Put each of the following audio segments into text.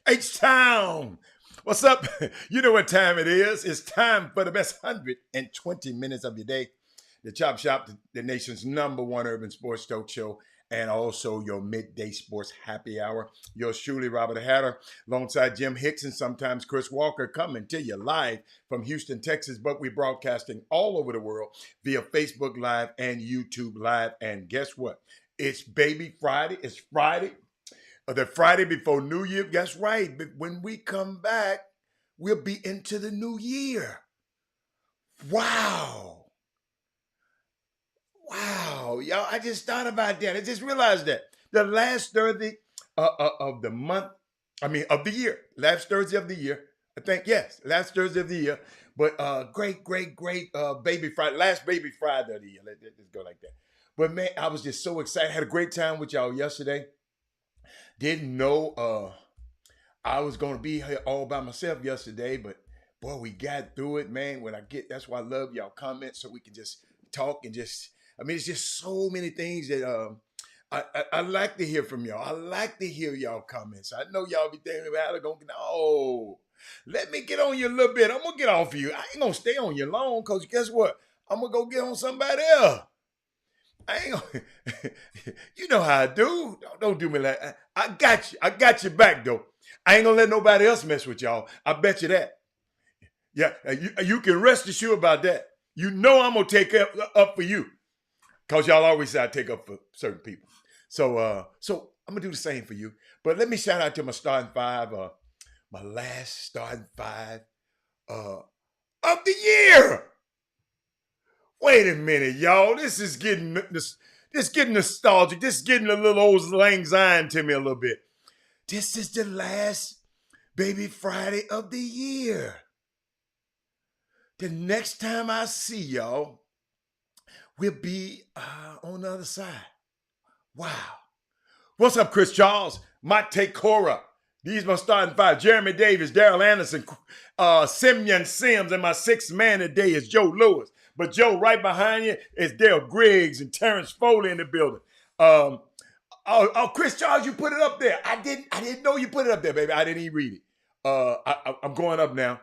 H-Town. What's up? You know what time it is. It's time for the best 120 minutes of your day. The Chop Shop, the nation's #1 urban sports talk show, and also your midday sports happy hour. Yours truly, Robert Hatter, alongside Jim Hicks and sometimes Chris Walker, coming to you live from Houston, Texas. But we're broadcasting all over the world via Facebook Live and YouTube Live. And guess what? It's Baby Friday. It's Friday. The Friday before New Year. That's right. But when we come back, we'll be into the new year. Wow. Wow. Y'all, I just thought about that. I just realized that. The last Thursday of the month, of the year. Last Thursday of the year. I think, yes, last Thursday of the year. But great Baby Friday. Last Baby Friday of the year. Let's go like that. But man, I was just so excited. Had a great time with y'all yesterday. Didn't know I was going to be here all by myself yesterday, but boy, we got through it, man. That's why I love y'all comments, so we can just talk and it's just so many things that I like to hear from y'all. I like to hear y'all comments. I know y'all be thinking about it, let me get on you a little bit. I'm going to get off of you. I ain't going to stay on you long, because guess what? I'm going to go get on somebody else. I ain't gonna, you know how I do. Don't do me like that. I got you. I got your back, though. I ain't gonna let nobody else mess with y'all. I bet you that. Yeah, you can rest assured about that. You know I'm gonna take up for you, because y'all always say I take up for certain people. So I'm gonna do the same for you. But let me shout out to my starting five, my last starting five of the year. Wait a minute, y'all. This is getting nostalgic. This is getting a little old lang syne to me a little bit. This is the last Baby Friday of the year. The next time I see y'all, we'll be on the other side. Wow. What's up, Chris Charles? Mate Cora. These my starting five. Jeremy Davis, Daryl Anderson, Simeon Sims, and my sixth man today is Joe Lewis. But Joe, right behind you is Dale Griggs and Terrence Foley in the building. Chris Charles, you put it up there. I didn't know you put it up there, baby. I didn't even read it. I'm going up now.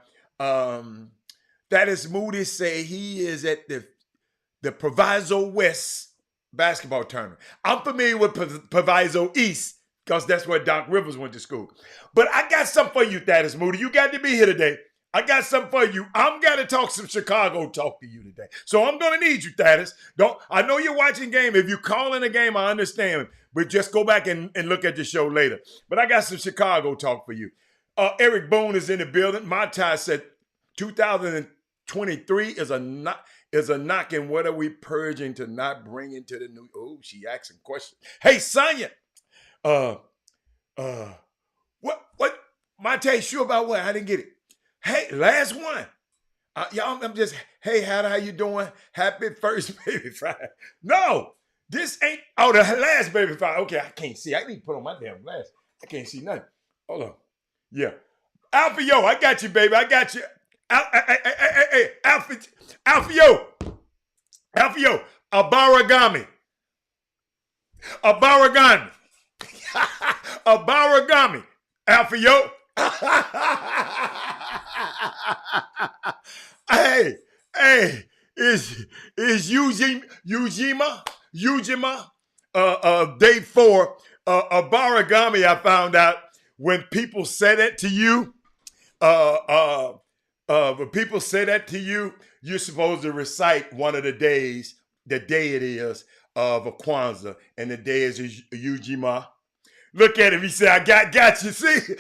That is Moody say he is at the Proviso West basketball tournament. I'm familiar with Proviso East, because that's where Doc Rivers went to school. But I got something for you, Thaddeus Moody. You got to be here today. I got something for you. I'm going to talk some Chicago talk to you today. So I'm going to need you, Thaddeus. I know you're watching game. If you're calling a game, I understand. But just go back and look at the show later. But I got some Chicago talk for you. Eric Boone is in the building. Montaj said 2023 is a knock, and what are we purging to not bring into the new? Oh, she asking questions. Hey, Sonya. What? Montaj, sure about what? I didn't get it. Hey, last one. Y'all, I'm just, hey, how you doing? Happy first baby Friday. No, this ain't, oh, the last baby Friday. Okay, I can't see. I need to put on my damn glasses. I can't see nothing. Hold on. Yeah. Alpha Yo, I got you, baby. I got you. Alpha, Alpha Yo. Alpha Yo. Abaragami. Abaragami. Abaragami. Alpha Yo. Hey, hey, is Ujima day 4 Abaragami? I found out when people say that to you, when people say that to you, you're supposed to recite one of the days, the day it is of a Kwanzaa, and the day is Ujima. Look at him. He said, I got you. See,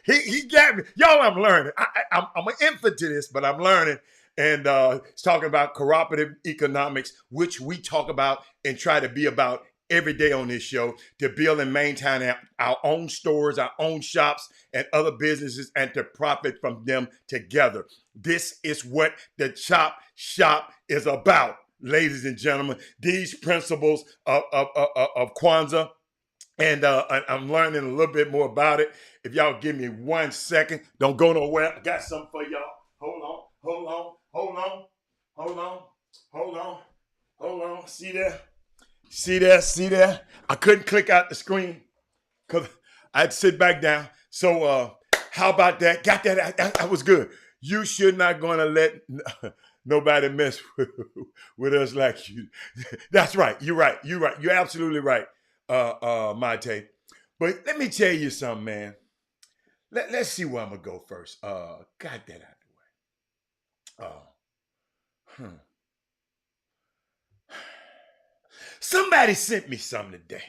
he got me. Y'all, I'm learning. I'm an infant to this, but I'm learning. And it's talking about cooperative economics, which we talk about and try to be about every day on this show, to build and maintain our own stores, our own shops, and other businesses, and to profit from them together. This is what the Chop Shop is about, ladies and gentlemen. These principles of Kwanzaa, and I'm learning a little bit more about it. If y'all give me 1 second, don't go nowhere. I got something for y'all. Hold on, hold on, hold on, hold on, hold on, hold on. See there? See there? See there? I couldn't click out the screen because I had to sit back down. So how about that? Got that? That was good. You should not gonna let nobody mess with us like you. That's right. You're right. You're right. You're absolutely right, Mate. But let me tell you something, man. Let's see where I'm gonna go first. Got that out of the way. Hmm. Somebody sent me something today.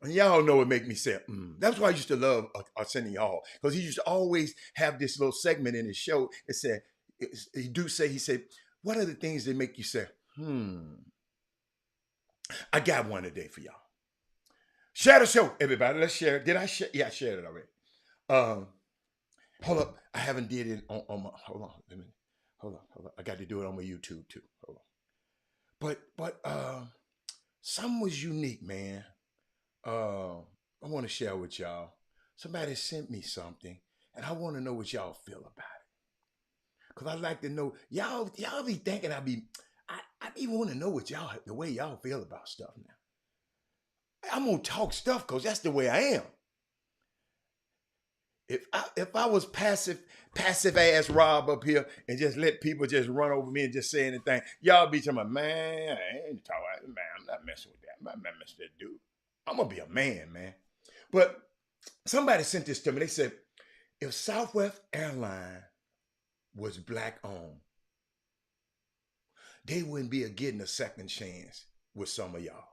And y'all know it make me say, That's why I used to love Arsenio Hall, because he used to always have this little segment in his show. It said, he said, what are the things that make you say, I got one today for y'all. Share the show, everybody. Let's share it. Did I share? Yeah, I shared it already. Hold up. I haven't did it on my, hold on. Hold on. I got to do it on my YouTube too. Hold on. But something was unique, man. I want to share with y'all. Somebody sent me something, and I want to know what y'all feel about it. Cause I like to know y'all be thinking I be want to know what the way y'all feel about stuff now. I'm gonna talk stuff because that's the way I am. If I was passive ass Rob up here and just let people just run over me and just say anything, y'all be talking about, man, I ain't talking, man, I'm not messing with that. I'm not messing with that dude. I'm gonna be a man. But somebody sent this to me. They said, if Southwest Airlines was black owned, they wouldn't be getting a second chance with some of y'all.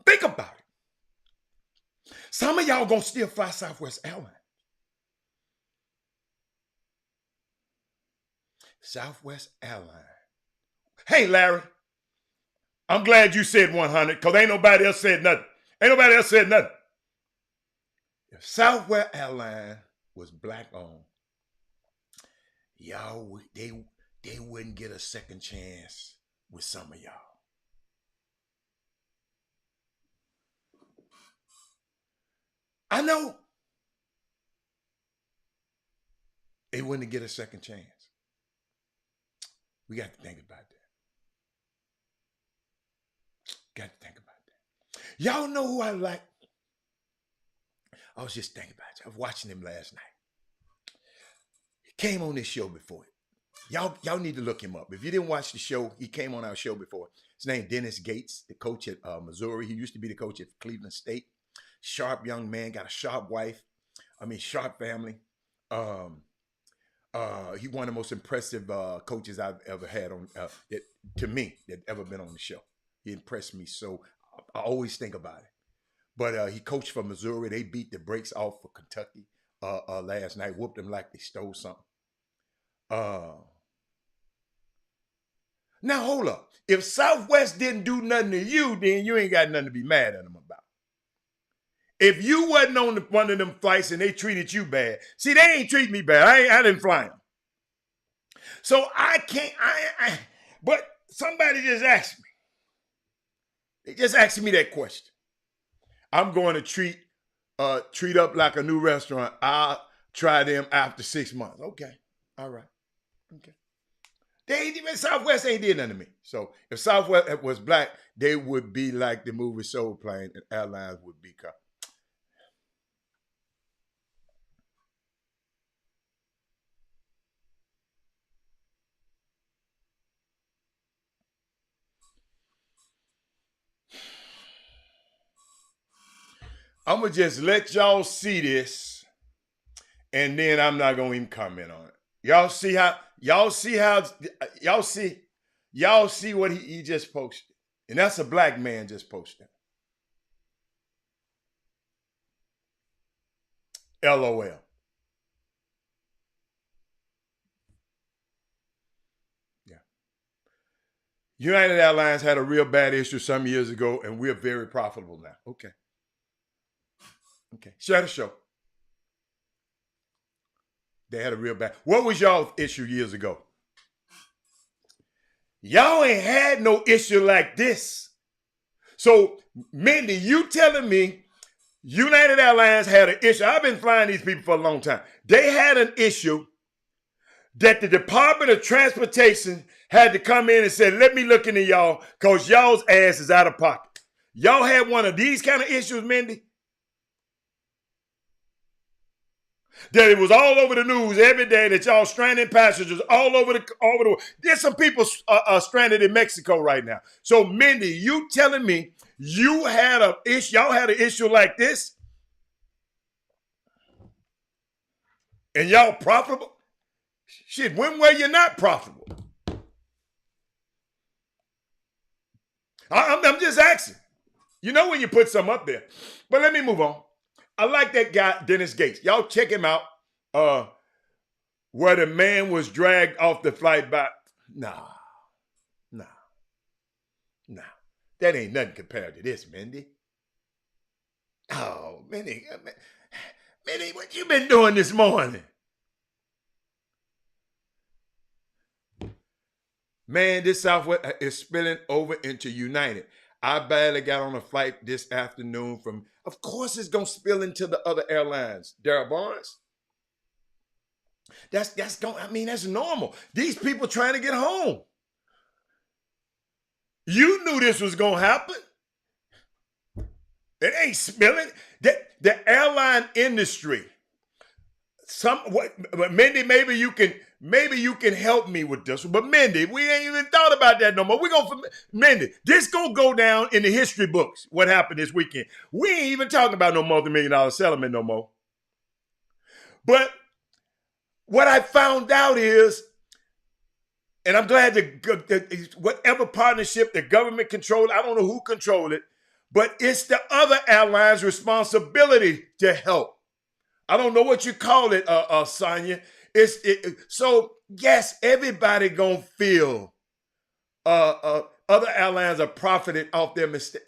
Think about it. Some of y'all gonna still fly Southwest Airlines. Southwest Airlines. Hey, Larry, I'm glad you said 100 because ain't nobody else said nothing. If Southwest Airlines was black owned, y'all, they wouldn't get a second chance with some of y'all. I know. They wouldn't get a second chance. We got to think about that. Y'all know who I like? I was just thinking about it. I was watching him last night. He came on this show before. Y'all need to look him up. If you didn't watch the show, he came on our show before. His name Dennis Gates, the coach at Missouri. He used to be the coach at Cleveland State. Sharp young man, got a sharp wife. Sharp family. He one of the most impressive coaches I've ever had on to me that ever been on the show. He impressed me, so I always think about it. But he coached for Missouri. They beat the brakes off for Kentucky last night. Whooped them like they stole something. Now hold up. If Southwest didn't do nothing to you, then you ain't got nothing to be mad at them about. If you wasn't on one of them flights and they treated you bad, see, they ain't treat me bad. I didn't fly them. So I can't, but somebody just asked me. They just asked me that question. I'm going to treat up like a new restaurant. I'll try them after 6 months. Okay. All right. Okay. Southwest ain't did nothing to me. So if Southwest was black, they would be like the movie Soul Plane, and airlines would be cut. I'm gonna just let y'all see this, and then I'm not gonna even comment on it. Y'all see what he just posted. And that's a black man just posted. LOL. Yeah. United Airlines had a real bad issue some years ago, and we're very profitable now. Okay. Okay. Share the show. They had a real bad. What was y'all's issue years ago? Y'all ain't had no issue like this. So, Mindy, you telling me United Airlines had an issue? I've been flying these people for a long time. They had an issue that the Department of Transportation had to come in and say, let me look into y'all because y'all's ass is out of pocket. Y'all had one of these kind of issues, Mindy? That it was all over the news every day that y'all stranded passengers all over the world. There's some people stranded in Mexico right now. So, Mindy, you telling me y'all had an issue like this? And y'all profitable? Shit, when were you not profitable? I'm just asking. You know when you put something up there. But let me move on. I like that guy, Dennis Gates. Y'all check him out. Where the man was dragged off the flight by. Nah. That ain't nothing compared to this, Mindy. Oh, Mindy, what you been doing this morning? Man, this Southwest is spilling over into United. I barely got on a flight this afternoon from, of course it's going to spill into the other airlines. Darryl Barnes. That's normal. These people trying to get home. You knew this was going to happen. It ain't spilling. The airline industry. Mindy, maybe you can help me with this one. But Mindy, we ain't even thought about that no more. Mindy, this gonna go down in the history books. What happened this weekend? We ain't even talking about no multi-million-dollar settlement no more. But what I found out is, and I'm glad that whatever partnership the government controlled, I don't know who controlled it, but it's the other airlines' responsibility to help. I don't know what you call it, Sonia. So yes, everybody gonna feel other airlines are profiting off their mistake.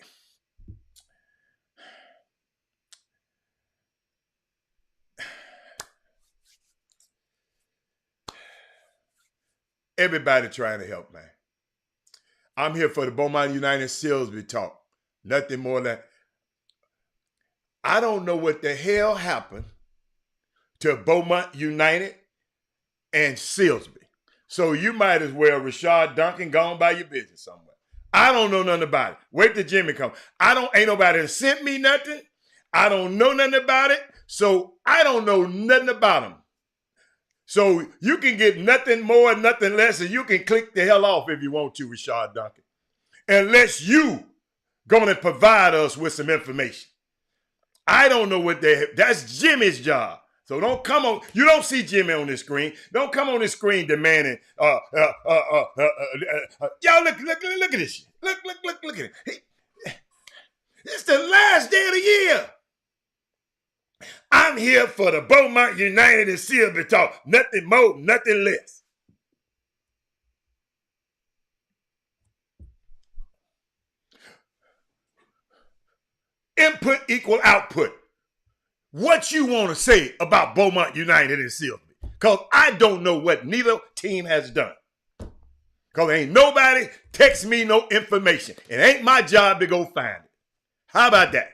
Everybody trying to help, man. I'm here for the Beaumont United Silsbee talk. Nothing more than I don't know what the hell happened to Beaumont United and Silsbee. So you might as well, Rashad Duncan, go on by your business somewhere. I don't know nothing about it. Wait till Jimmy come. Ain't nobody sent me nothing. I don't know nothing about it. So I don't know nothing about them. So you can get nothing more, nothing less, and you can click the hell off if you want to, Rashad Duncan. Unless you gonna provide us with some information. I don't know what that's Jimmy's job. So don't come on. You don't see Jimmy on this screen. Don't come on this screen demanding. Y'all look at this shit. Look at it. It's the last day of the year. I'm here for the Beaumont United and Silsbee talk. Nothing more, nothing less. input equal output. What you want to say about Beaumont United and Silsbee? Because I don't know what neither team has done. Because ain't nobody text me no information. It ain't my job to go find it. How about that?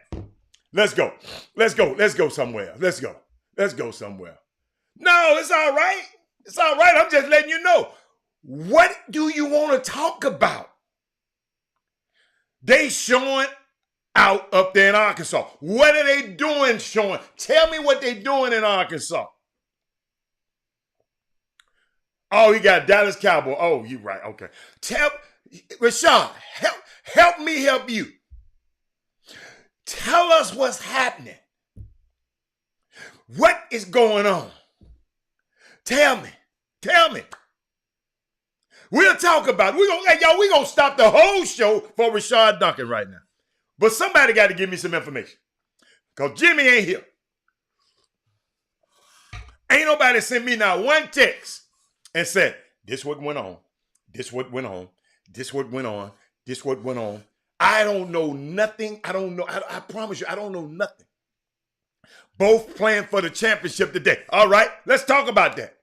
Let's go. Let's go somewhere. Let's go somewhere. No, it's all right. It's all right. I'm just letting you know. What do you want to talk about? They showing out up there in Arkansas. What are they doing showing? Tell me what they doing in Arkansas. Oh, he got Dallas Cowboy. Oh, you right. Okay. Tell Rashad, help me help you. Tell us what's happening. What is going on? Tell me. We'll talk about it. We're gonna stop the whole show for Rashad Duncan right now. But somebody got to give me some information. Because Jimmy ain't here. Ain't nobody sent me now one text and said, this what went on. This what went on. This what went on. This what went on. I don't know nothing. I don't know. I promise you, I don't know nothing. Both playing for the championship today. All right, let's talk about that.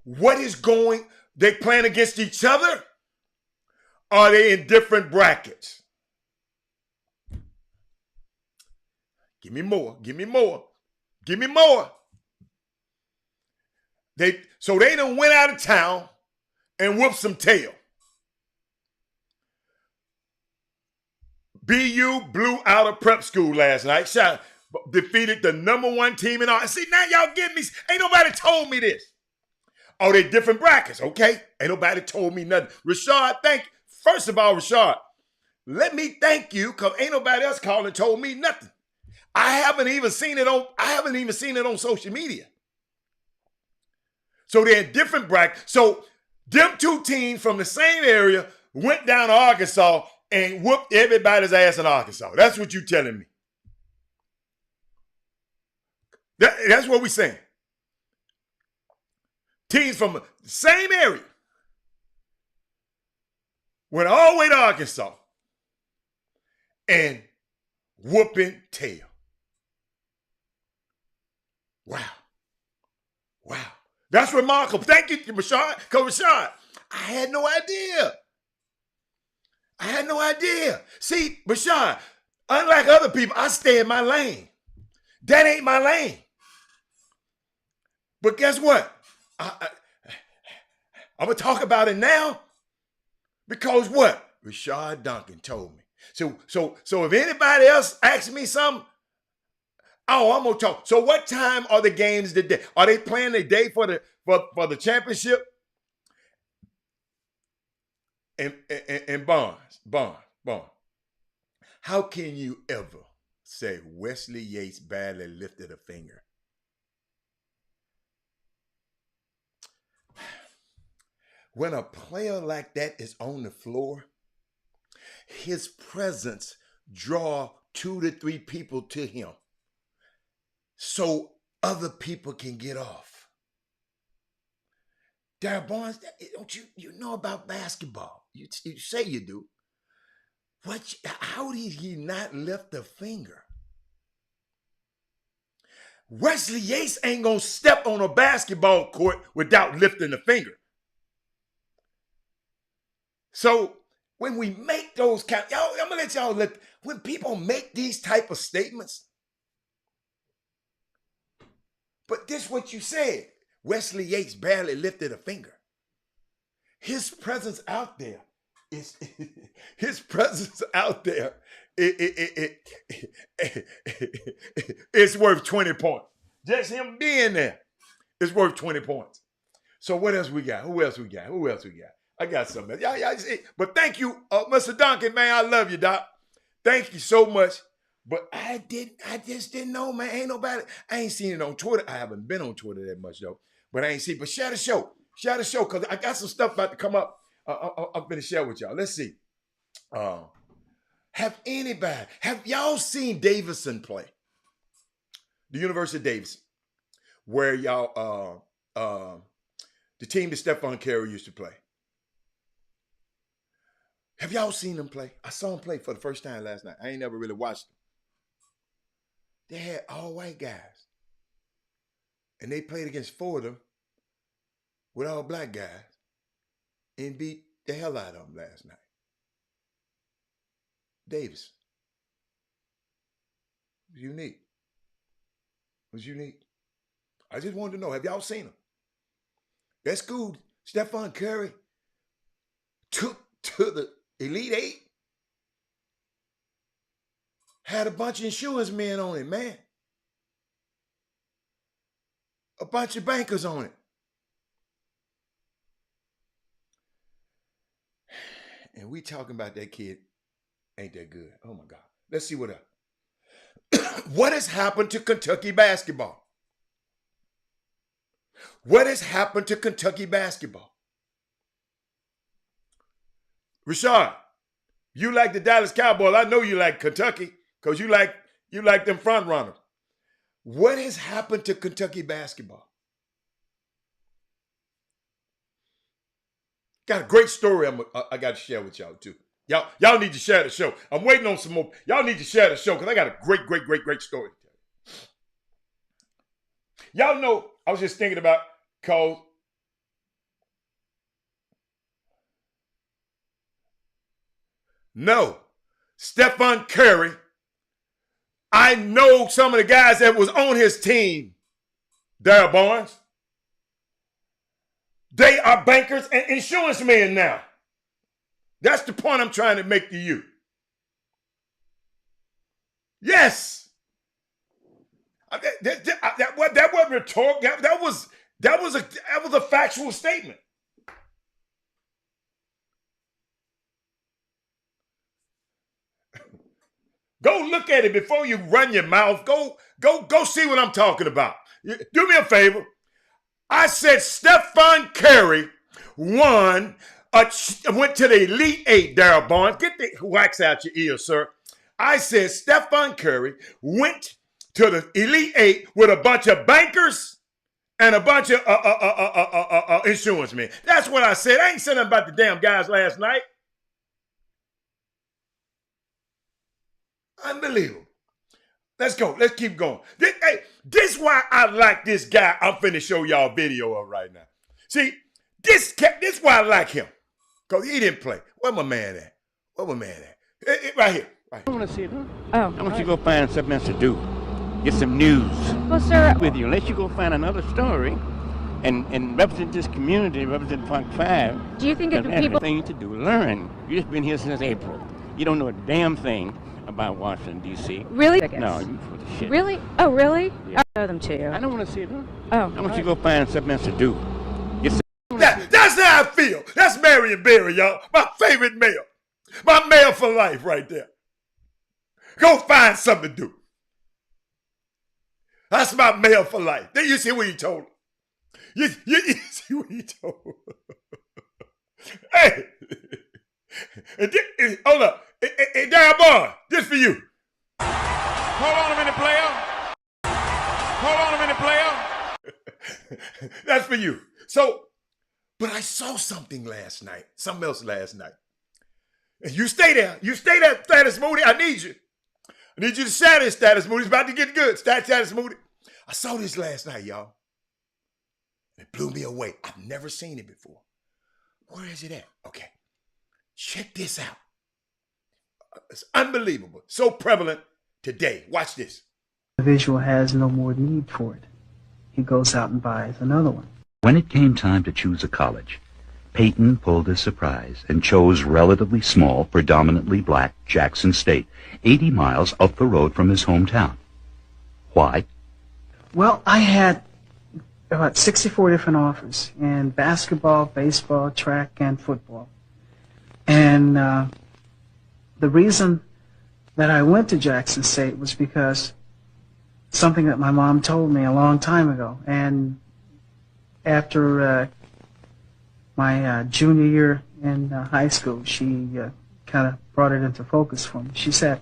What is going? They playing against each other? Are they in different brackets? Give me more. So they done went out of town and whooped some tail. BU blew out of prep school last night. Defeated the #1 team in all. See, now y'all get me. Ain't nobody told me this. Oh, they different brackets, okay? Ain't nobody told me nothing. Rashad, first of all, Rashad, let me thank you, because ain't nobody else called and told me nothing. I haven't even seen it on social media. So they're in different brackets. So them two teams from the same area went down to Arkansas and whooped everybody's ass in Arkansas. That's what you're telling me. That's what we're saying. Teams from the same area went all the way to Arkansas and whooping tail. Wow. That's remarkable. Thank you, Rashad. Because Rashad, I had no idea. See, Rashad, unlike other people, I stay in my lane. That ain't my lane. But guess what? I'm going to talk about it now because what? Rashad Duncan told me. So if anybody else asks me something, I'm going to talk. So what time are the games today? Are they playing the day for the championship? And Barnes. How can you ever say Wesley Yates barely lifted a finger? When a player like that is on the floor, his presence draws 2 to 3 people to him so other people can get off. Darryl Barnes, don't you know about basketball? You say you do. How did he not lift a finger? Wesley Yates ain't gonna step on a basketball court without lifting a finger. So when we make those I'm gonna let y'all when people make these type of statements, but this what you said. Wesley Yates barely lifted a finger. His presence out there is it's worth 20 points. Just him being there is worth 20 points. So what else we got? Who else we got? I got something. Y'all see. But thank you, Mr. Duncan, man. I love you, Doc. Thank you so much. But I just didn't know, man. Ain't nobody. I ain't seen it on Twitter. I haven't been on Twitter that much, though. But I ain't seen. But share the show. Share the show, because I got some stuff about to come up. I'm going to share with y'all. Let's see. Have y'all seen Davidson play? The University of Davidson, where y'all, the team that Stephon Curry used to play. Have y'all seen them play? I saw them play for the first time last night. I ain't never really watched them. They had all white guys. And they played against 4 of them with all black guys and beat the hell out of them last night. Davis. It was unique. It was unique. I just wanted to know, have y'all seen them? That school, Stephen Curry took to the Elite Eight. Had a bunch of insurance men on it, man. A bunch of bankers on it. And we talking about that kid ain't that good. Oh my God. Let's see what else. What has happened to Kentucky basketball? What has happened to Kentucky basketball? Rashard, you like the Dallas Cowboys. I know you like Kentucky because you like them front runners. What has happened to Kentucky basketball? Got a great story I got to share with y'all too. Y'all need to share the show. I'm waiting on some more. Y'all need to share the show because I got a great story to tell you. Y'all know, I was just thinking about cause no, Stephen Curry. I know some of the guys that was on his team, Darryl Barnes. They are bankers and insurance men now. That's the point I'm trying to make to you. Yes. That wasn't rhetorical. That was a factual statement. Go look at it before you run your mouth. Go see what I'm talking about. Do me a favor. I said Stephen Curry went to the Elite Eight, Darryl Barnes. Get the wax out your ears, sir. I said Stephen Curry went to the Elite Eight with a bunch of bankers and a bunch of insurance men. That's what I said. I ain't said nothing about the damn guys last night. Unbelievable. Let's go. Let's keep going. This is why I like this guy I'm finna show y'all a video of right now. See, this is why I like him. Because he didn't play. Where my man at? Right here. I want to see it, huh? Oh. I want you to go find something else to do. Get some news. Well, sir. With you. Unless you go find another story and represent this community, represent Fox 5. Do you think if people... everything to do. Learn. You've just been here since April. You don't know a damn thing about Washington, D.C. Really? No, you full of shit. Really? Oh, really? Yeah. I'll show them to you. I don't want to see it, huh? Oh. I want you to go find something else to do. That's how I feel. That's Marion Barry, y'all. My favorite mayor. My mayor for life right there. Go find something to do. That's my mayor for life. Then you see what he told him. You see what he told him. Hey. Hold up. Hey, Darryl Barnes, this for you. Hold on a minute, player. Hold on a minute, player. That's for you. So, but I saw something last night. Something else last night. And you stay there. You stay there, Status Moody. I need you. I need you to share this, Status Moody. It's about to get good. Status Moody. I saw this last night, y'all. It blew me away. I've never seen it before. Where is it at? Okay. Check this out. It's unbelievable. So prevalent today. Watch this. The individual has no more need for it. He goes out and buys another one. When it came time to choose a college, Peyton pulled a surprise and chose relatively small, predominantly black Jackson State, 80 miles up the road from his hometown. Why? Well, I had about 64 different offers in basketball, baseball, track, and football. And the reason that I went to Jackson State was because something that my mom told me a long time ago. And after my junior year in high school, she kind of brought it into focus for me. She said,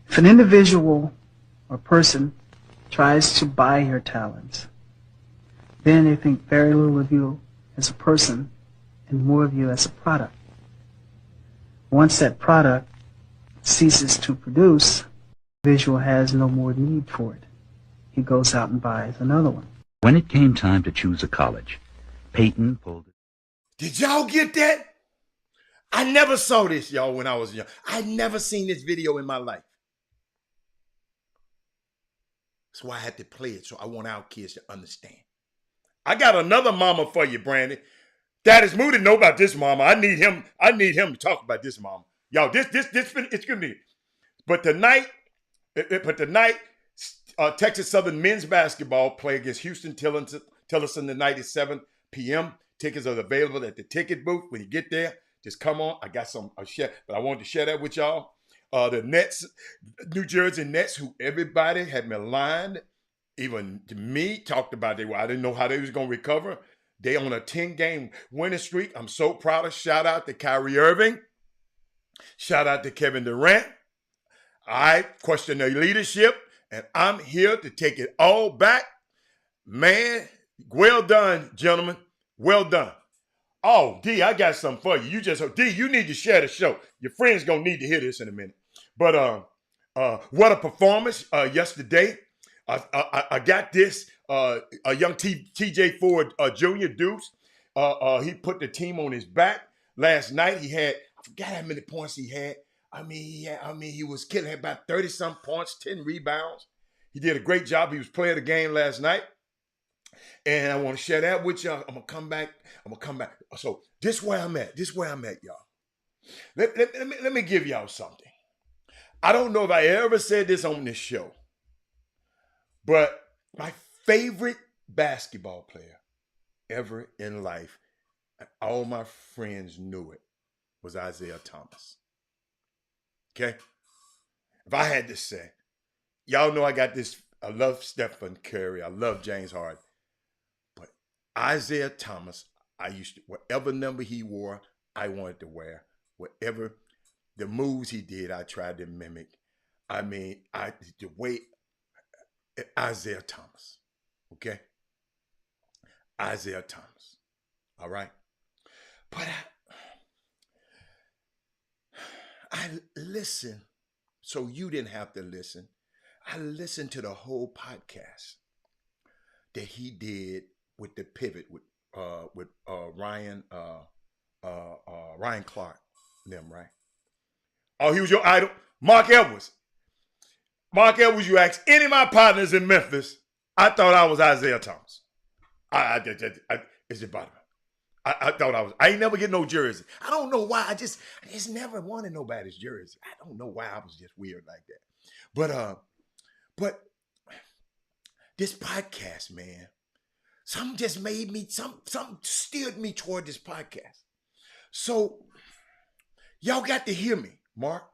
if an individual or person tries to buy your talents, then they think very little of you as a person and more of you as a product. Once that product ceases to produce, Visual has no more need for it. He goes out and buys another one. When it came time to choose a college, Peyton pulled it. Did y'all get that? I never saw this, y'all, when I was young. I never seen this video in my life. That's why I had to play it, so I want our kids to understand. I got another mama for you, Brandon. Daddy's Moody know about this mama. I need him to talk about this mama. Y'all, it's gonna be. But tonight, Texas Southern men's basketball play against Houston Tillerson tonight at 7 p.m. Tickets are available at the ticket booth. When you get there, just come on. I got some share, but I wanted to share that with y'all. The Nets, New Jersey Nets, who everybody had maligned, even me, talked about I didn't know how they was going to recover. They on a 10-game winning streak. I'm so proud of. Shout out to Kyrie Irving. Shout out to Kevin Durant. I question their leadership, and I'm here to take it all back. Man, well done, gentlemen. Well done. Oh, D, I got something for you. D, you need to share the show. Your friends going to need to hear this in a minute. But what a performance yesterday. I got this. A young TJ Ford Jr. Deuce. He put the team on his back last night. He had, I forgot how many points he had. He was killing about 30-some points, 10 rebounds. He did a great job. He was playing the game last night. And I want to share that with y'all. I'm going to come back. So this is where I'm at. Y'all. Let me give y'all something. I don't know if I ever said this on this show, but my favorite basketball player ever in life, and all my friends knew it, was Isaiah Thomas. Okay? If I had to say, y'all know I got this, I love Stephen Curry, I love James Harden, but Isaiah Thomas, I used to, whatever number he wore, I wanted to wear. Whatever the moves he did, I tried to mimic. The way Isaiah Thomas, okay? Isaiah Thomas, all right? But I listened, so you didn't have to listen. I listened to the whole podcast that he did with the pivot with Ryan Clark, them, right? Oh, he was your idol, Mark Edwards. Mark Edwards, you ask any of my partners in Memphis, I thought I was Isaiah Thomas. It's the bottom. I thought I was. I ain't never get no jersey. I don't know why. I just never wanted nobody's jersey. I don't know why. I was just weird like that. But this podcast, man, something just made me. Something steered me toward this podcast. So y'all got to hear me, Mark.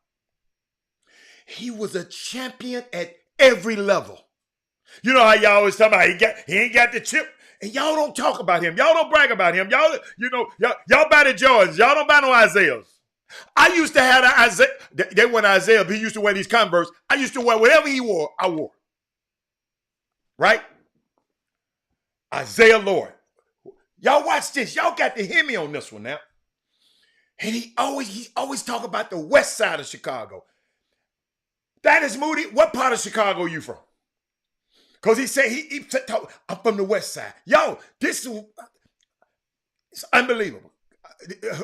He was a champion at every level. You know how y'all always talk about he ain't got the chip. And y'all don't talk about him. Y'all don't brag about him. Y'all buy the Jordans. Y'all don't buy no Isaiahs. I used to have the Isaiah. They went Isaiah, but he used to wear these Converse. I used to wear whatever he wore, I wore. Right? Isaiah Lord. Y'all watch this. Y'all got to hear me on this one now. And he always talk about the west side of Chicago. That is Moody. What part of Chicago are you from? Because he said, I'm from the west side. Yo, this is it's unbelievable.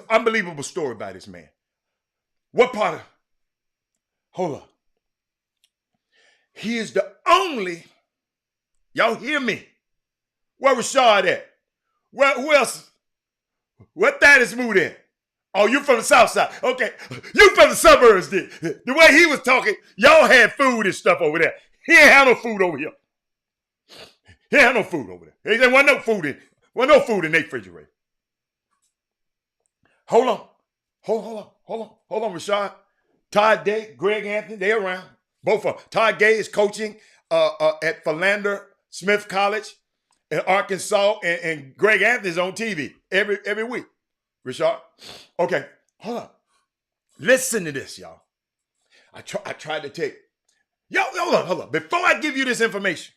Unbelievable story by this man. What part of, hold up. He is the only, y'all hear me? Where Rashad at? Who else? What that is Moody at? Oh, you from the south side. Okay. You from the suburbs, then. The way he was talking, y'all had food and stuff over there. He ain't have no food over here. He ain't have no food over there. There wasn't no food in their refrigerator. Hold on, Rashad. Todd Day, Greg Anthony, they around. Both of them. Todd Gay is coaching at Philander Smith College in Arkansas, and Greg Anthony's on TV every week. Rashad? Okay, hold on. Listen to this, y'all. I tried to take. Yo, hold on. Before I give you this information,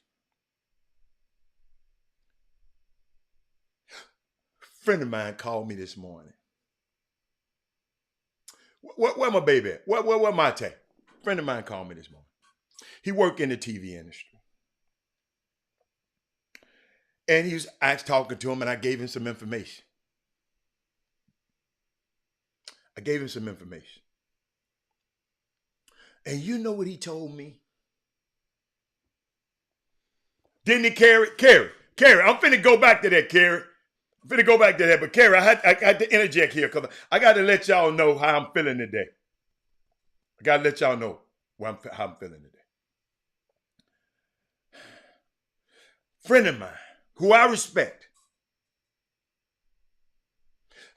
a friend of mine called me this morning. Where my baby at? Where Mate? A friend of mine called me this morning. He worked in the TV industry. And he was talking to him, and I gave him some information. And you know what he told me? Didn't he, Carrie? Carrie, I'm finna go back to that, Carrie. But Carrie, I had to interject here because I got to let y'all know how I'm feeling today. I got to let y'all know how I'm feeling today. Friend of mine, who I respect,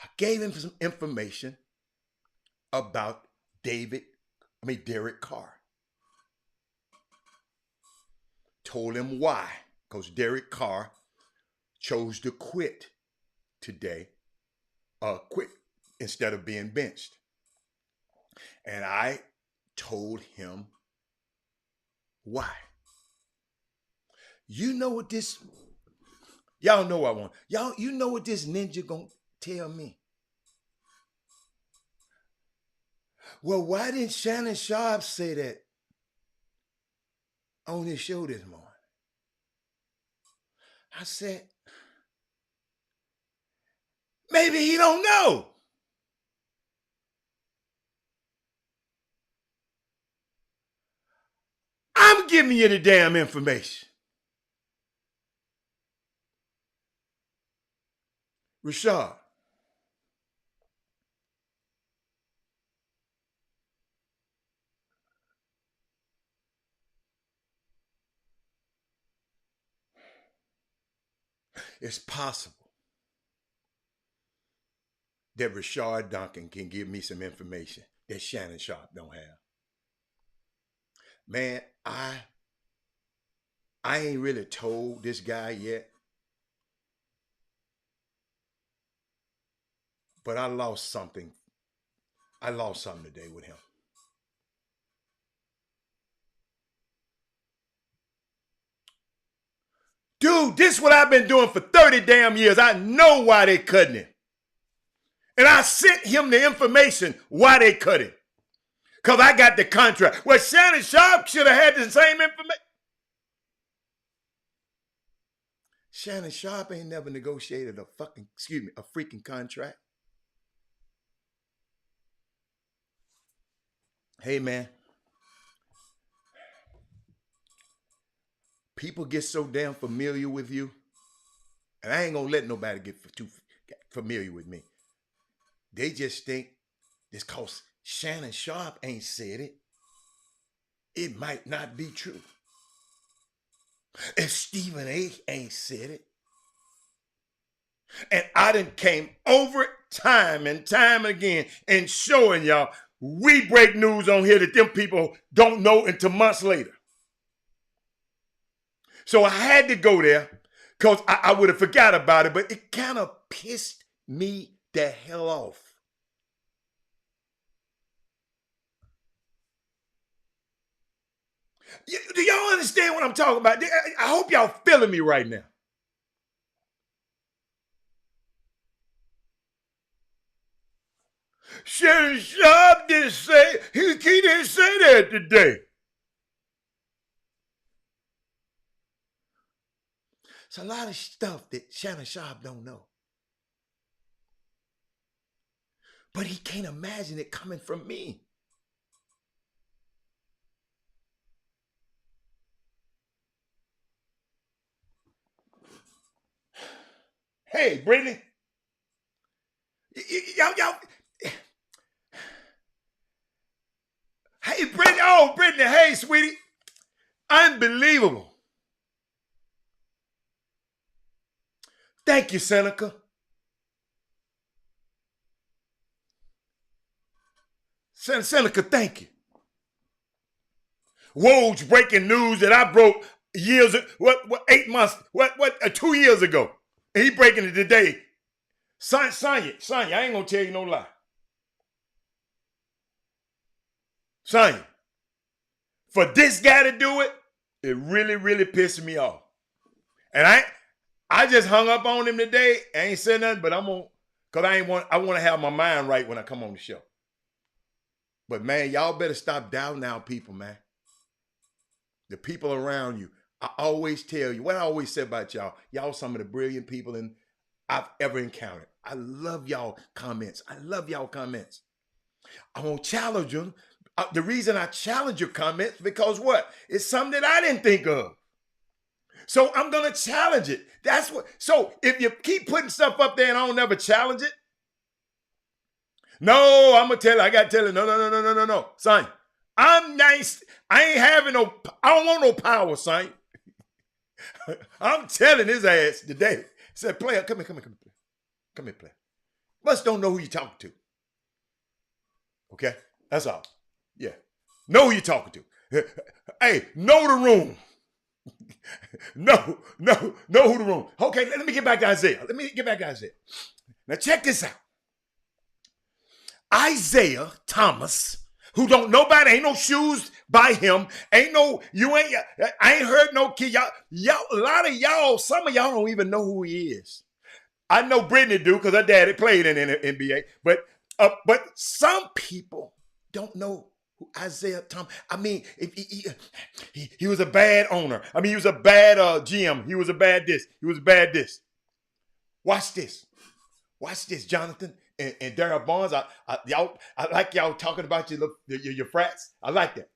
I gave him some information about Derek Carr. Told him why, because Derek Carr chose to quit today, quit instead of being benched. And I told him why. You know what this, y'all know I want, you know what this ninja gonna tell me? Well, why didn't Shannon Sharpe say that on his show this morning? I said, maybe he don't know. I'm giving you the damn information. Rashad, it's possible that Rashad Duncan can give me some information that Shannon Sharpe don't have. Man, I ain't really told this guy yet, but I lost something. I lost something today with him. Dude, this is what I've been doing for 30 damn years. I know why they cutting him. And I sent him the information why they cut him. Because I got the contract. Well, Shannon Sharpe should have had the same information. Shannon Sharpe ain't never negotiated a freaking contract. Hey, man. People get so damn familiar with you, and I ain't gonna let nobody get too familiar with me. They just think it's cause Shannon Sharpe ain't said it. It might not be true. If Stephen A. ain't said it. And I done came over time and time again and showing y'all we break news on here that them people don't know until months later. So I had to go there because I would have forgot about it, but it kind of pissed me the hell off. Do y'all understand what I'm talking about? I hope y'all feeling me right now. Shannon Sharpe didn't say, he didn't say that today. It's a lot of stuff that Shannon Sharpe don't know. But he can't imagine it coming from me. Hey, Brittany. Y'all. Hey, Brittany. Oh, Brittany. Hey, sweetie. Unbelievable. Thank you, Seneca. Seneca, thank you. Woj breaking news that I broke years, 8 months, 2 years ago. And he breaking it today. Sonya, I ain't gonna tell you no lie. Sonya, for this guy to do it, it really, really pissed me off. And I just hung up on him today. I ain't said nothing, but I'm gonna, cause I want to have my mind right when I come on the show. But man, y'all better stop doubting our people, man. The people around you. I always tell you, what I always say about y'all, y'all some of the brilliant people I've ever encountered. I love y'all comments. I love y'all comments. I won't challenge them. The reason I challenge your comments because what? It's something that I didn't think of. So I'm going to challenge it. That's what. So if you keep putting stuff up there and I don't never challenge it, no, I'm going to tell you, I got to tell you, no. Son, I'm nice. I ain't having no, I don't want no power, son. I'm telling his ass today. Said, player, come here. Come here, player. Must don't know who you're talking to. Okay? That's all. Yeah. Know who you're talking to. Hey, know the room. know who the room. Okay, let me get back to Isaiah. Now check this out. Isaiah Thomas, who don't nobody, ain't no shoes by him, I ain't heard no kid. Y'all, a lot of y'all, some of y'all don't even know who he is. I know Brittany do because her daddy played in the NBA, but some people don't know who Isaiah Thomas. I mean, he was a bad owner. I mean, he was a bad GM. He was a bad this. He was a bad this. Watch this, Jonathan and Darryl Barnes. I like y'all talking about your frats. I like that.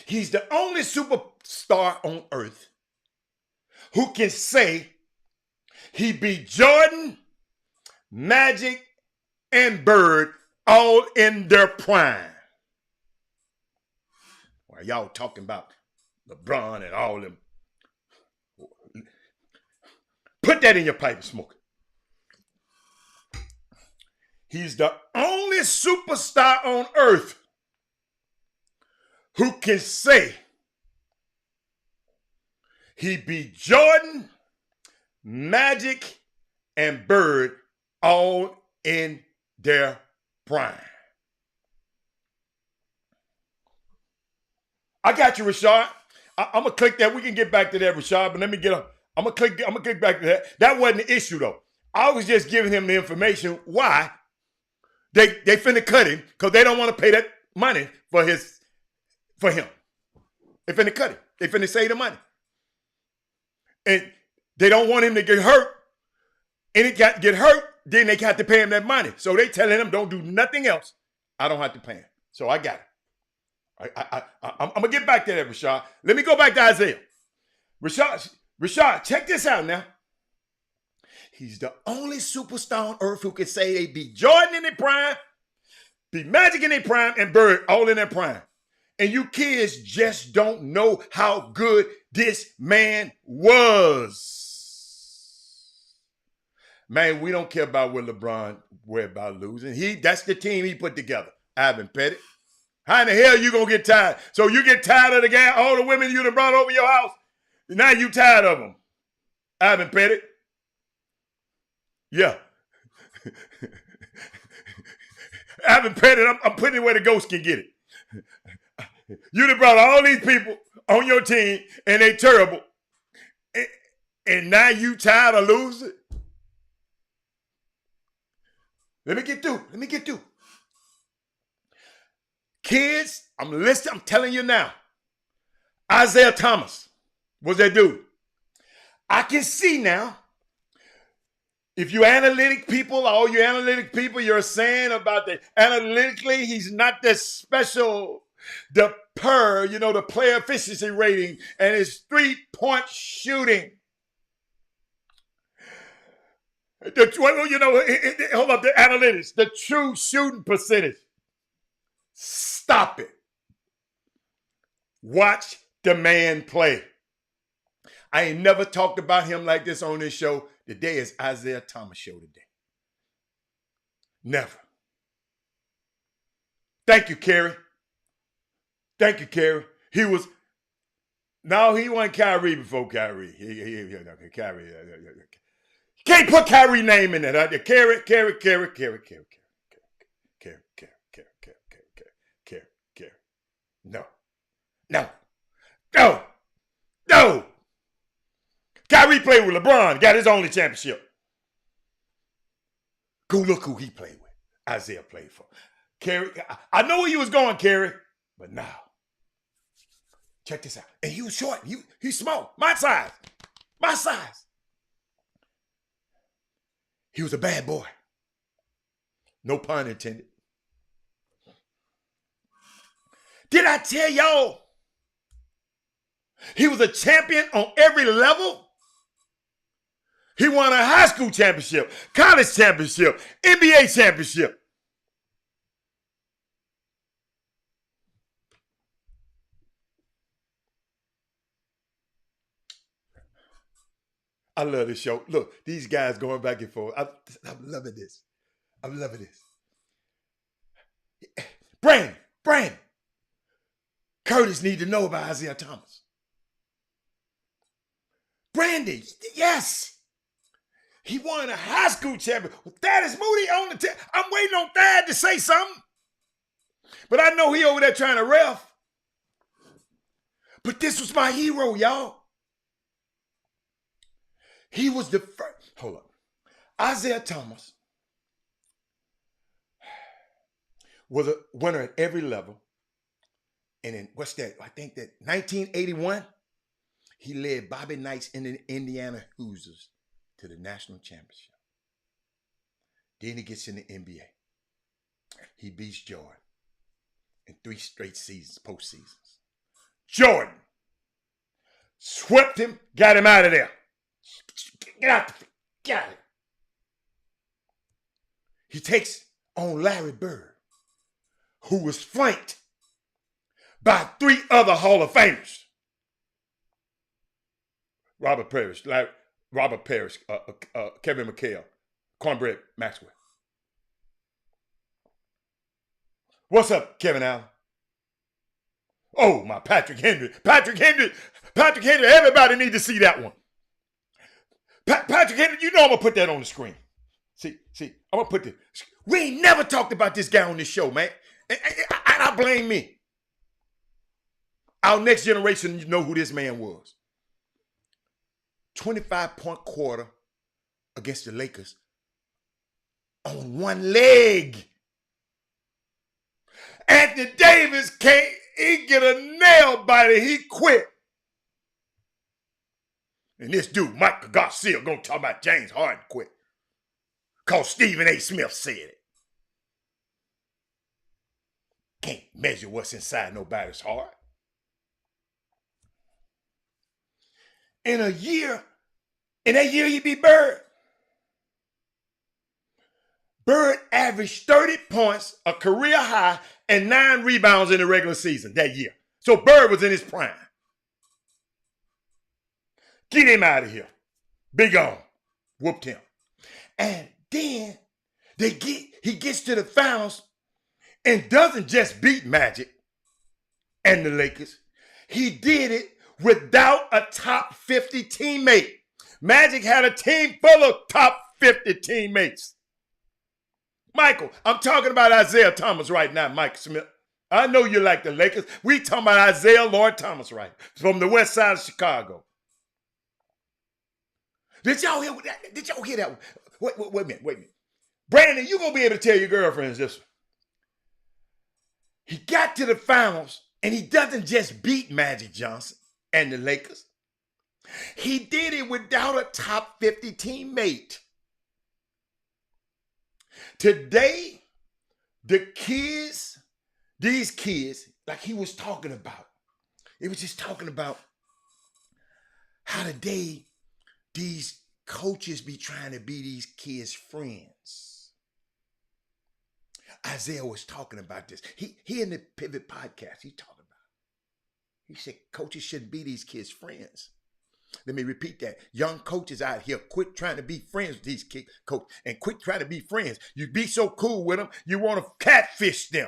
He's the only superstar on earth who can say he beat Jordan, Magic, and Bird all in their prime. While y'all talking about LeBron and all them. Put that in your pipe and smoke it. He's the only superstar on earth who can say he beat Jordan, Magic, and Bird all in their prime. I got you, Rashad. I'm gonna click that. We can get back to that, Rashad, but let me I'm gonna click back to that. That wasn't the issue though. I was just giving him the information why they finna cut him because they don't want to pay that money for him. They finna cut him. They finna save the money. And they don't want him to get hurt. And he got to get hurt, then they got to pay him that money. So they telling him don't do nothing else. I don't have to pay him. So I got it. I'm going to get back to that, Rashad. Let me go back to Isaiah. Rashad, check this out now. He's the only superstar on earth who can say they beat Jordan in their prime, beat Magic in their prime, and Bird all in their prime. And you kids just don't know how good this man was. Man, we don't care about what LeBron worried about losing. That's the team he put together. Ivan Pettit. How in the hell you gonna get tired? So you get tired of the guy, all the women you done brought over your house. Now you tired of them. Ivan Pettit. Yeah. Ivan Pettit, I'm putting it where the ghost can get it. You done brought all these people on your team and they terrible. And now you tired of losing? Let me get through. Kids, I'm telling you now. Isaiah Thomas was that dude. I can see now, if you analytic people, all you analytic people, you're saying about that analytically, he's not that special. The player efficiency rating and his 3-point shooting. Hold up, the analytics, the true shooting percentage. Stop it. Watch the man play. I ain't never talked about him like this on this show. Today is Isaiah Thomas show today. Never. Thank you, Kerry. He wasn't Kyrie before Kyrie. Kyrie. Can't put Kyrie name in there. Kerry. No. Kyrie played with LeBron, got his only championship. Go look who he played with. Isaiah played for. Kerry, I know where you was going, Kerry, but now, check this out. And he was short. He's small. My size. My size. He was a bad boy. No pun intended. Did I tell y'all he was a champion on every level? He won a high school championship, college championship, NBA championship. I love this show. Look, these guys going back and forth. I'm loving this. I'm loving this. Brandon. Curtis need to know about Isaiah Thomas. Brandon, yes. He won a high school champion. Thaddeus Moody on the I'm waiting on Thad to say something. But I know he over there trying to ref. But this was my hero, y'all. He was the first. Hold up. Isaiah Thomas was a winner at every level. And in, what's that? I think that 1981, he led Bobby Knights and the Indiana Hoosiers to the national championship. Then he gets in the NBA. He beats Jordan in 3 straight seasons, postseasons. Jordan swept him, got him out of there. Get out. Get out. He takes on Larry Bird, who was flanked by 3 other Hall of Famers. Robert Parrish, Kevin McHale, Cornbread Maxwell. What's up, Kevin Allen? Oh, my Patrick Henry. Patrick Henry, everybody need to see that one. Patrick Henry, you know I'm going to put that on the screen. See, I'm going to put this. We ain't never talked about this guy on this show, man. And I blame me. Our next generation know who this man was. 25-point quarter against the Lakers on one leg. Anthony Davis he get a nail biter. He quit. And this dude, Michael Garcia, gonna talk about James Harden quit. Cause Stephen A. Smith said it. Can't measure what's inside nobody's heart. In that year he beat Bird. Bird averaged 30 points, a career high, and 9 rebounds in the regular season that year. So Bird was in his prime. Get him out of here. Big on. Whooped him. And then he gets to the finals and doesn't just beat Magic and the Lakers. He did it without a top 50 teammate. Magic had a team full of top 50 teammates. Michael, I'm talking about Isaiah Thomas right now, Mike Smith. I know you like the Lakers. We talking about Isaiah Lord Thomas right from the west side of Chicago. Did y'all hear that? Did y'all hear that one? Wait a minute. Brandon, you going to be able to tell your girlfriends this one. He got to the finals, and he doesn't just beat Magic Johnson and the Lakers. He did it without a top 50 teammate. Today, these kids, like he was talking about, it was just talking about how today these coaches be trying to be these kids' friends. Isaiah was talking about this. He in the Pivot podcast, he talking about it. He said coaches shouldn't be these kids' friends. Let me repeat that. Young coaches out here, quit trying to be friends with these kids, coach, and quit trying to be friends. You be so cool with them, you want to catfish them.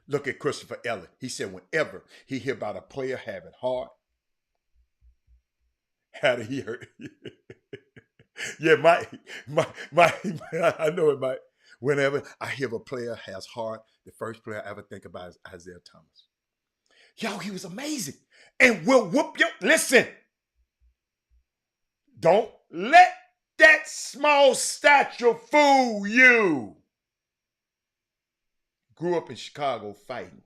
Look at Christopher Elliott. He said whenever he hear about a player having heart, how did he hurt? Yeah, I know it, Mike. Whenever I hear a player has heart, the first player I ever think about is Isaiah Thomas. Yo, he was amazing. And will whoop you. Listen. Don't let that small stature fool you? Grew up in Chicago fighting,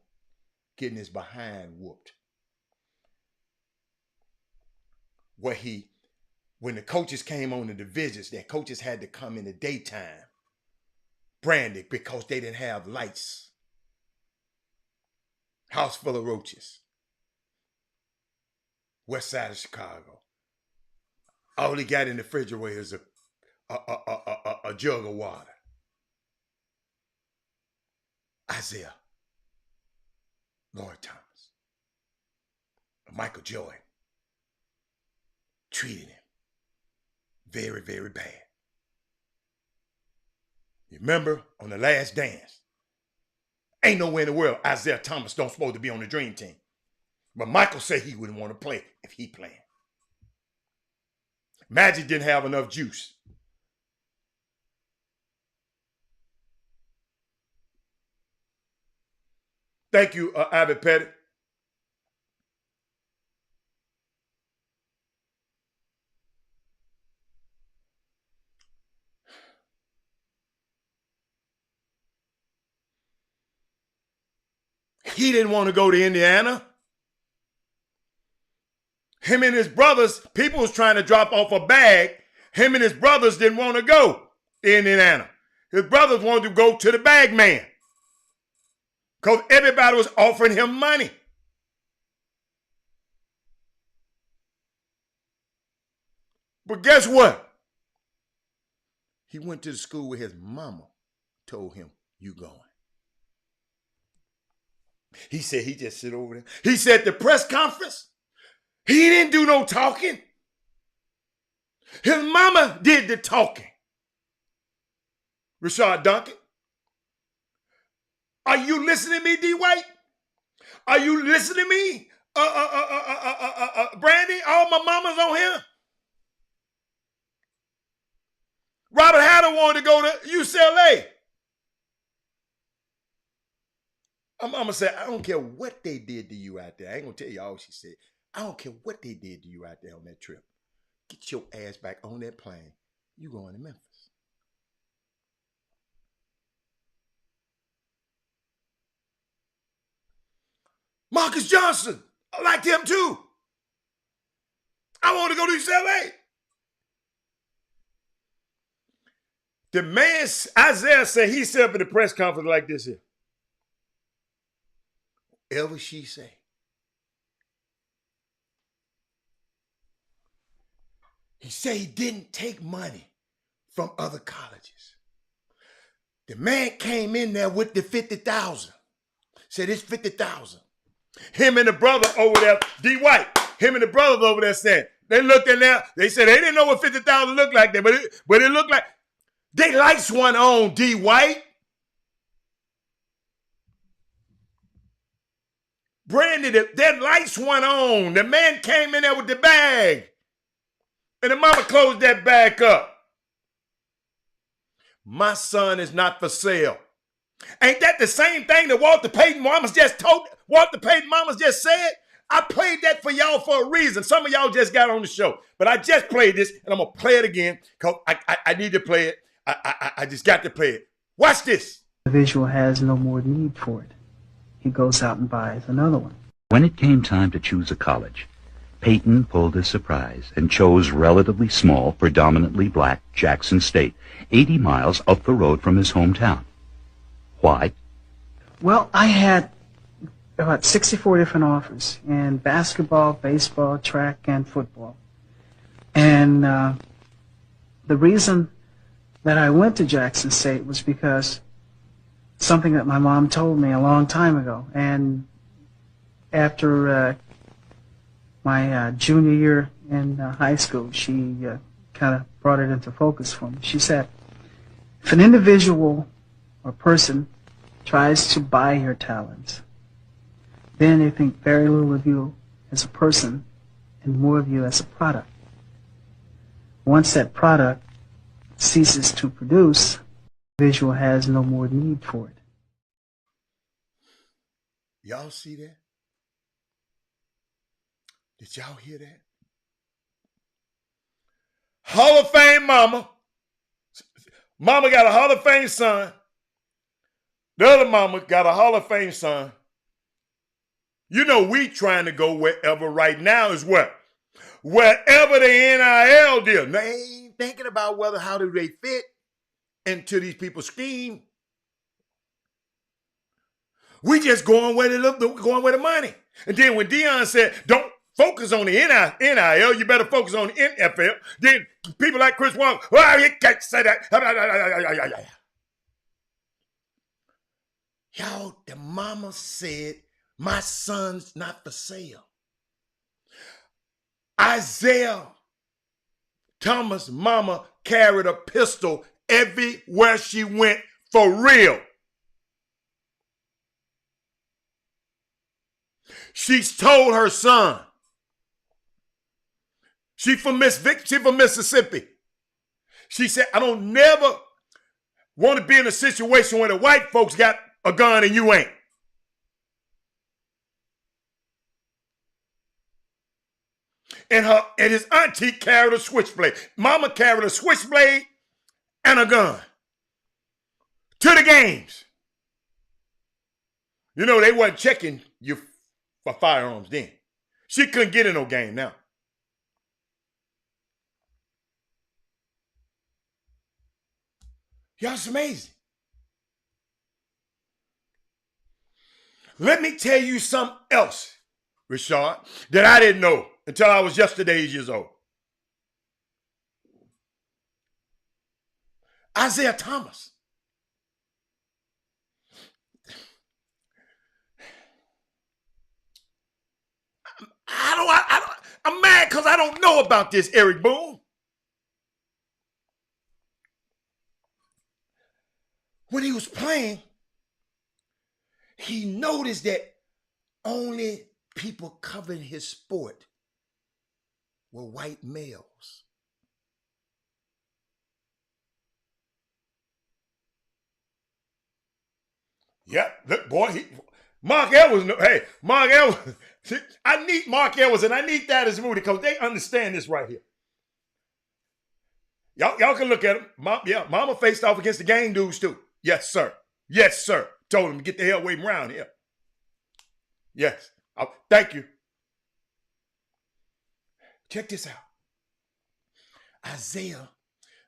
getting his behind whooped. When the coaches came on the divisions, their coaches had to come in the daytime, branded because they didn't have lights. House full of roaches. West side of Chicago. All he got in the refrigerator is a jug of water. Isaiah, Lloyd Thomas, Michael Jordan treated him very, very bad. You remember on The Last Dance, ain't nowhere in the world Isaiah Thomas don't supposed to be on the dream team. But Michael said he wouldn't want to play if he playing. Magic didn't have enough juice. Thank you, Avid Pettit. He didn't want to go to Indiana. Him and his brothers, people was trying to drop off a bag. Him and his brothers didn't want to go to Indiana. His brothers wanted to go to the bag man because everybody was offering him money. But guess what? He went to the school where his mama told him, "You going." He said he just sit over there. He said the press conference, he didn't do no talking. His mama did the talking. Rashad Duncan, are you listening to me, D. White? Are you listening to me, Brandy? All my mamas on here. Robert Hatter wanted to go to UCLA. I'm going to say, I don't care what they did to you out there. I ain't going to tell you all she said. I don't care what they did to you out there on that trip. Get your ass back on that plane. You going to Memphis. Marcus Johnson, I liked him too. I want to go to UCLA. The man, Isaiah said, he said up in the press conference like this here. Whatever she say. He said he didn't take money from other colleges. The man came in there with the 50,000. Said it's 50,000. Him and the brother over there, D. White, him and the brothers over there said, they looked in there, they said they didn't know what 50,000 looked like there, but it looked like they lights one on, D. White. Brandy, their lights went on. The man came in there with the bag. And the mama closed that bag up. My son is not for sale. Ain't that the same thing that Walter Payton mamas just said? I played that for y'all for a reason. Some of y'all just got on the show. But I just played this, and I'm going to play it again because I need to play it. I just got to play it. Watch this. The visual has no more need for it. He goes out and buys another one. When it came time to choose a college, Peyton pulled a surprise and chose relatively small, predominantly black Jackson State, 80 miles up the road from his hometown. Why? Well, I had about 64 different offers in basketball, baseball, track, and football. And the reason that I went to Jackson State was because something that my mom told me a long time ago. And after my junior year in high school, she kind of brought it into focus for me. She said, if an individual or person tries to buy your talents, then they think very little of you as a person and more of you as a product. Once that product ceases to produce, the visual has no more need for it. Y'all see that? Did y'all hear that? Hall of Fame mama. Mama got a Hall of Fame son. The other mama got a Hall of Fame son. You know we trying to go wherever right now is what? Wherever the NIL deal. They ain't thinking about how do they fit into these people's scheme. We just going where the money. And then when Deion said, don't focus on the NIL, you better focus on the NFL. Then people like Chris Walker, well, you can't say that. Y'all, the mama said, my son's not for sale. Isaiah Thomas' mama carried a pistol everywhere she went for real. She's told her son. She from Mississippi. She said, I don't never want to be in a situation where the white folks got a gun and you ain't. And his auntie carried a switchblade. Mama carried a switchblade and a gun to the games. You know, they wasn't checking you for firearms then. She couldn't get in no game now. Y'all, it's amazing. Let me tell you something else, Rashad, that I didn't know until I was yesterday's years old. Isaiah Thomas. I'm mad because I don't know about this, Eric Boone. When he was playing, he noticed that only people covering his sport were white males. Yep, look, boy, Mark Edwards. Hey, Mark Edwards. I need Mark Edwards and I need Thaddeus Moody because they understand this right here. Y'all can look at him. Mama faced off against the gang dudes too. Yes, sir. Yes, sir. Told him to get the hell away from around here. Yes. Thank you. Check this out. Isaiah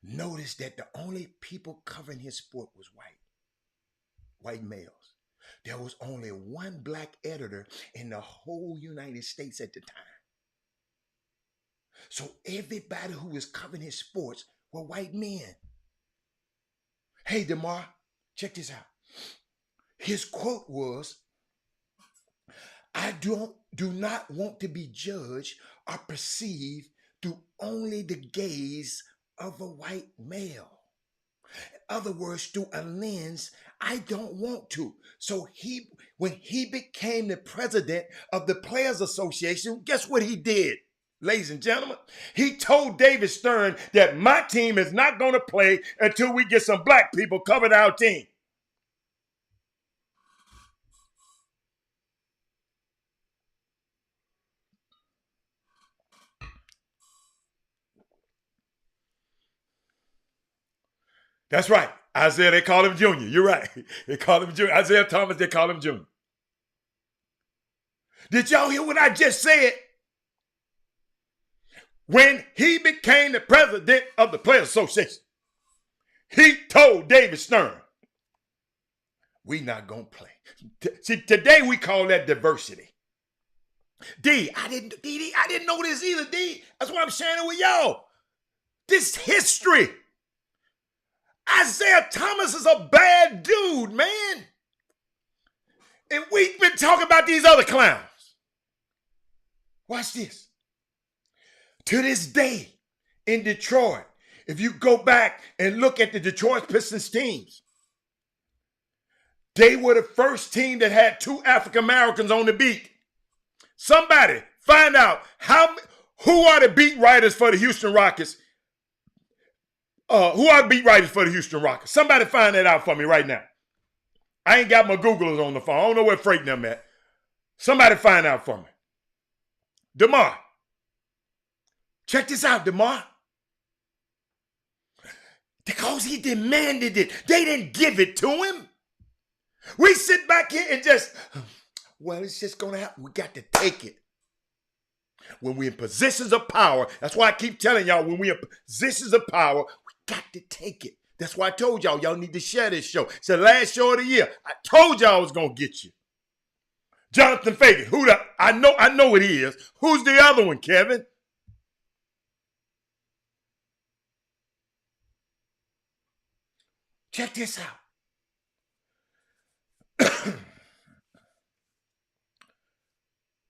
noticed that the only people covering his sport was white males. There was only one black editor in the whole United States at the time. So everybody who was covering his sports were white men. Hey, DeMar, check this out. His quote was, I do not want to be judged or perceived through only the gaze of a white male. In other words, through a lens I don't want to. So when he became the president of the Players Association, guess what he did, ladies and gentlemen? He told David Stern that my team is not going to play until we get some black people covering our team. That's right. Isaiah, they call him Junior. You're right. They call him Junior. Isaiah Thomas, they call him Junior. Did y'all hear what I just said? When he became the president of the Players Association, he told David Stern, we not going to play. See, today we call that diversity. I didn't know this either, D. That's why I'm sharing it with y'all. This history. Isaiah Thomas is a bad dude, man. And we've been talking about these other clowns. Watch this. To this day in Detroit, if you go back and look at the Detroit Pistons teams, they were the first team that had 2 African Americans on the beat. Somebody find out who are the beat writers for the Houston Rockets. Who are the beat writers for the Houston Rockets? Somebody find that out for me right now. I ain't got my Googlers on the phone. I don't know where Freight and them at. Somebody find out for me. DeMar. Check this out, DeMar. Because he demanded it. They didn't give it to him. We sit back here and just, well, it's just going to happen. We got to take it. When we're in positions of power, that's why I keep telling y'all, when we're in positions of power, we got to take it. That's why I told y'all need to share this show. It's the last show of the year. I told y'all I was going to get you. Jonathan Fagan, I know it is. Who's the other one, Kevin? Check this out.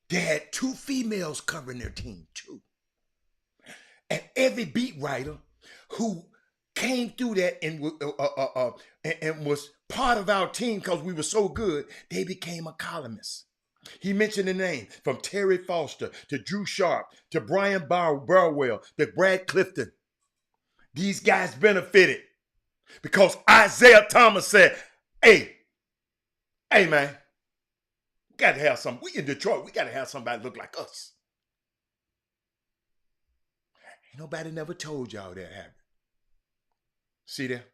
They had 2 females covering their team, too. And every beat writer who came through that and was part of our team because we were so good, they became a columnist. He mentioned the name from Terry Foster to Drew Sharp to Brian Burwell to Brad Clifton. These guys benefited because Isaiah Thomas said, hey, man, we got to have some. We in Detroit, we got to have somebody look like us. Ain't nobody never told y'all that, have it. See there?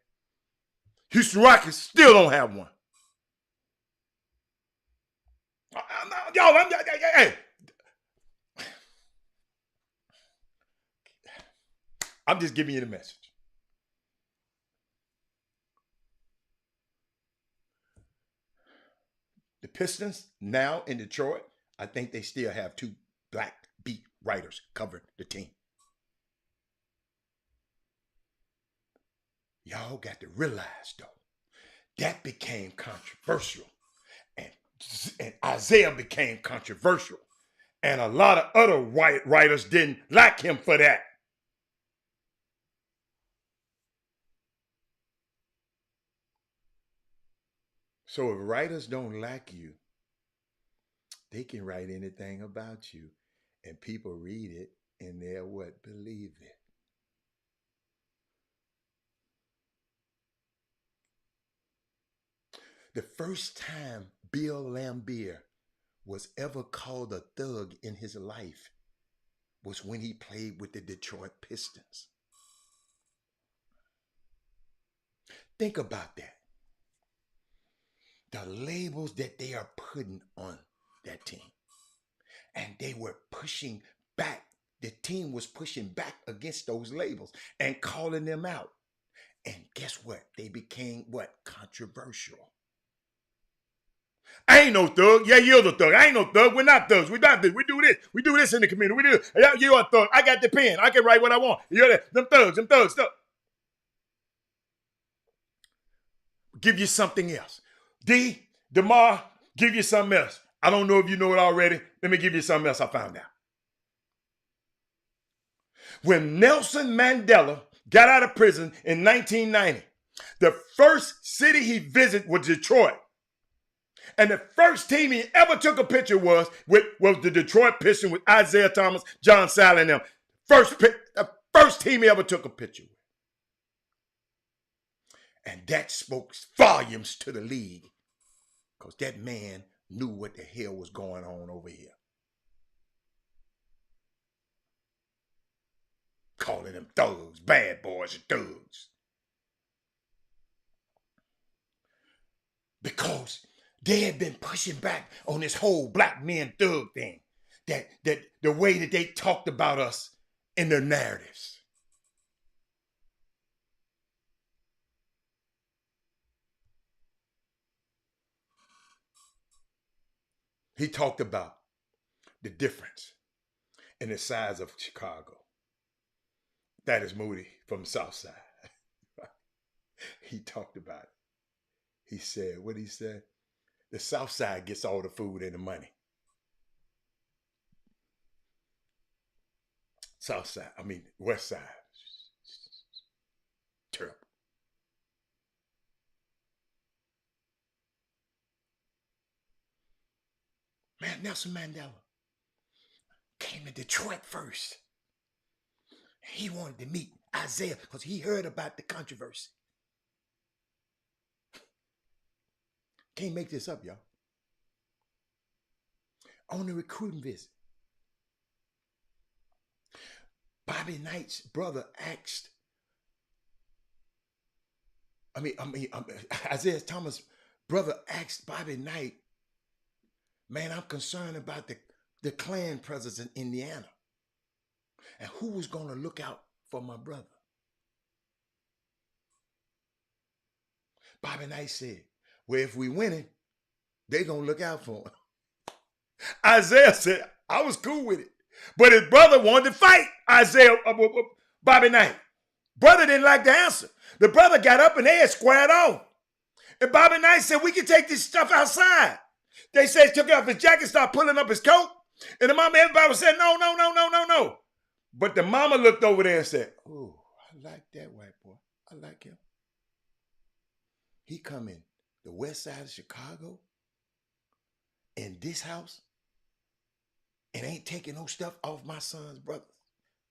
Houston Rockets still don't have one. Hey. I'm just giving you the message. The Pistons now in Detroit, I think they still have 2 black beat writers covering the team. Y'all got to realize, though, that became controversial. And Isaiah became controversial. And a lot of other white writers didn't like him for that. So if writers don't like you, they can write anything about you. And people read it and they'll what? Believe it. The first time Bill Laimbeer was ever called a thug in his life was when he played with the Detroit Pistons. Think about that. The labels that they are putting on that team. And they were pushing back. The team was pushing back against those labels and calling them out. And guess what? They became what? Controversial. I ain't no thug. Yeah, you're the thug. I ain't no thug. We're not thugs. We're not this. We do this. We do this in the community. We do. You're a thug. I got the pen. I can write what I want. You're that. Them thugs. Give you something else. DeMar, give you something else. I don't know if you know it already. Let me give you something else I found out. When Nelson Mandela got out of prison in 1990, the first city he visited was Detroit. And the first team he ever took a picture was the Detroit Pistons with Isaiah Thomas, John Salley, and them. The first team he ever took a picture with. And that spoke volumes to the league. Because that man knew what the hell was going on over here. Calling them thugs, bad boys and thugs. Because they had been pushing back on this whole black men thug thing. That the way that they talked about us in their narratives. He talked about the difference in the size of Chicago. That is Moody from the South Side. He talked about it. He said, what he said? The South Side gets all the food and the money. West Side. Terrible. Man, Nelson Mandela came to Detroit first. He wanted to meet Isaiah because he heard about the controversy. Can't make this up, y'all. On the recruiting visit, Bobby Knight's brother asked Isaiah Thomas' brother asked Bobby Knight, man, I'm concerned about the Klan presence in Indiana. And who was going to look out for my brother? Bobby Knight said, well, if we winning, they going to look out for him. Isaiah said, I was cool with it. But his brother wanted to fight Bobby Knight. Brother didn't like the answer. The brother got up and they had squared off. And Bobby Knight said, we can take this stuff outside. They said he took off his jacket, started pulling up his coat. And the mama, everybody was saying, no, no, no, no, no, no. But the mama looked over there and said, oh, I like that white boy. I like him. He come in the west side of Chicago in this house and ain't taking no stuff off my son's brothers.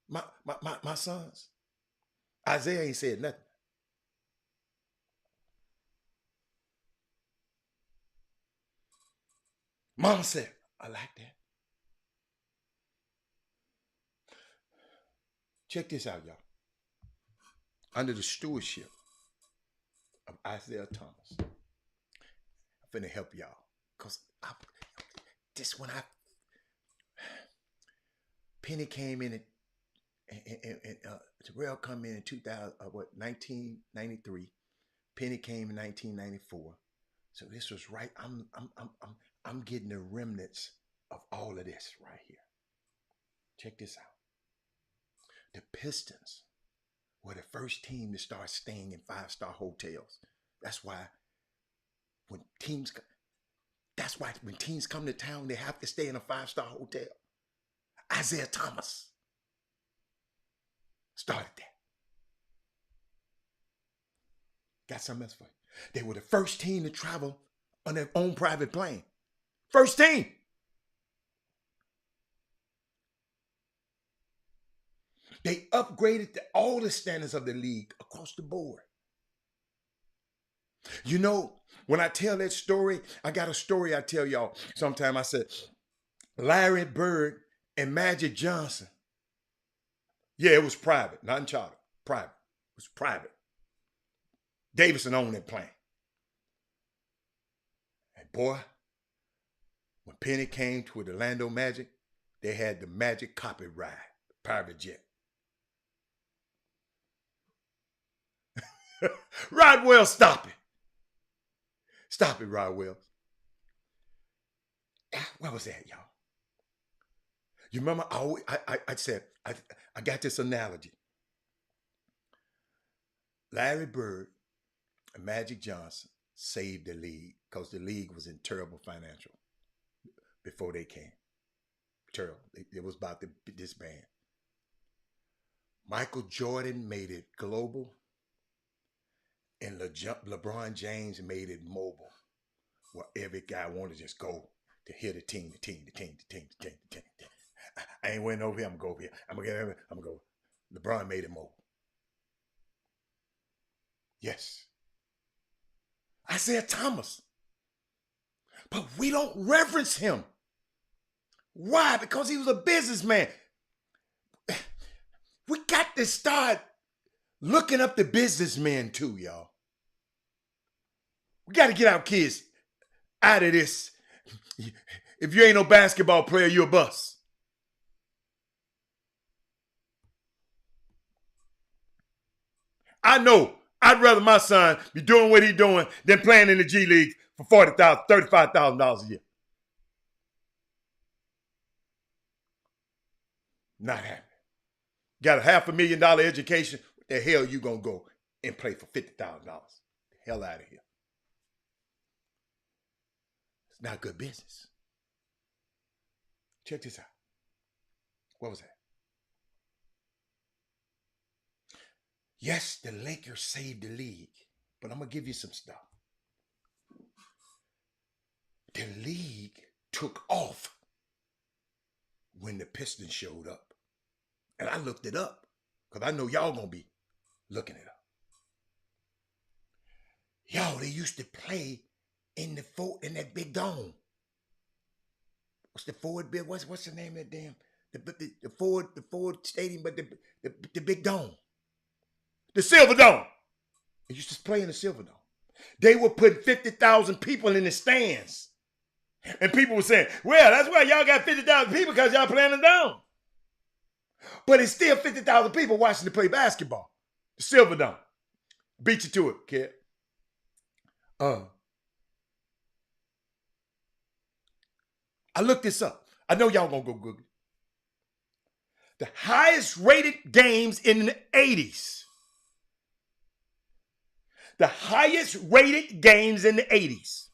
My sons. Isaiah ain't said nothing. Mama said, I like that. Check this out, y'all. Under the stewardship of Isaiah Thomas, I'm finna help y'all. Because Penny came in and Terrell come in 1993. Penny came in 1994. So this was right. I'm getting the remnants of all of this right here. Check this out. The Pistons were the first team to start staying in 5-star hotels. That's why when teams come to town, they have to stay in a 5-star hotel. Isaiah Thomas started that. Got something else for you. They were the first team to travel on their own private plane. First team. They upgraded all the standards of the league across the board. You know, when I tell that story, I got a story I tell y'all. Sometime I said, Larry Bird and Magic Johnson. Yeah, it was private, not in charter. Private. It was private. Davidson owned that plane. And boy, when Penny came to Orlando Magic, they had the Magic Carpet Ride, private jet. Rod Wells, stop it. Stop it, Rod Wells. What was that, y'all? You remember I said, I got this analogy. Larry Bird and Magic Johnson saved the league because the league was in terrible financial before they came. Terrible. It was about to disband. Michael Jordan made it global. And LeBron James made it mobile, where every guy wanted to just go to hear the team. I ain't waiting over here. I'm gonna go over here. I'm gonna go. LeBron made it mobile. Yes. Isaiah Thomas. But we don't reverence him. Why? Because he was a businessman. We got to start looking up the businessmen too, y'all. We got to get our kids out of this. If you ain't no basketball player, you're a bust. I know I'd rather my son be doing what he's doing than playing in the G League for $40,000, $35,000 a year. Not happening. Got a $500,000 education. What the hell you gonna go and play for $50,000? The hell out of here. It's not good business. Check this out. What was that? Yes, the Lakers saved the league, but I'm gonna give you some stuff. The league took off when the Pistons showed up. And I looked it up because I know y'all gonna be looking it up. Y'all, they used to play in that big dome. What's the Ford big? What's the name of that damn the Ford stadium? But the big dome, the Silver Dome. It used to play in the Silverdome. They were putting 50,000 people in the stands. And people were saying, well, that's why y'all got 50,000 people, because y'all playing the Dome. But it's still 50,000 people watching to play basketball. The Silverdome. Beat you to it, kid. I looked this up. I know y'all gonna go Google it. The highest rated games in the 80s. The highest rated games in the 80s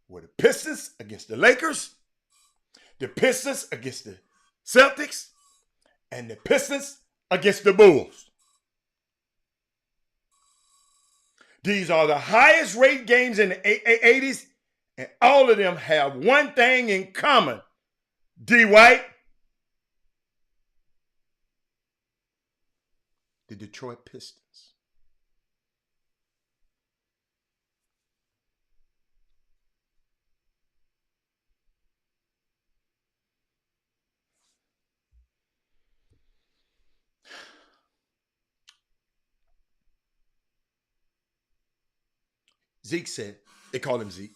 were the Pistons against the Lakers, the Pistons against the Celtics, and the Pistons against the Bulls. These are the highest rated games in the 80s, and all of them have one thing in common. D. White, the Detroit Pistons. Zeke said, they call him Zeke,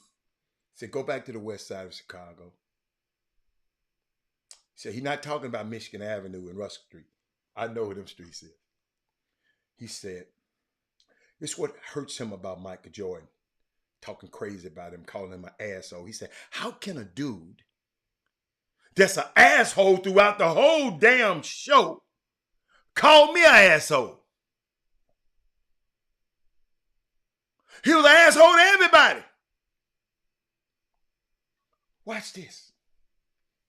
said, go back to the west side of Chicago. He said, he's not talking about Michigan Avenue and Rusk Street. I know what them streets is. He said, this is what hurts him about Michael Jordan, talking crazy about him, calling him an asshole. He said, how can a dude that's an asshole throughout the whole damn show call me an asshole? He was an asshole to everybody. Watch this.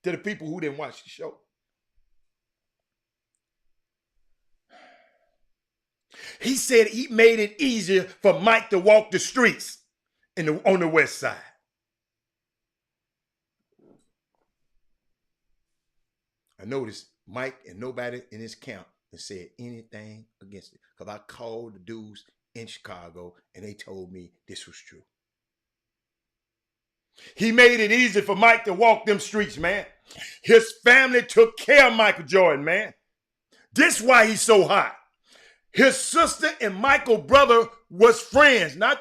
To the people who didn't watch the show. He said he made it easier for Mike to walk the streets on the west side. I noticed Mike and nobody in his camp has said anything against it, because I called the dudes in Chicago and they told me this was true. He made it easy for Mike to walk them streets, man. His family took care of Michael Jordan, man. This is why he's so hot. His sister and Michael's brother was friends, not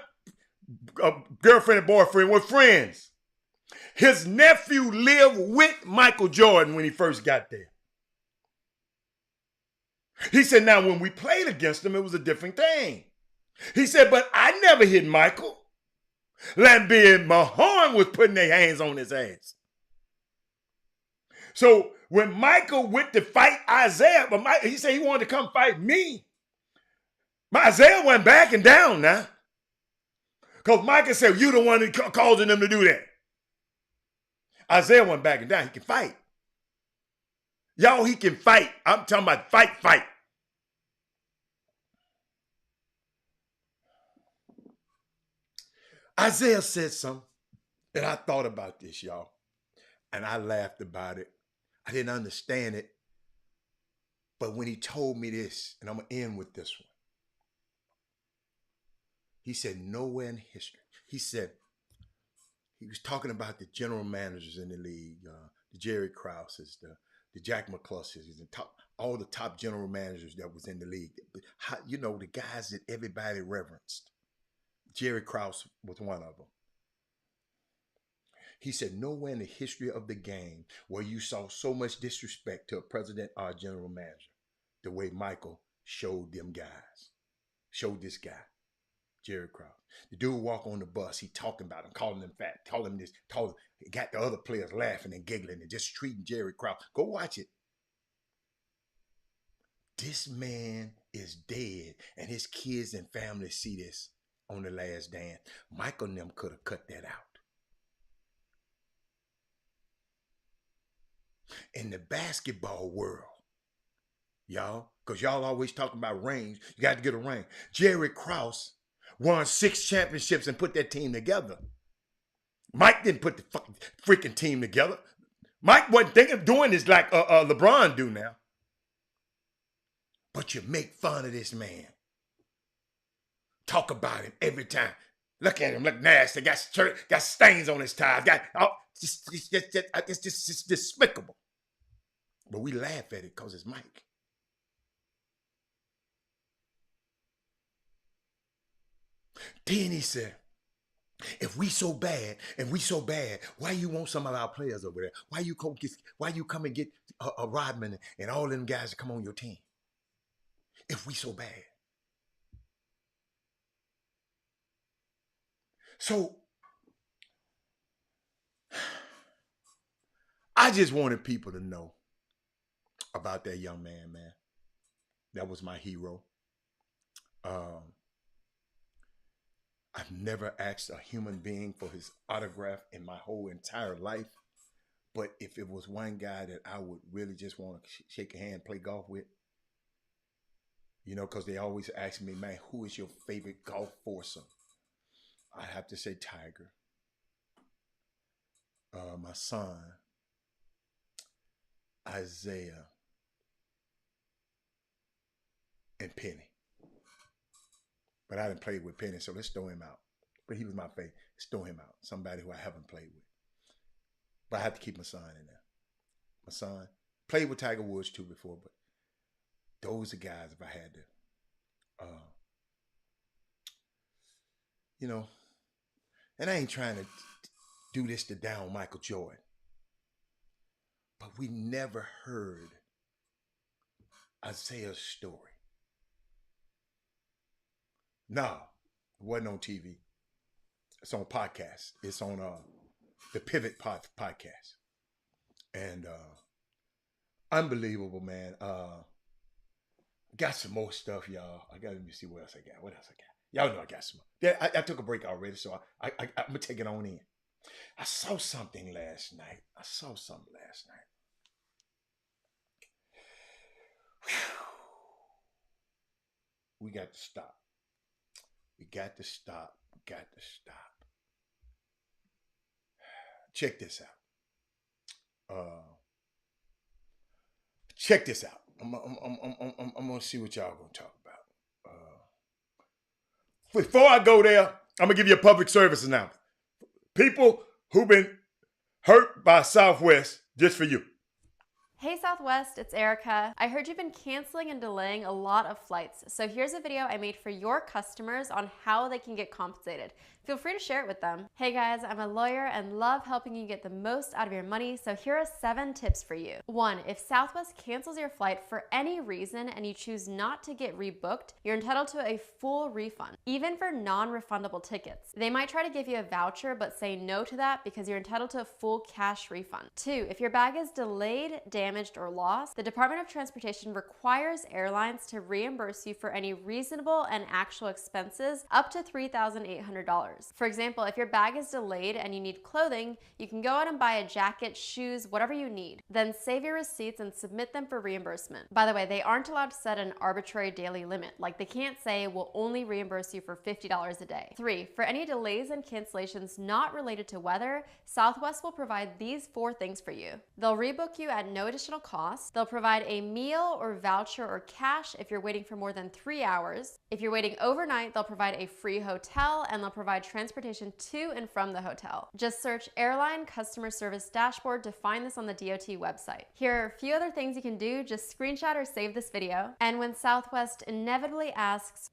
a girlfriend and boyfriend, were friends. His nephew lived with Michael Jordan when he first got there. He said, now when we played against him, it was a different thing. He said, but I never hit Michael. Lambie and Mahorn was putting their hands on his ass. So when Michael went to fight Isaiah, but he said he wanted to come fight me. Isaiah wasn't backing down now. Because Michael said, you the one that causing them to do that. Isaiah wasn't backing down. He can fight. Y'all, he can fight. I'm talking about fight. Isaiah said something, and I thought about this, y'all, and I laughed about it. I didn't understand it, but when he told me this, and I'm going to end with this one, he said, nowhere in history. He said, he was talking about the general managers in the league, the Jerry Krauses, the Jack McCluskeys, all the top general managers that was in the league. The guys that everybody reverenced. Jerry Krause was one of them. He said, nowhere in the history of the game where you saw so much disrespect to a president or a general manager, the way Michael showed them guys, showed this guy, Jerry Krause. The dude walk on the bus, he talking about him, calling him fat, calling him this, he got the other players laughing and giggling and just treating Jerry Krause. Go watch it. This man is dead, and his kids and family see this on The Last Dance. Michael and them could have cut that out. In the basketball world, y'all, because y'all always talking about rings, you got to get a ring. Jerry Krause won 6 championships and put that team together. Mike didn't put the freaking team together. Mike wasn't thinking of doing this like LeBron do now. But you make fun of this man. Talk about him every time. Look at him, look nasty. Got stains on his tie. It's just despicable. But we laugh at it because it's Mike. Then he said, if we so bad, why you want some of our players over there? Why you come and get a Rodman and all them guys to come on your team? If we so bad. So I just wanted people to know about that young man, man. That was my hero. I've never asked a human being for his autograph in my whole entire life. But if it was one guy that I would really just want to shake a hand, play golf with, you know, because they always ask me, man, who is your favorite golf foursome? I have to say Tiger. My son, Isaiah, and Penny. But I didn't play with Penny, so let's throw him out. But he was my favorite. Let's throw him out. Somebody who I haven't played with. But I have to keep my son in there. My son played with Tiger Woods too before, but those are guys if I had to. You know, and I ain't trying to do this to down Michael Jordan. But we never heard Isaiah's story. No, it wasn't on TV. It's on podcast. It's on the Pivot podcast. And unbelievable, man. Got some more stuff, y'all. Let me see what else I got. What else I got? Y'all know I got some more. Yeah, I took a break already, so I'm going to take it on in. I saw something last night. Whew. We got to stop. We got to stop. Check this out. I'm gonna see what y'all gonna talk about. Before I go there, I'm gonna give you a public service announcement. People who've been hurt by Southwest, just for you. Hey Southwest, it's Erica. I heard you've been canceling and delaying a lot of flights, so here's a video I made for your customers on how they can get compensated. Feel free to share it with them. Hey guys, I'm a lawyer and love helping you get the most out of your money, so here are 7 tips for you. 1, if Southwest cancels your flight for any reason and you choose not to get rebooked, you're entitled to a full refund, even for non-refundable tickets. They might try to give you a voucher, but say no to that because you're entitled to a full cash refund. 2, if your bag is delayed, damaged, or lost, the Department of Transportation requires airlines to reimburse you for any reasonable and actual expenses up to $3,800. For example, if your bag is delayed and you need clothing, you can go out and buy a jacket, shoes, whatever you need. Then save your receipts and submit them for reimbursement. By the way, they aren't allowed to set an arbitrary daily limit. Like they can't say we'll only reimburse you for $50 a day. 3, for any delays and cancellations not related to weather, Southwest will provide these 4 things for you. They'll rebook you at no additional cost. They'll provide a meal or voucher or cash if you're waiting for more than 3 hours. If you're waiting overnight, they'll provide a free hotel and they'll provide transportation to and from the hotel. Just search Airline Customer Service Dashboard to find this on the DOT website. Here are a few other things you can do. Just screenshot or save this video. And when Southwest inevitably asks,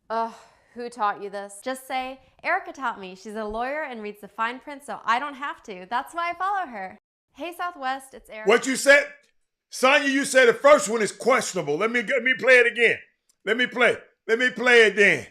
who taught you this? Just say, Erica taught me. She's a lawyer and reads the fine print, so I don't have to. That's why I follow her. Hey Southwest, it's Erica. What you said? Sonya, you said the first one is questionable. Let me play it again. Let me play it then.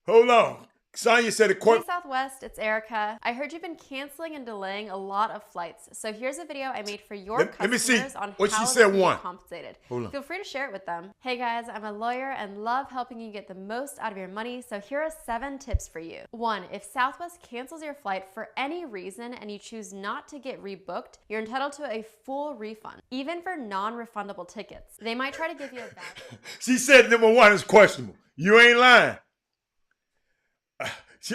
Hold on. Sonya said a Hey Southwest, it's Erica. I heard you've been canceling and delaying a lot of flights, so here's a video I made for your customers on how they can get compensated. Feel free to share it with them. Hey guys, I'm a lawyer and love helping you get the most out of your money, so here are 7 tips for you. 1, if Southwest cancels your flight for any reason and you choose not to get rebooked, you're entitled to a full refund, even for non-refundable tickets. They might try to give you a voucher. She said number 1 is questionable. You ain't lying.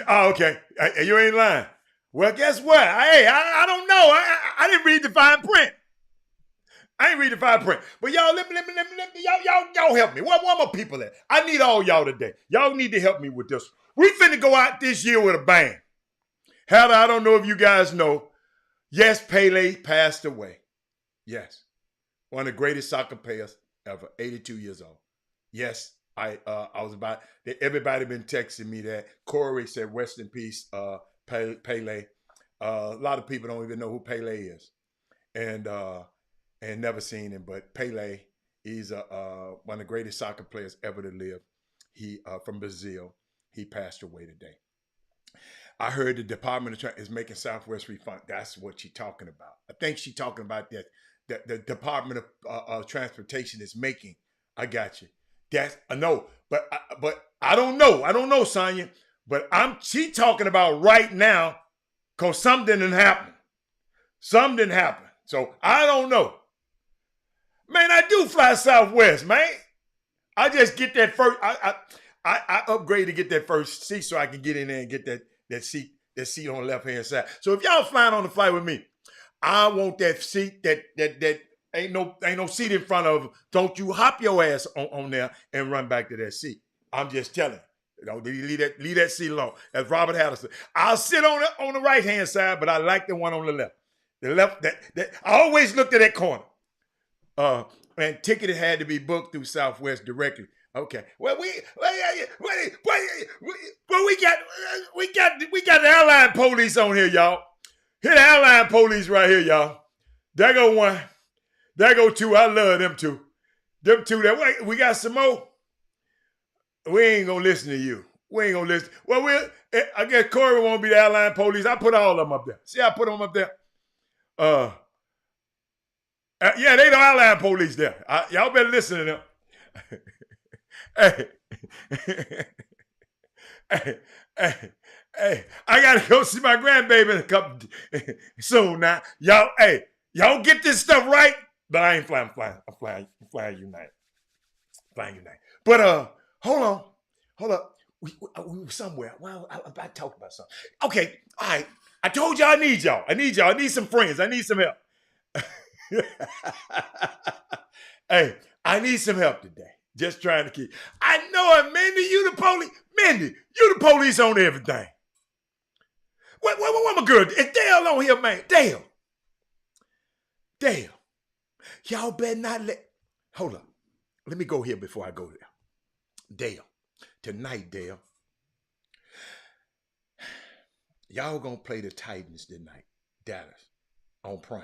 Okay. You ain't lying. Well, guess what? I don't know. I didn't read the fine print. But y'all, y'all help me. Where my people at? I need all y'all today. Y'all need to help me with this. We finna go out this year with a bang. Heather, I don't know if you guys know. Yes, Pele passed away. Yes. One of the greatest soccer players ever. 82 years old. Yes, I was about everybody been texting me that. Corey said rest in peace, Pele. A lot of people don't even know who Pele is, and never seen him. But Pele, he's one of the greatest soccer players ever to live. He from Brazil. He passed away today. I heard the Department of Transportation is making Southwest refund. That's what she's talking about. I think she's talking about that. The Department of Transportation is making. I got you. That's no, but I don't know. I don't know, Sonya. But she talking about right now, cause something didn't happen. Something didn't happen. So I don't know. Man, I do fly Southwest, man. I just get that first. I upgrade to get that first seat so I can get in there and get that seat on the left hand side. So if y'all flying on the flight with me, I want that seat that ain't no seat in front of. Don't you hop your ass on there and run back to that seat. I'm just telling you. Don't leave that seat alone. As Robert Hatterson, I'll sit on the right hand side, but I like the one on the left. The left that I always looked at that corner. And ticket had to be booked through Southwest directly. Okay. Well, we got the airline police on here, y'all. Hit the airline police right here, y'all. There go one. There go two. I love them two. Them two. That we got some more. We ain't gonna listen to you. We ain't gonna listen. Well, I guess Corey won't be the airline police. I put all of them up there. See, I put them up there. Yeah, they the airline police there. Y'all better listen to them. Hey, hey, I gotta go see my grandbaby in a couple soon now. Y'all get this stuff right. But I ain't flying. I'm flying United. But hold up. We were somewhere. Well, I talked about something. Okay, all right. I told y'all I need y'all. I need some friends. I need some help. Hey, I need some help today. Just trying to keep. I know it, Mindy. You the police. Mindy, you the police on everything. What my girl? Is Dale on here, man? Dale. Y'all better not let. Hold up. Let me go here before I go there. Dale. Tonight, Dale. Y'all gonna play the Titans tonight. Dallas. On Prime.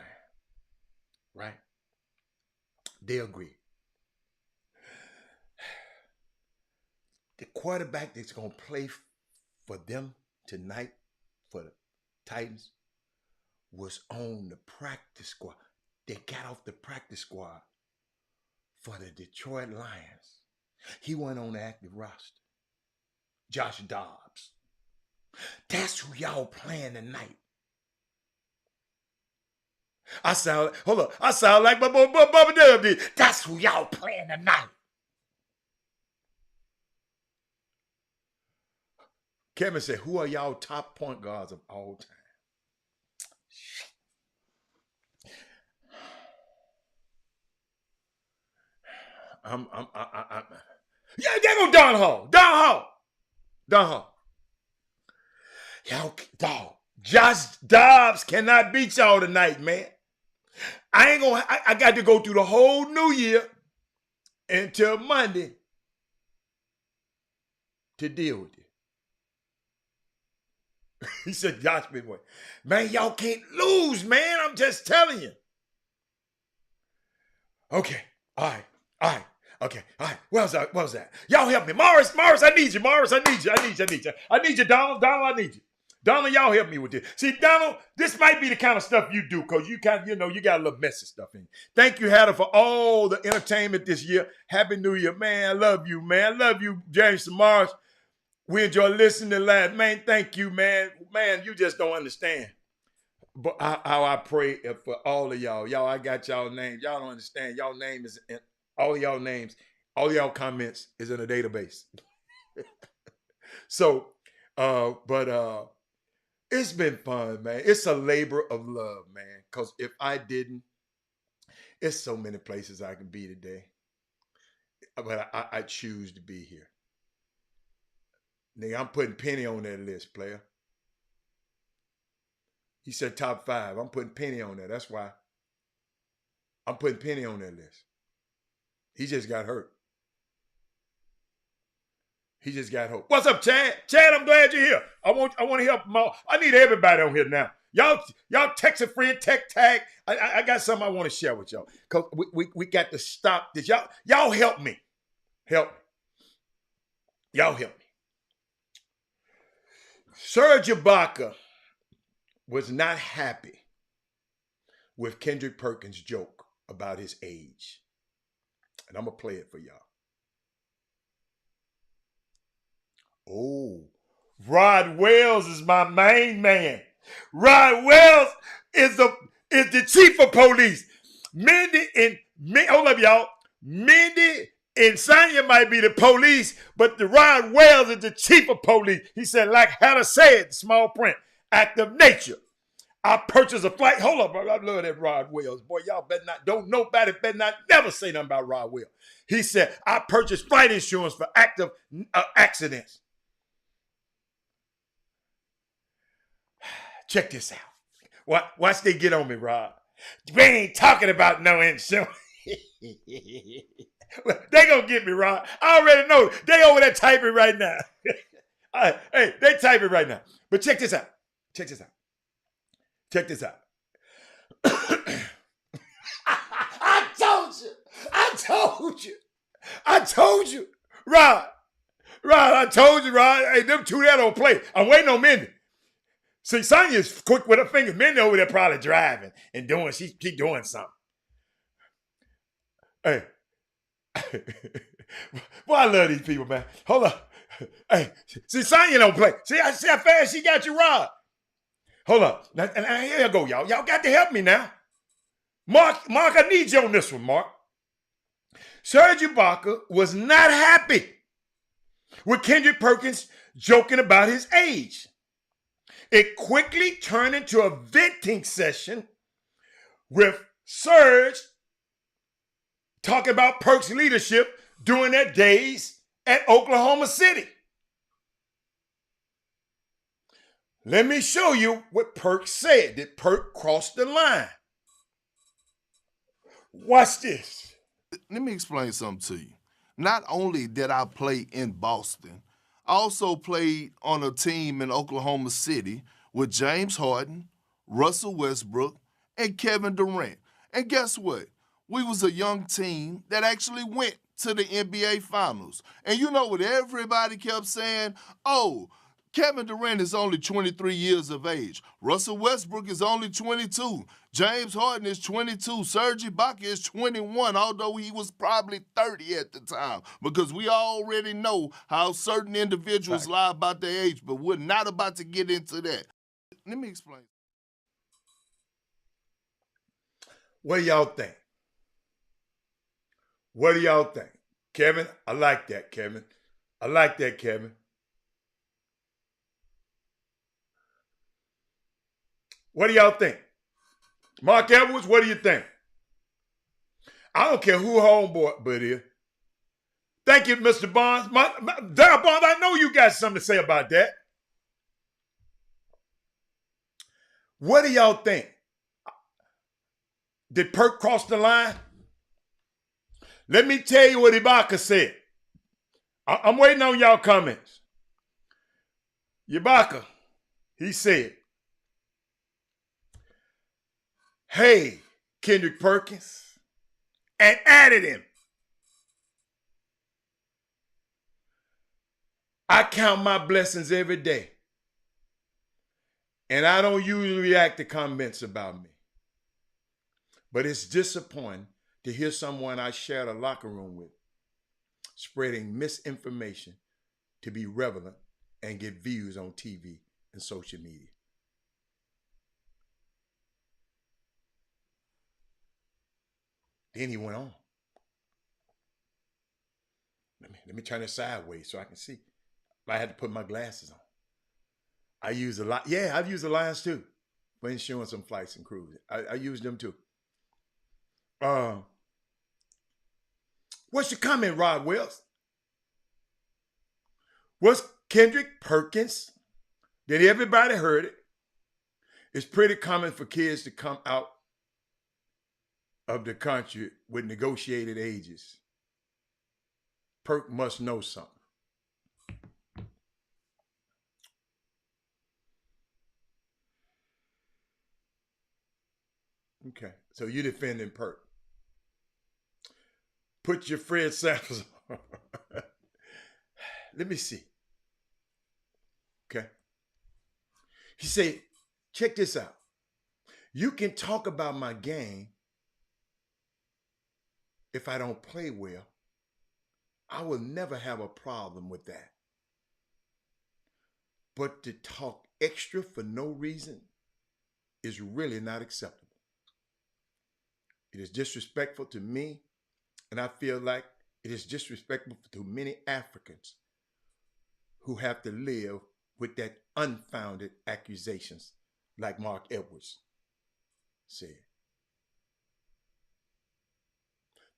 Right? They agree. The quarterback that's going to play for them tonight, for the Titans, was on the practice squad. They got off the practice squad for the Detroit Lions. He went on the active roster. Josh Dobbs. That's who y'all playing tonight. I sound like Bubba Dub did. That's who y'all playing tonight. Kevin said, who are y'all top point guards of all time? Yeah, there go Don Hall. Y'all, dog. Josh Dobbs cannot beat y'all tonight, man. I got to go through the whole new year until Monday to deal with it. He said, Josh been waiting. Man, y'all can't lose, man. I'm just telling you. Okay. All right. Okay. All right. What was that? Y'all help me. Morris, I need you. I need you, Donald, I need you. Donald, y'all help me with this. See, Donald, this might be the kind of stuff you do because you got a little messy stuff in you. Thank you, Hatter, for all the entertainment this year. Happy New Year, man. I love you, man. I love you, James Morris. We enjoy listening to that. Man, thank you, man. Man, you just don't understand. But how I pray for all of y'all. Y'all, I got y'all names. Y'all don't understand. Y'all name is in all y'all names. All y'all comments is in a database. So, it's been fun, man. It's a labor of love, man. Because if I didn't, it's so many places I can be today. But I choose to be here. Nigga, I'm putting Penny on that list, player. He said top 5. I'm putting Penny on there. That's why. I'm putting Penny on that list. He just got hurt. He just got home. What's up, Chad? Chad, I'm glad you're here. I want to help them all. I need everybody on here now. Y'all text a friend, tech tag. I got something I want to share with y'all. Cause we got to stop this. Y'all help me. Help me. Y'all help me. Serge Ibaka was not happy with Kendrick Perkins' joke about his age. And I'm going to play it for y'all. Oh, Rod Wells is my main man. Rod Wells is the chief of police. Hold up, y'all. Mindy and Sonya might be the police, but the Rod Wells is the chief of police. He said, like Hannah said, small print, act of nature. I purchased a flight. Hold up, bro. I love that Rod Wells. Boy, y'all better not, nobody better not never say nothing about Rod Wells. He said, I purchased flight insurance for active accidents. Check this out. Watch they get on me, Rod. We ain't talking about no insurance. They gonna get me, Rod. I already know. They over there typing right now. Hey, they typing right now. But check this out. Check this out. Check this out. I told you. Rod, I told you, Rod. Hey, them two that don't play. I'm waiting on Mindy. See, Sonya's quick with her fingers. Mindy over there probably driving and doing, she doing something. Hey. Boy, I love these people, man. Hold up. Hey, see, Sonya don't play. See how fast she got you, Rod. Hold up. Now, and here you go, y'all. Y'all got to help me now. Mark, I need you on this one, Mark. Serge Ibaka was not happy with Kendrick Perkins joking about his age. It quickly turned into a venting session with Serge talking about Perk's leadership during their days at Oklahoma City. Let me show you what Perk said. Did Perk cross the line? Watch this. Let me explain something to you. Not only did I play in Boston, I also played on a team in Oklahoma City with James Harden, Russell Westbrook, and Kevin Durant. And guess what? We was a young team that actually went to the NBA Finals. And you know what everybody kept saying? Oh, Kevin Durant is only 23 years of age. Russell Westbrook is only 22. James Harden is 22. Serge Ibaka is 21, although he was probably 30 at the time, because we already know how certain individuals lie about their age, but we're not about to get into that. Let me explain. What do y'all think? What do y'all think? Kevin, I like that, Kevin. I like that, Kevin. What do y'all think? Mark Edwards, what do you think? I don't care who homeboy but is. Thank you, Mr. Barnes. Darryl Barnes, I know you got something to say about that. What do y'all think? Did Perk cross the line? Let me tell you what Ibaka said. I'm waiting on y'all comments. Ibaka, he said, hey, Kendrick Perkins, and added him. I count my blessings every day, and I don't usually react to comments about me. But it's disappointing to hear someone I shared a locker room with spreading misinformation to be relevant and get views on TV and social media. Then he went on. Let me turn it sideways so I can see. I had to put my glasses on. I use a lot. Yeah, I've used Alliance too for insurance on flights and cruises. I use them too. What's your comment, Rod Wells? Was Kendrick Perkins? Did everybody heard it? It's pretty common for kids to come out of the country with negotiated ages. Perk must know something. Okay. So you defending Pert. Put your Fred Samples on. Let me see. Okay. He said, check this out. You can talk about my game if I don't play well. I will never have a problem with that. But to talk extra for no reason is really not acceptable. It is disrespectful to me, and I feel like it is disrespectful to many Africans who have to live with that unfounded accusations like Mark Edwards said.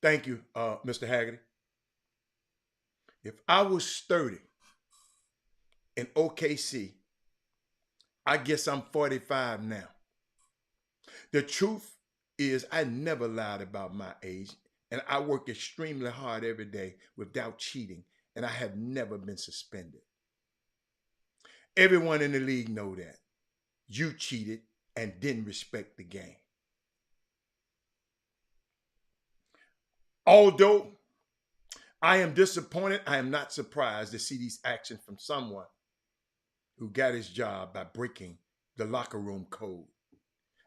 Thank you, Mr. Haggerty. If I was 30 in OKC, I guess I'm 45 now. The truth is I never lied about my age, and I work extremely hard every day without cheating, and I have never been suspended. Everyone in the league know that. You cheated and didn't respect the game. Although I am disappointed, I am not surprised to see these actions from someone who got his job by breaking the locker room code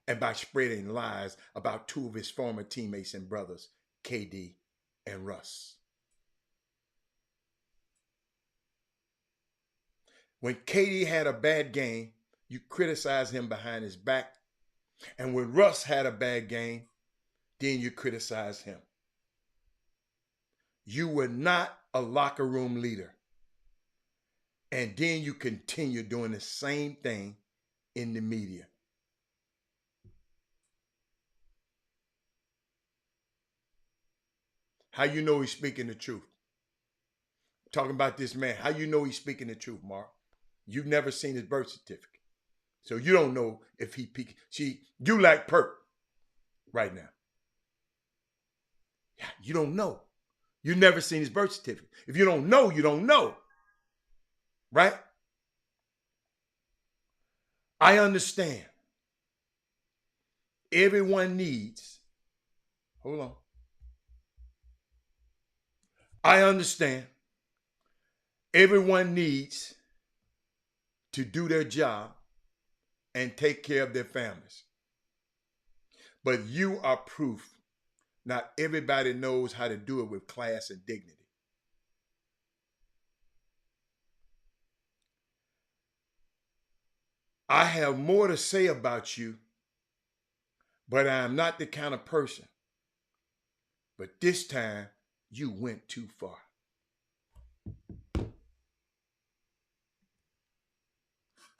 and by spreading lies about two of his former teammates and brothers, KD and Russ. When KD had a bad game, you criticized him behind his back. And when Russ had a bad game, then you criticized him. You were not a locker room leader. And then you continue doing the same thing in the media. How you know he's speaking the truth? Talking about this man. How you know he's speaking the truth, Mark? You've never seen his birth certificate. So you don't know if he peaked. See, you like Perk right now. Yeah, you don't know. You've never seen his birth certificate. If you don't know, you don't know. Right? I understand. Everyone needs, hold on. I understand. Everyone needs to do their job and take care of their families. But you are proof not everybody knows how to do it with class and dignity. I have more to say about you, but I am not the kind of person. But this time, you went too far.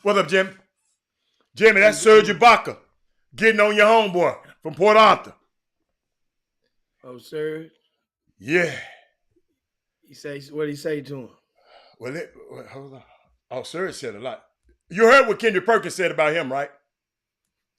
What up, Jimmy? Jimmy, that's Serge Ibaka getting on your homeboy from Port Arthur. Oh, Serge? Yeah. What did he say to him? Well, hold on. Oh, Serge said a lot. You heard what Kendrick Perkins said about him, right?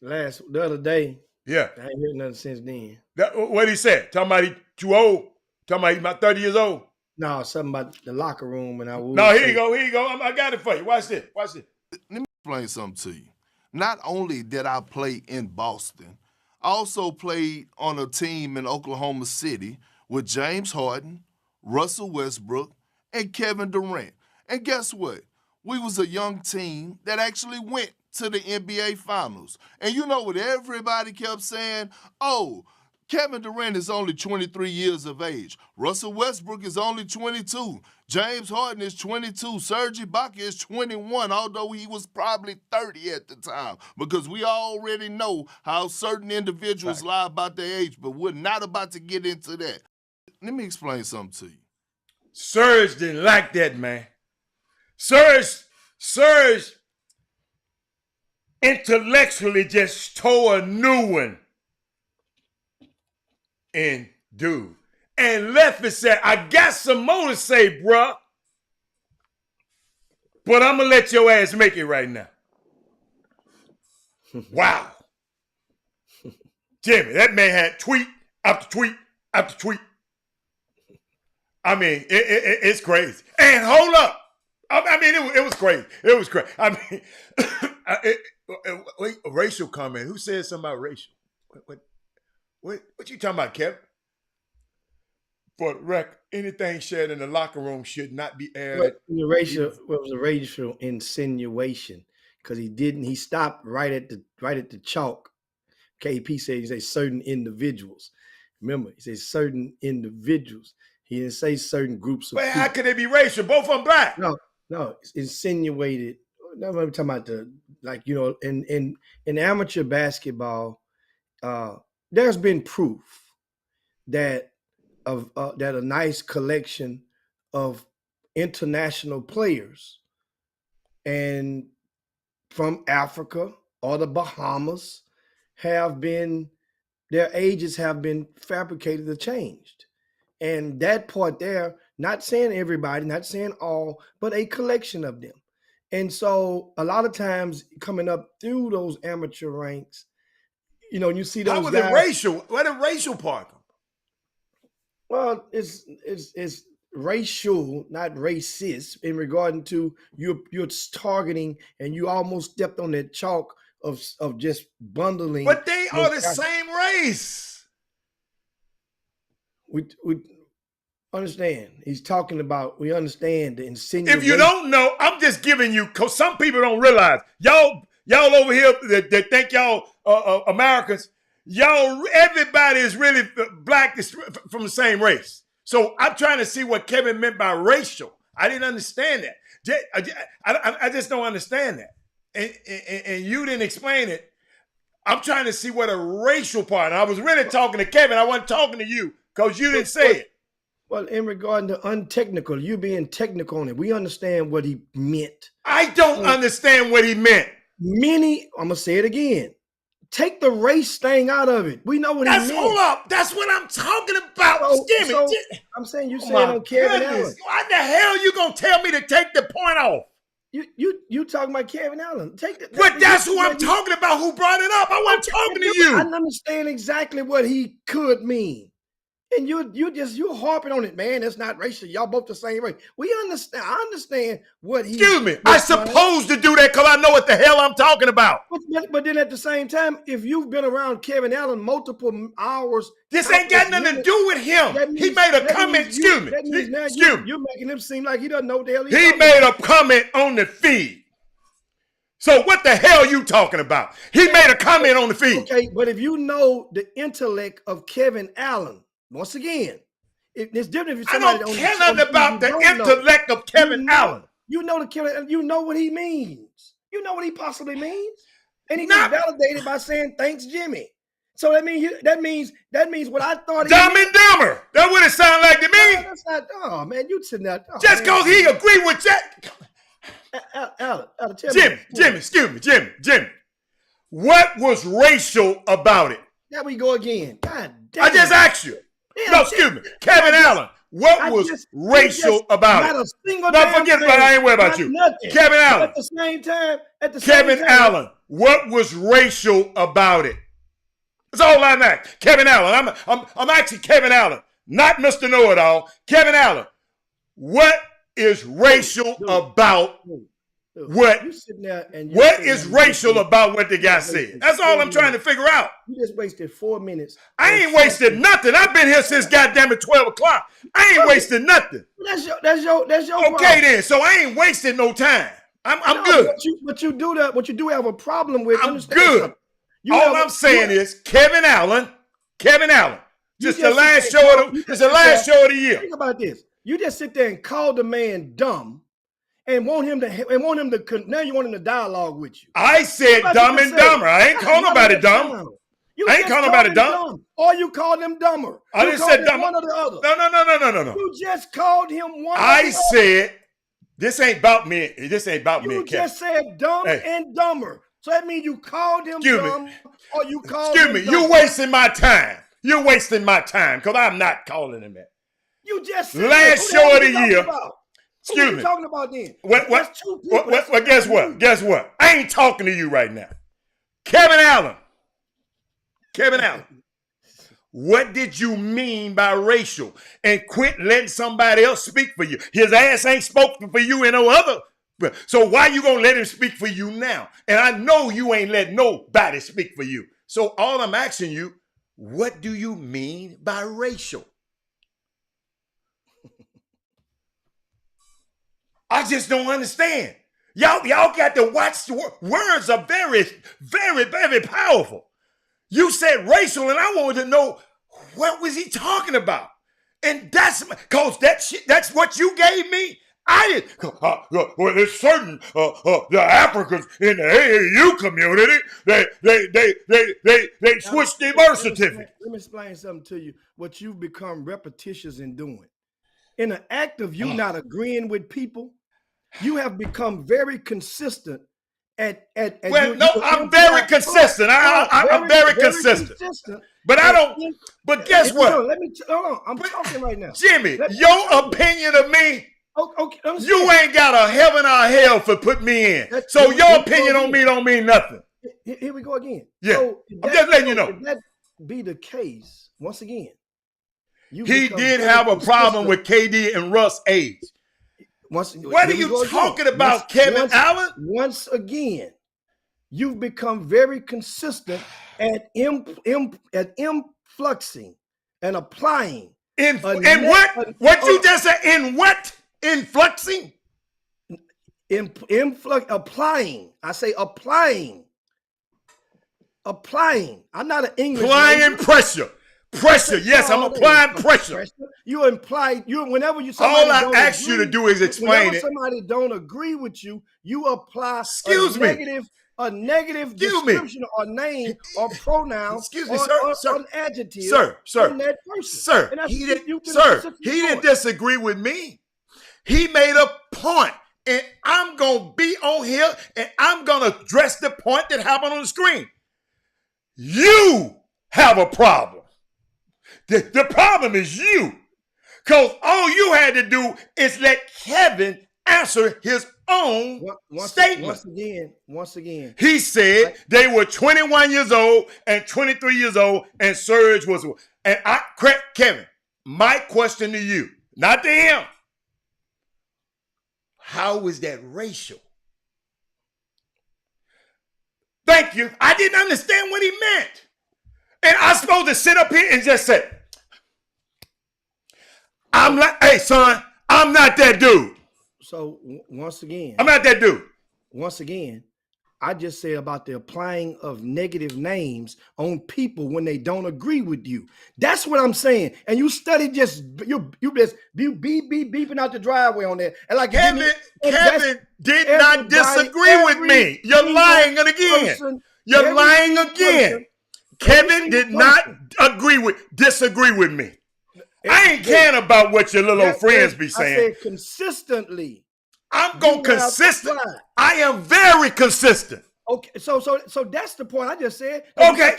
The other day. Yeah. I ain't heard nothing since then. What he said? Talking about he too old? Talking about he about 30 years old? No, something about the locker room. And I would No, here you go. I got it for you. Watch this. Let me explain something to you. Not only did I play in Boston, I also played on a team in Oklahoma City with James Harden, Russell Westbrook, and Kevin Durant. And guess what? We was a young team that actually went to the NBA Finals. And you know what everybody kept saying? Oh, Kevin Durant is only 23 years of age. Russell Westbrook is only 22. James Harden is 22. Serge Ibaka is 21, although he was probably 30 at the time, because we already know how certain individuals lie about their age, but we're not about to get into that. Let me explain something to you. Serge didn't like that, man. Serge intellectually just tore a new one. And dude, and left and said, I got some more to say, bruh. But I'm going to let your ass make it right now. Wow. Jimmy, that man had tweet after tweet after tweet. I mean, it's crazy. And hold up. I mean, it was crazy. It was crazy. I mean, racial comment. Who said something about racial? What? What you talking about, Kevin? For the record, anything shared in the locker room should not be aired. What was a racial insinuation because he stopped right at the chalk. KP said he said certain individuals. Remember, he says certain individuals. He didn't say certain groups of But people. how could they be racial? Both of them black. No, it's insinuated. No, I'm talking about in amateur basketball, there's been proof that a nice collection of international players and from Africa or the Bahamas their ages have been fabricated or changed. And that part there, not saying everybody, not saying all, but a collection of them. And so a lot of times coming up through those amateur ranks, you see those How was guys. it racial? Where did racial part come? Well, it's racial, not racist, in regard to you're targeting, and you almost stepped on that chalk of just bundling. But they are the same race. We understand. He's talking about. We understand the insinuation. If you don't know, I'm just giving you, because some people don't realize. Y'all over here that think y'all Americans, everybody is really black from the same race. So I'm trying to see what Kevin meant by racial. I didn't understand that. I just don't understand that. And you didn't explain it. I'm trying to see what a racial part. And I was really talking to Kevin. I wasn't talking to you because you didn't say it. Well, in regard to untechnical, you being technical on it, we understand what he meant. I don't understand what he meant. I'm going to say it again. Take the race thing out of it. We know what he meant. Hold up. That's what I'm talking about. I'm saying you saying on Kevin Allen. Why the hell you going to tell me to take the point off? You talking about Kevin Allen. But that's who I'm talking about, who brought it up. I wasn't talking to you. I understand exactly what he could mean. And you're harping on it, man. That's not racial. Y'all both the same race. We understand. I understand what he. Excuse me. I'm supposed to do that because I know what the hell I'm talking about. But then at the same time, if you've been around Kevin Allen multiple hours, this ain't got nothing to do with him. He made a comment. Excuse me. You're making him seem like he doesn't know what the hell he made a comment on the feed. So what the hell are you talking about? He made a comment on the feed. Okay, but if you know the intellect of Kevin Allen. Once again, it's different if you're somebody. I don't care nothing about the intellect of Kevin Allen. You know you know what he means. You know what he possibly means, and he got validated by saying thanks, Jimmy. So that means what I thought. Dumb and Dumber. That's what it sounded like to me. No, that's not. Oh man, you sitting there. Just because he agreed with Jack. Alan, Jimmy. What was racial about it? There we go again. God damn. I just asked you. No, excuse me. Kevin Allen, what was racial about it? No, forget about it. I ain't worried about you. Nothing. Kevin Allen. At the same time, Kevin Allen, what was racial about it? That's all I'm asking. Kevin Allen. I'm actually Kevin Allen, not Mr. Know-It-All. Kevin Allen, what is racial about what is racial about what the guy said? That's all I'm trying to figure out. You just wasted 4 minutes. I ain't wasted nothing. I've been here since goddamn it 12 o'clock. I ain't wasted nothing. That's your okay problem. Then, so I ain't wasting no time. I'm good. But you do have a problem with. I'm good. All I'm saying is Kevin Allen. Just the last show of the year. Think about this. You just sit there and call the man dumb. And want him to now you want him to dialogue with you. I said Dumb and Dumber. I ain't calling nobody dumb. I ain't calling nobody dumb. Or you called him dumber. I didn't say dumb. One or the other. No. You just called him one. I said this ain't about me. This ain't about me. You just said dumb and dumber. So that means you called him dumb or you called him dumber. You're wasting my time. You're wasting my time because I'm not calling him that. You just said last show of the year. Excuse me. What are you talking about then? Well, guess what? I ain't talking to you right now. Kevin Allen. What did you mean by racial? And quit letting somebody else speak for you. His ass ain't spoken for you and no other. So why you gonna let him speak for you now? And I know you ain't letting nobody speak for you. So all I'm asking you, what do you mean by racial? I just don't understand. Y'all got to watch the words are very, very, very powerful. You said racial, and I wanted to know what was he talking about. And that's because that's what you gave me. I didn't. Well, there's certain the Africans in the AAU community they switched their birth certificate. Let me explain something to you. What you've become repetitious in doing, in an act of you not agreeing with people, you have become very consistent. I'm very consistent. I'm very consistent. But I don't. But guess what? Let me hold on. I'm talking right now, Jimmy. Your opinion of me. Okay, you ain't got a heaven or hell for put me in. So your opinion on me don't mean nothing. Here we go again. Yeah, so I'm just letting you know. If that be the case, once again, he did have a problem with KD and Russ' age. What are you talking about, Kevin Allen? Once again, you've become very consistent at influxing and applying. In what? What you just said? In what? Influxing? Applying. I say applying. Applying. I'm not an English. Applying pressure. Pressure. Yes, I'm applying pressure. You imply whenever you. All I ask you to do is explain it. Somebody don't agree with you, you apply a negative description or name or pronoun. Excuse me, or an adjective. Sir, on that person. he didn't disagree with me. He made a point, and I'm gonna be on here and I'm gonna address the point that happened on the screen. You have a problem. The problem is you. Because all you had to do is let Kevin answer his own statement. Once again. He said they were 21 years old and 23 years old, and Serge was. And Kevin, my question to you, not to him. How was that racial? Thank you. I didn't understand what he meant. And I'm supposed to sit up here and just say, I'm like, hey, son, I'm not that dude. So once again, I'm not that dude. Once again, I just said about the applying of negative names on people when they don't agree with you. That's what I'm saying. And you study you just beeping out the driveway on that. And like Kevin did not disagree with me. You're lying again. You're lying again. Kevin did not disagree with me. I ain't caring about what your little friends be saying. I said consistently. I'm going consistent. I am very consistent. Okay, so that's the point I just said. Okay.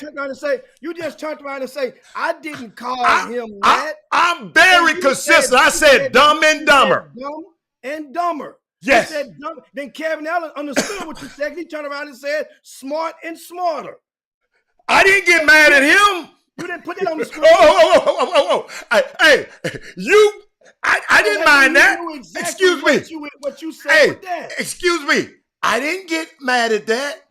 You just turned around and say, I didn't call him that. I'm very consistent. I said dumb and dumber. Dumb and dumber. Yes. You said dumb. Then Kevin Allen understood what you said. He turned around and said smart and smarter. I didn't get mad at him. You didn't put it on the screen. Hey, I didn't mind that. Exactly excuse me. What you said with that. Excuse me. I didn't get mad at that.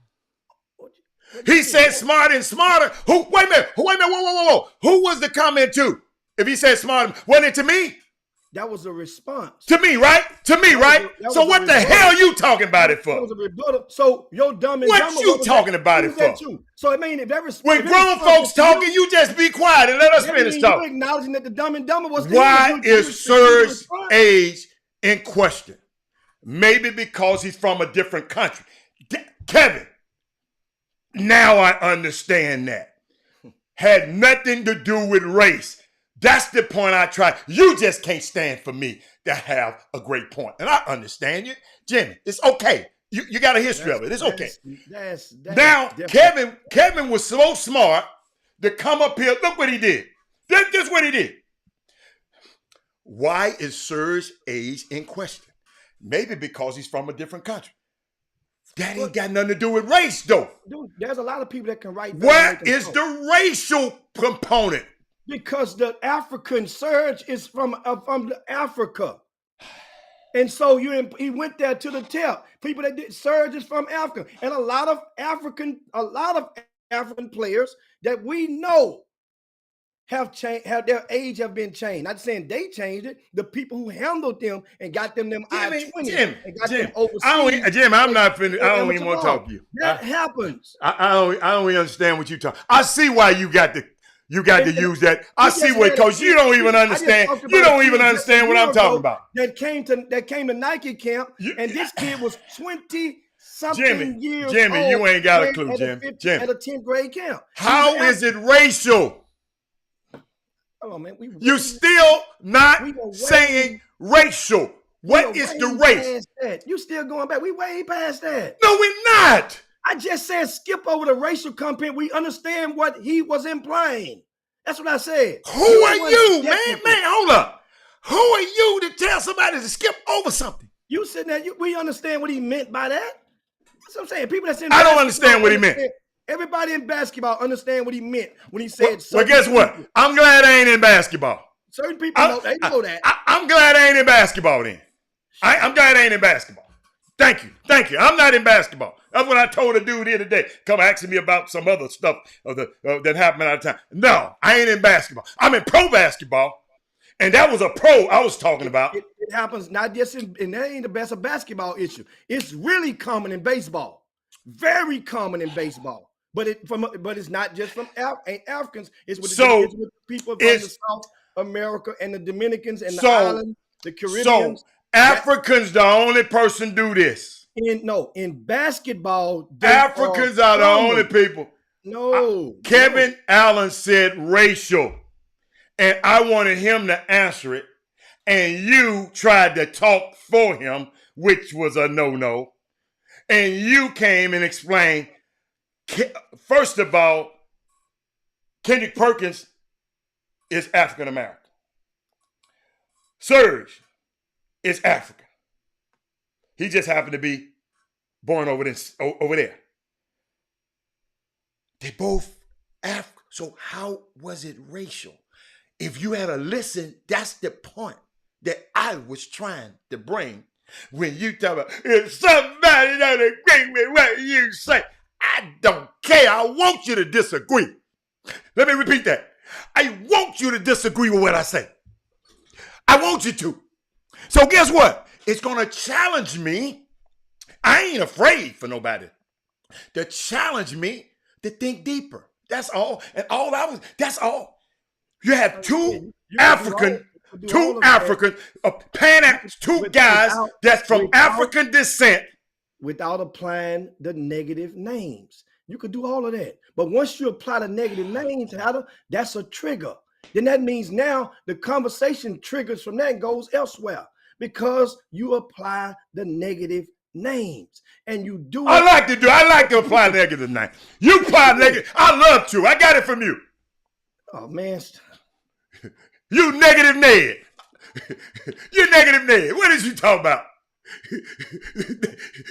He said smart and smarter. Wait a minute. Whoa. Who was the comment to? If he said smart, wasn't it to me? That was a response. To me, right? So what the hell are you talking about it for? That was a rebuttal. So your dumb and what dumber. What you talking about it for? So I mean, when grown folks talking, you just be quiet and let us finish talking. You acknowledging that the dumb and dumber was. Why is Serge's age in question? Maybe because he's from a different country. Kevin, now I understand that. Had nothing to do with race. That's the point I tried. You just can't stand for me to have a great point. And I understand you. Jimmy, it's okay. You got a history of it. It's okay. Now, Kevin was so smart to come up here. Look what he did. This is what he did. Why is Serge's age in question? Maybe because he's from a different country. That ain't got nothing to do with race, though. Dude, there's a lot of people that can write. Where is the racial component? Because the African Serge is from Africa. And so he went there to the tip. People that did Serge is from Africa. And a lot of African players that we know have changed, have their age have been changed. Not saying they changed it. The people who handled them and got them I-20 and got them overseas. Jim, I'm not finished. I don't even want to talk to you. That happens. I don't even understand what you talk. I see why you got to use that. I see what, because you don't even understand. You don't even understand what I'm talking about. That came to Nike camp, and this kid was 20-something years old. Jimmy, you ain't got a clue, Jimmy. At a 10th grade camp. How is it racial? Hold on, man. You still not saying racial. What is the race? You still going back. We way past that. No, we're not. I just said skip over the racial component. We understand what he was implying. That's what I said. Who are you, man? Man, hold up. Who are you to tell somebody to skip over something? You sitting there, we understand what he meant by that. That's what I'm saying. People that's in I don't understand what he meant. Everybody in basketball understand what he meant when he said. Well, guess what? I'm glad I ain't in basketball. Certain people know that. I'm glad I ain't in basketball then. I'm glad I ain't in basketball. Thank you. I'm not in basketball. That's what I told a dude here today. Come asking me about some other stuff that happened out of time. No, I ain't in basketball. I'm in pro basketball. And that was a pro I was talking about. It happens not just and that ain't the best of basketball issue. It's really common in baseball. Very common in baseball. But it's not just from Africans. It's with people from the South America and the Dominicans and the islands, the Caribbean. So Africans the only person do this. In basketball, Africans are the only people. No. Kevin Allen said racial. And I wanted him to answer it. And you tried to talk for him, which was a no-no. And you came and explained, first of all, Kendrick Perkins is African-American. Serge is African. He just happened to be born over there. They both African. So how was it racial? If you had to listen, that's the point that I was trying to bring when you talk about if somebody don't agree with what you say. I don't care. I want you to disagree. Let me repeat that. I want you to disagree with what I say. I want you to. So guess what? It's going to challenge me. I ain't afraid for nobody to challenge me to think deeper. That's all. And that's all. You have two African, two guys that's from African descent. Without applying the negative names. You could do all of that. But once you apply the negative names, that's a trigger. Then that means now the conversation triggers from that and goes elsewhere because you apply the negative names. And you do it. I like to apply negative names. You apply negative. I love to. I got it from you. Oh, man. You negative Ned. You negative Ned. What is you talking about?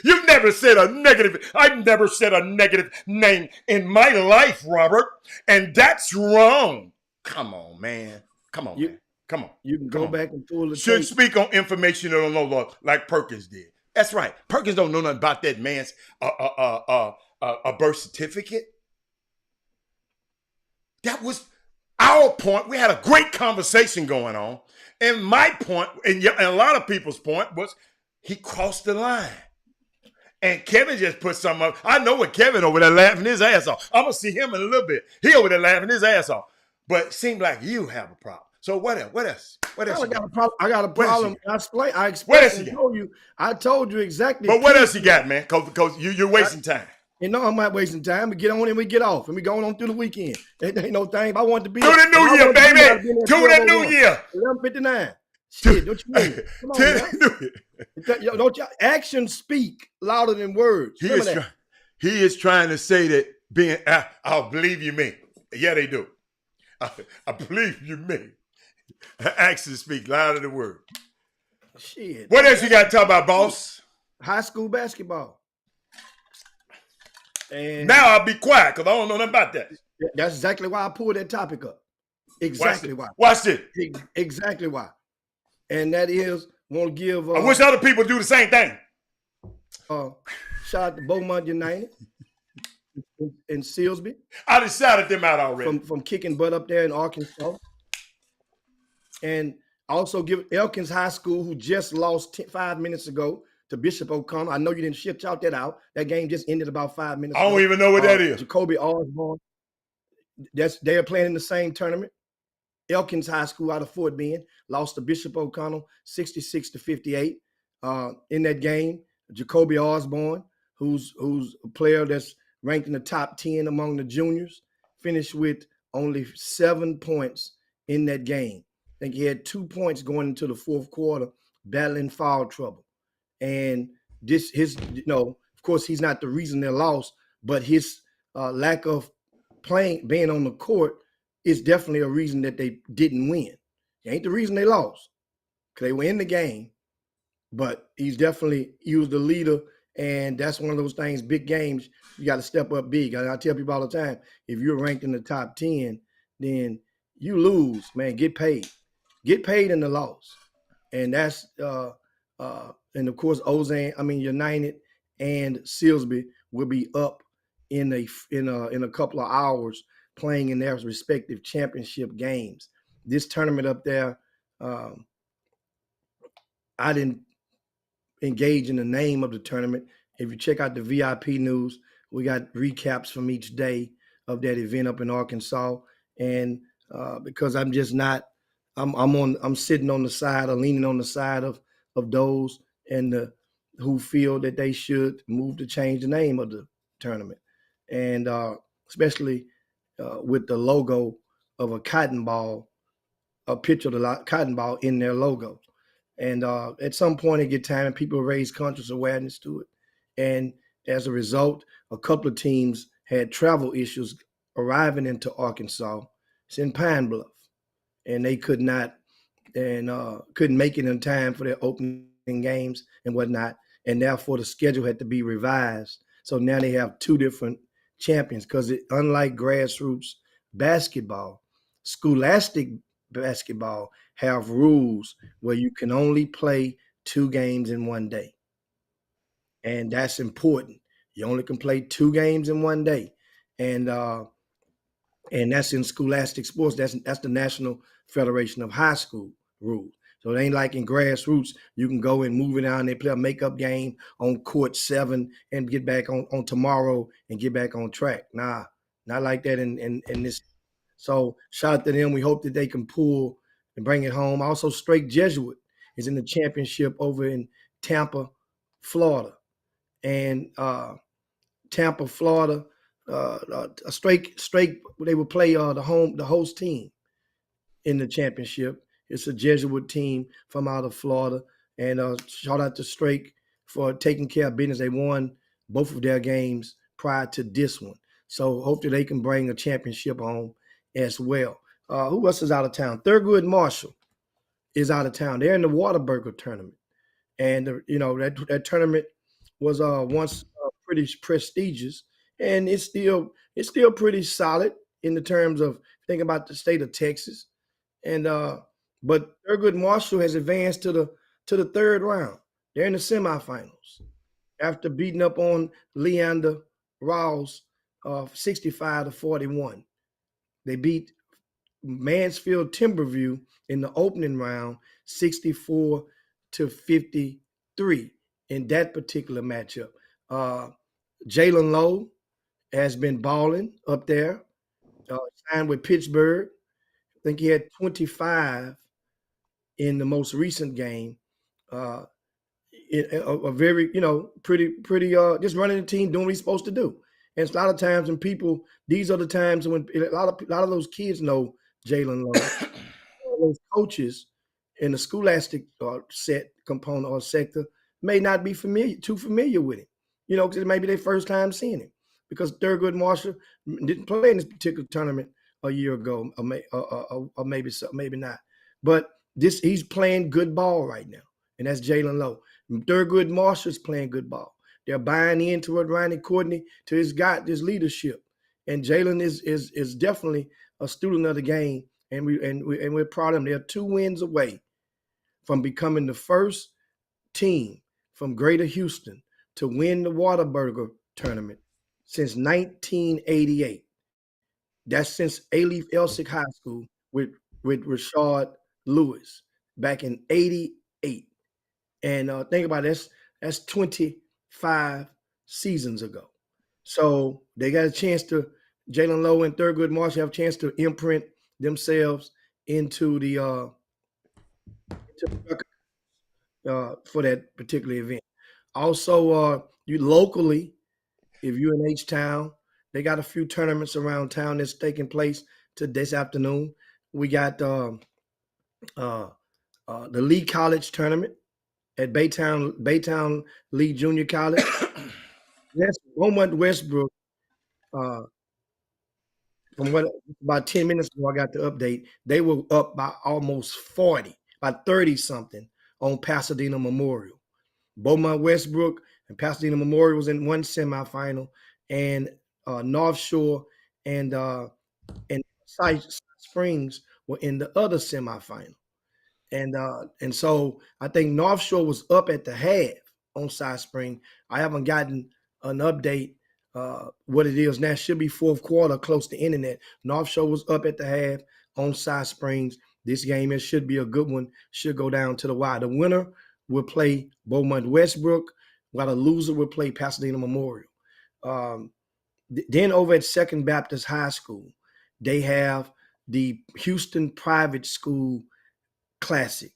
You've never said a negative. I've never said a negative name in my life, Robert. And that's wrong. Come on, man. Come on, man. Come on. You can go back and pull the Should speak on information you don't know like Perkins did. That's right. Perkins don't know nothing about that man's a birth certificate. That was our point. We had a great conversation going on. And my point, and a lot of people's point was he crossed the line. And Kevin just put something up. I know what Kevin over there laughing his ass off. I'm going to see him in a little bit. He over there laughing his ass off. But it seemed like you have a problem. So what else? I got a problem. I explained. I told you exactly. But what else you got, man? Because you're wasting time. I'm not wasting time. We get on and we get off. And we going on through the weekend. Ain't no thing. I want to be. To the new year, baby. To the new year. 11:59. Shit, don't you mean? Come on, don't you? Actions speak louder than words. He is trying to say that I'll believe you me. Yeah, they do. I believe you me. Actions speak louder than words. Shit. What else you got to talk about, boss? High school basketball. And now I'll be quiet because I don't know nothing about that. That's exactly why I pulled that topic up. Exactly why. Watch this. Exactly why. And that is, want to give. I wish other people do the same thing. Shout out to Beaumont United. in Silsbee. I just shouted them out already. From kicking butt up there in Arkansas. And also give Elkins High School, who just lost 5 minutes ago to Bishop O'Connell. I know you didn't shout that out. That game just ended about 5 minutes I don't ago. even know what that is. Jacoby Osborne. They are playing in the same tournament. Elkins High School out of Fort Bend lost to Bishop O'Connell 66-58 in that game. Jacoby Osborne, who's a player that's ranked in the top 10 among the juniors, finished with only 7 points in that game. I think he had 2 points going into the fourth quarter, battling foul trouble. And of course, he's not the reason they lost, but his lack of being on the court is definitely a reason that they didn't win. It ain't the reason they lost, because they were in the game, but he was the leader, and that's one of those things, big games, you got to step up big. I tell people all the time, if you're ranked in the top 10, then you lose, man, get paid. Get paid in the loss. And that's and of course United and Silsbee will be up in a couple of hours playing in their respective championship games. This tournament up there, I didn't engage in the name of the tournament. If you check out the VIP news, we got recaps from each day of that event up in Arkansas. And because I'm just not, I'm sitting on the side or leaning on the side of those who feel that they should move to change the name of the tournament. And especially with the logo of a cotton ball, a picture of the cotton ball in their logo. And at some point, it get time and people raise conscious awareness to it. And as a result, a couple of teams had travel issues arriving into Arkansas. It's in Pine Bluff. And they could not and couldn't make it in time for their opening games and whatnot. And therefore, the schedule had to be revised. So now they have two different champions because unlike grassroots basketball, scholastic basketball have rules where you can only play 2 games in one day. And that's important. You only can play 2 games in one day. And that's in scholastic sports. That's the National Federation of High School rules. So it ain't like in grassroots, you can go and move it down. They play a makeup game on court 7 and get back on tomorrow and get back on track. Nah, not like that in this. So shout out to them. We hope that they can pull and bring it home. Also, Strake Jesuit is in the championship over in Tampa, Florida. And Tampa, Florida, a Strake, they will play the host team in the championship. It's a Jesuit team from out of Florida. And shout out to Strake for taking care of business. They won both of their games prior to this one. So hopefully they can bring a championship home as well. Who else is out of town? Thurgood Marshall is out of town. They're in the Whataburger tournament. And, that tournament was once pretty prestigious. And it's still pretty solid in the terms of thinking about the state of Texas. And but Thurgood Marshall has advanced to the third round. They're in the semifinals after beating up on Leander Rouse 65-41. They beat Mansfield Timberview in the opening round 64-53 in that particular matchup. Jalen Lowe has been balling up there, signed with Pittsburgh. I think he had 25 in the most recent game. A very, pretty just running the team, doing what he's supposed to do. And a lot of times when people, these are the times when a lot of those kids know Jalen Lowe. Those coaches in the scholastic set component or sector may not be too familiar with him, because it may be their first time seeing him. Because Thurgood Marshall didn't play in this particular tournament a year ago, or maybe not. But he's playing good ball right now, and that's Jalen Lowe. Thurgood Marshall's playing good ball. They're buying into it, Ronnie Courtney, to his leadership, and Jalen is definitely a student of the game, and we're proud of him. They're 2 wins away from becoming the first team from Greater Houston to win the Whataburger tournament since 1988. That's since Alief Elsick High School with Rashard Lewis back in '88. And think about it, that's 25 seasons ago. So they got a chance to, Jalen Lowe and Thurgood Marshall have a chance to imprint themselves into the for that particular event. Also, you locally, if you're in H-Town, they got a few tournaments around town that's taking place this afternoon. We got the Lee College tournament at Baytown Lee Junior College. Yes, Beaumont Westbrook. From what about 10 minutes ago, I got the update. They were up by almost 40, by 30 something on Pasadena Memorial. Beaumont Westbrook and Pasadena Memorial was in one semifinal, and North Shore and Side Springs were in the other semifinal. And so I think North Shore was up at the half on Side Spring. I haven't gotten an update what it is now. It should be fourth quarter, close to internet. North Shore was up at the half on Side Springs. This game, it should be a good one. Should go down to the wire. The winner will play Beaumont Westbrook, while the loser will play Pasadena Memorial. Then over at Second Baptist High School, they have the Houston Private School Classic.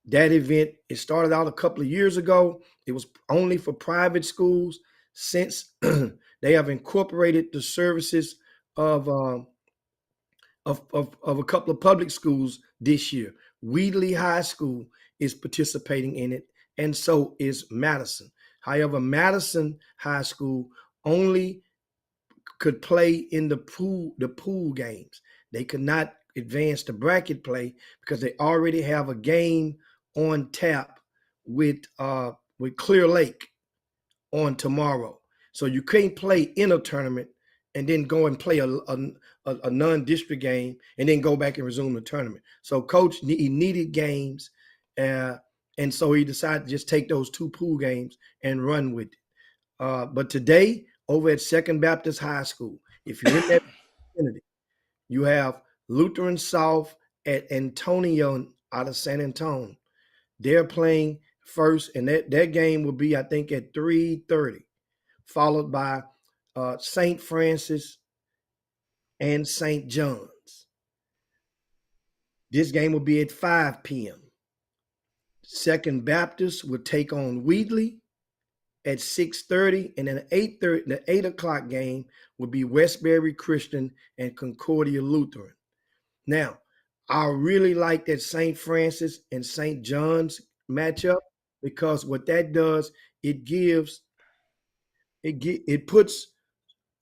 That event, it started out a couple of years ago. It was only for private schools. Since they have incorporated the services of a couple of public schools this year. Wheatley High School is participating in it, and so is Madison. However, Madison High School only could play in the pool games. They could not advance to bracket play because they already have a game on tap with Clear Lake on tomorrow. So you can't play in a tournament and then go and play a non-district game and then go back and resume the tournament. So coach, he needed games, and so he decided to just take those two pool games and run with it. But today, over at Second Baptist High School, if you're in that vicinity, you have Lutheran South at Antonio out of San Antonio. They're playing first, and that game will be, I think, at 3:30, followed by St. Francis and St. John's. This game will be at 5 p.m. Second Baptist will take on Wheatley at 6:30, and then at 8:30, the 8 o'clock game will be Westbury Christian and Concordia Lutheran. Now, I really like that St. Francis and St. John's matchup, because what that does, it puts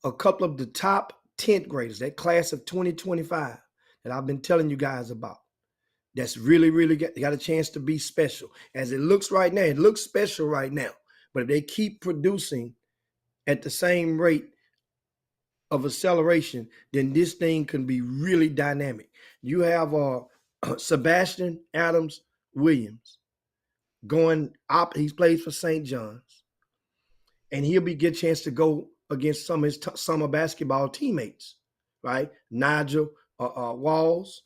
a couple of the top 10th graders, that class of 2025 that I've been telling you guys about. That's really got a chance to be special. As it looks right now, it looks special right now. But if they keep producing at the same rate of acceleration, then this thing can be really dynamic. You have Sebastian Adams Williams going up. He plays for St. John's, and he'll get a chance to go against some of his summer basketball teammates, right? Nigel Walls,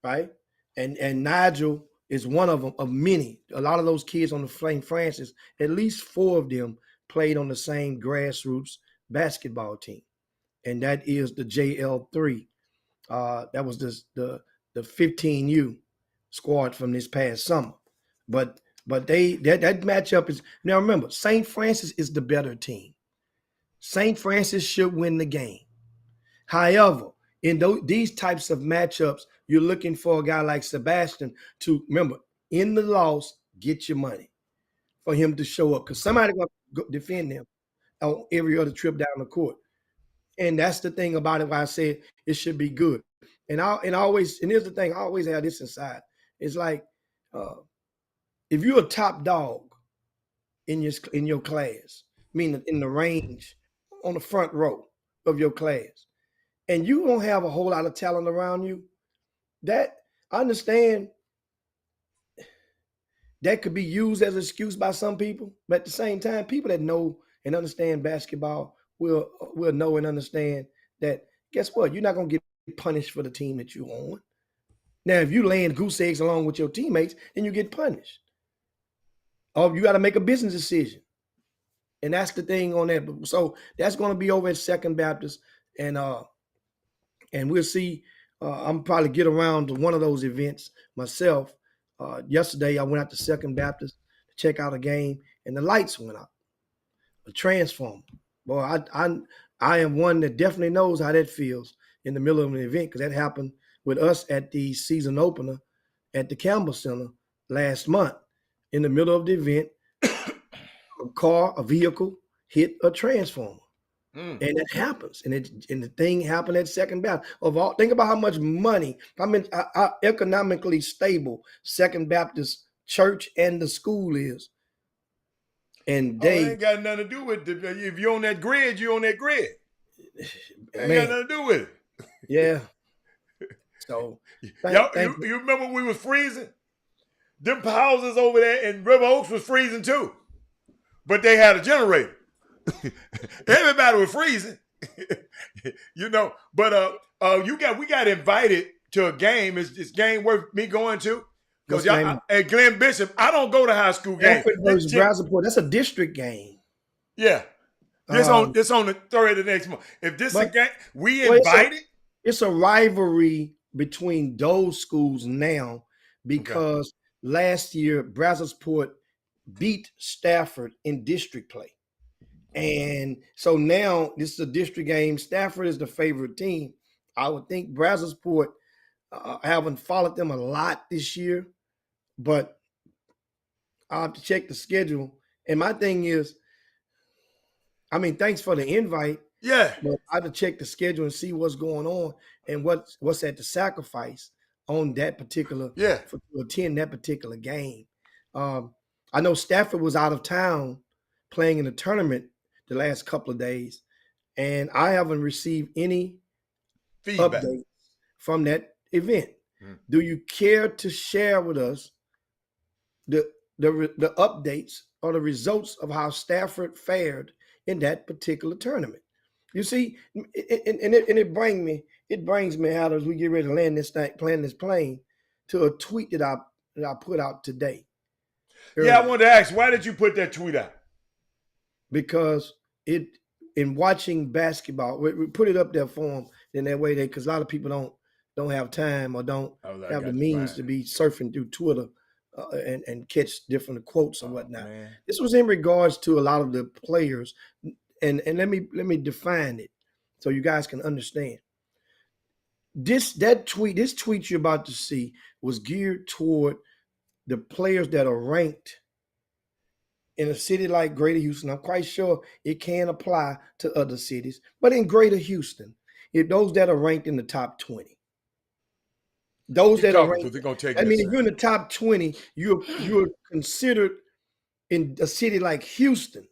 right? And Nigel is one of them, of many. A lot of those kids on the St. Francis, at least 4 of them played on the same grassroots basketball team, and that is the JL3. That was the 15U squad from this past summer. But that matchup is, now remember, St. Francis is the better team. St. Francis should win the game. However, in these types of matchups, you're looking for a guy like Sebastian to, remember, in the loss, get your money for him to show up, because somebody going to defend him on every other trip down the court. And that's the thing about it, why I said it should be good. And here's the thing, I always have this inside. It's like, if you're a top dog in your class, meaning in the range, on the front row of your class, and you don't have a whole lot of talent around you, that, I understand that could be used as an excuse by some people, but at the same time, people that know and understand basketball will know and understand that guess what? You're not gonna get punished for the team that you're on. Now, if you land goose eggs along with your teammates, then you get punished. Or you got to make a business decision. And that's the thing on that. So that's going to be over at Second Baptist. And we'll see. I'm probably get around to one of those events myself. Yesterday, I went out to Second Baptist to check out a game, and the lights went out. A transformer. Boy, I am one that definitely knows how that feels in the middle of an event, because that happened with us at the season opener at the Campbell Center last month. In the middle of the event, a vehicle hit a transformer. And it happens. And the thing happened at Second Baptist. Think about how much money, how economically stable Second Baptist Church and the school is. And they ain't got nothing to do with it. If you're on that grid, you're on that grid. Ain't got nothing to do with it. Yeah. So you remember we was freezing? Them houses over there in River Oaks was freezing too. But they had a generator. Everybody was freezing. But we got invited to a game. Is this game worth me going to? Because at Glenn Bishop, I don't go to high school games. That's a district game. Yeah. It's on the 3rd of the next month. If this is a game, we invited. It's a rivalry between those schools now because last year Brazosport beat Stafford in district play. And so now this is a district game. Stafford is the favorite team. I would think Brazosport, haven't followed them a lot this year, but I'll have to check the schedule. And my thing is, thanks for the invite. Yeah. But I have to check the schedule and see what's going on and what's at the sacrifice on that particular to attend that particular game. I know Stafford was out of town playing in a tournament the last couple of days, and I haven't received any feedback updates from that event. Do you care to share with us the updates or the results of how Stafford fared in that particular tournament? You see, it brings me out as we get ready to land this plane to a tweet that I put out today. Yeah, I wanted to ask, why did you put that tweet out? Because in watching basketball, we put it up there for them in that way, because a lot of people don't have time or don't have the means to be surfing through Twitter and catch different quotes and whatnot. Man. This was in regards to a lot of the players, and let me define it so you guys can understand. This tweet you're about to see was geared toward the players that are ranked in a city like Greater Houston. I'm quite sure it can apply to other cities, but in Greater Houston, those that are ranked in the top 20. Those that are ranked, if you're in the top 20, you're considered in a city like Houston.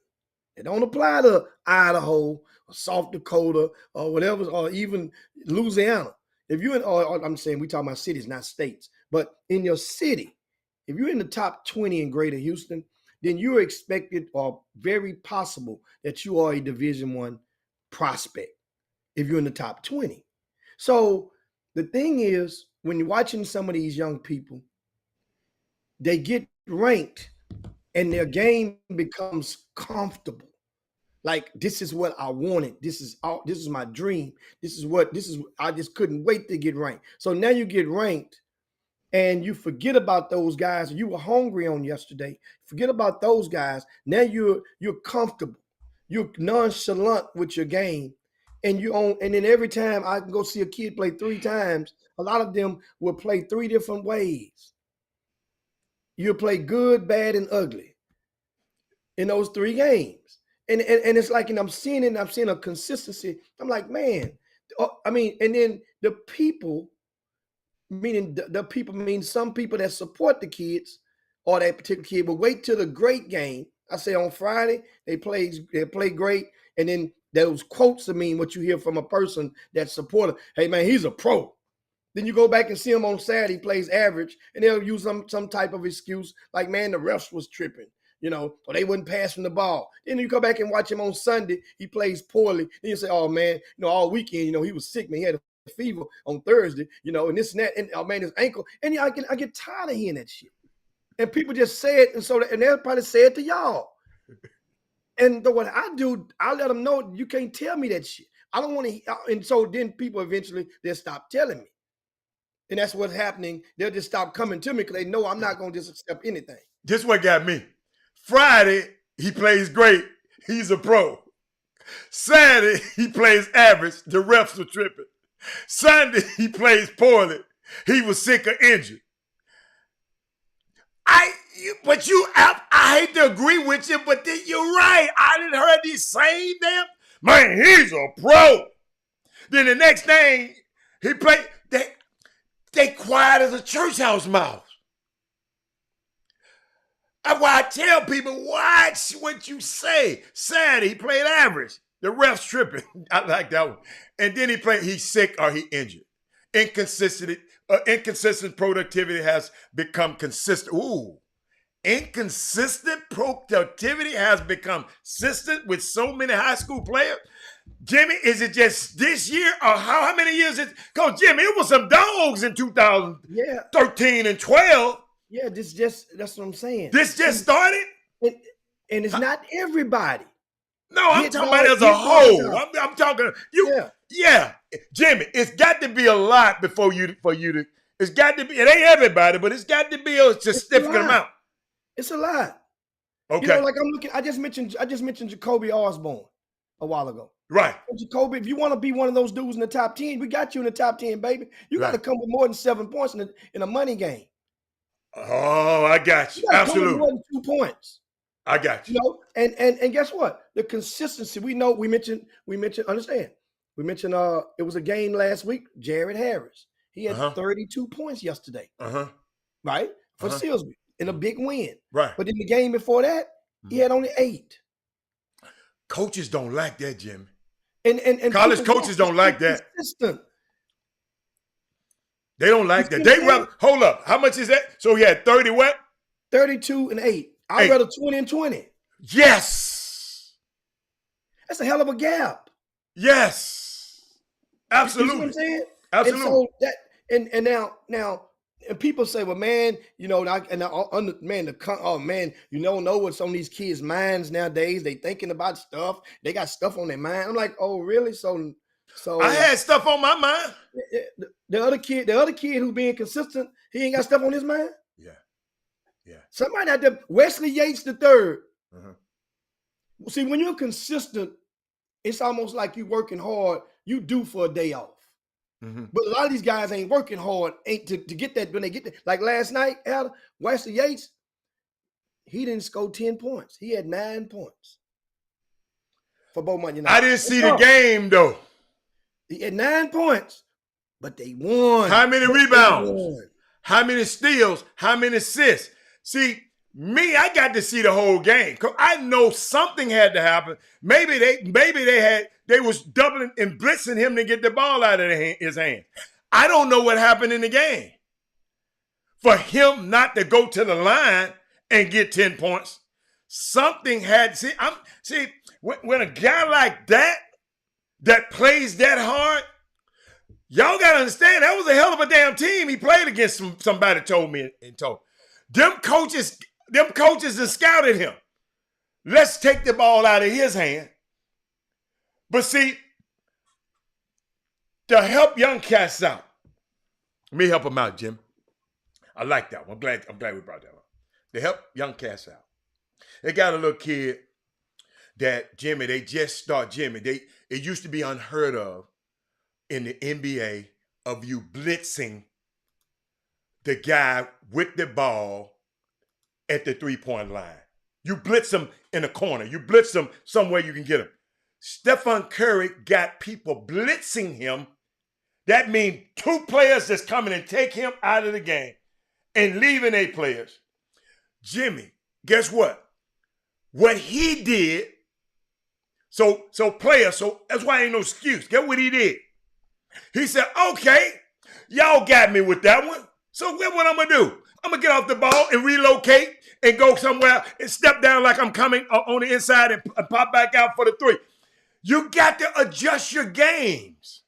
It don't apply to Idaho or South Dakota or whatever, or even Louisiana. If you're in, I'm saying we talking about cities, not states, but in your city, if you're in the top 20 in Greater Houston, then you're expected or very possible that you are a Division I prospect if you're in the top 20. So the thing is, when you're watching some of these young people, they get ranked and their game becomes comfortable. Like, this is what I wanted. This is my dream. I just couldn't wait to get ranked. So now you get ranked and you forget about those guys you were hungry on yesterday. Forget about those guys. Now you're comfortable. You're nonchalant with your game. And then every time I can go see a kid play 3 times, a lot of them will play 3 different ways. You'll play good, bad, and ugly in those 3 games. And it's like, and I'm seeing a consistency. I'm like, man, and then the people, meaning the people, mean some people that support the kids or that particular kid will wait till the great game. I say on Friday, they play great. And then those quotes what you hear from a person that's supporter. Hey man, he's a pro. Then you go back and see him on Saturday, he plays average, and they'll use some type of excuse like, man, the refs was tripping. or they wouldn't pass from the ball. Then you go back and watch him on Sunday, he plays poorly. Then you say, oh man, all weekend, he was sick, man. He had a fever on Thursday, and this and that, and oh man, his ankle. And I get tired of hearing that shit. And people just say it, and they'll probably say it to y'all. And what I do, I let them know you can't tell me that shit. I don't want to. And so then people eventually they'll stop telling me. And that's what's happening. They'll just stop coming to me because they know I'm not going to just accept anything. This what got me. Friday, he plays great. He's a pro. Saturday, he plays average. The refs were tripping. Sunday, he plays poorly. He was sick or injured. I hate to agree with you, but then you're right. I didn't heard these same damn, man, he's a pro. Then the next thing, he played, they quiet as a church house mouse. That's why I tell people, watch what you say. Saturday, he played average. The ref's tripping. I like that one. And then he's sick or he injured. Inconsistent productivity has become consistent. Ooh. Inconsistent productivity has become consistent with so many high school players. Jimmy, is it just this year or how many years? Because Jimmy, it was some dogs in 2013 and 12. Yeah, that's what I'm saying. This just started? And it's not everybody. No, I'm talking about as a whole. I'm talking Yeah, Jimmy, it's got to be a lot for you to. It's got to be. It ain't everybody, but it's got to be a significant amount. It's a lot. Okay. Like I'm looking. I just mentioned Jacoby Osborne a while ago. Right. And Jacoby, if you want to be one of those dudes in the top 10, we got you in the top 10, baby. You got to come with more than 7 points in a money game. Oh, I got you. Absolutely. More than 2 points. I got you. And guess what? The consistency. We mentioned. Understand? We mentioned. It was a game last week. Jared Harris. He had 32 points yesterday. Right for Silsby in a big win. Right. But in the game before that, he had only 8. Coaches don't like that, Jimmy. And college coaches don't like that. Consistent. They don't like that. They rather hold up. How much is that? So he had 30 what? 32 and 8. I'd rather 20 and 20. Yes. That's a hell of a gap. Yes. Absolutely. You know what I'm saying? Absolutely. And so now and people say, well, man, you don't know what's on these kids' minds nowadays. They thinking about stuff. They got stuff on their mind. I'm like, oh, really? So I had stuff on my mind. The other kid who being consistent, he ain't got stuff on his mind. Yeah. Somebody out there, Wesley Yates III. See, when you're consistent, it's almost like you working hard. You due for a day off. But a lot of these guys ain't working hard to get that when they get there. Like last night, Wesley Yates, he didn't score 10 points. He had 9 points for Beaumont United. I didn't see the game though. He had 9 points, but they won. How many rebounds? How many steals? How many assists? See, me, I got to see the whole game because I know something had to happen. Maybe they was doubling and blitzing him to get the ball out of his hand. I don't know what happened in the game for him not to go to the line and get 10 points. Something had when a guy like that plays that hard, y'all got to understand that was a hell of a damn team he played against. Somebody told me and told them coaches that scouted him. Let's take the ball out of his hand. But see, to help young cats out, let me help them out, Jim. I like that one. I'm glad we brought that up. To help young cats out. They got a little kid that Jimmy, they just start Jimmy. It used to be unheard of in the NBA of you blitzing the guy with the ball at the 3-point line. You blitz him in a corner. You blitz him somewhere you can get him. Stephen Curry got people blitzing him. That means 2 players that's coming and take him out of the game and leaving 8 players. Jimmy, guess what? What he did, so that's why ain't no excuse. Get what he did. He said, okay, y'all got me with that one. So what I'm going to do? I'm going to get off the ball and relocate and go somewhere and step down like I'm coming on the inside and pop back out for the three. You got to adjust your games.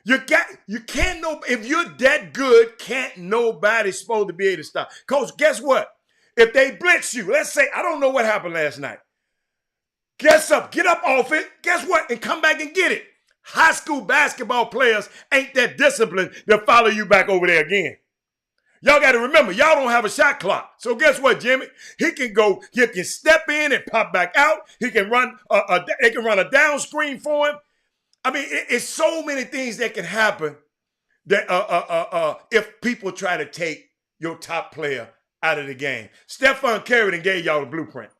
You can't know if you're that good, can't nobody supposed to be able to stop. Coach, guess what? If they blitz you, let's say, I don't know what happened last night. Get up off it, guess what? And come back and get it. High school basketball players ain't that disciplined to follow you back over there again. Y'all got to remember, y'all don't have a shot clock. So guess what, Jimmy? He can step in and pop back out. He can run they can run a down screen for him. I mean, it's so many things that can happen that if people try to take your top player out of the game. Stephon Curry gave y'all the blueprint.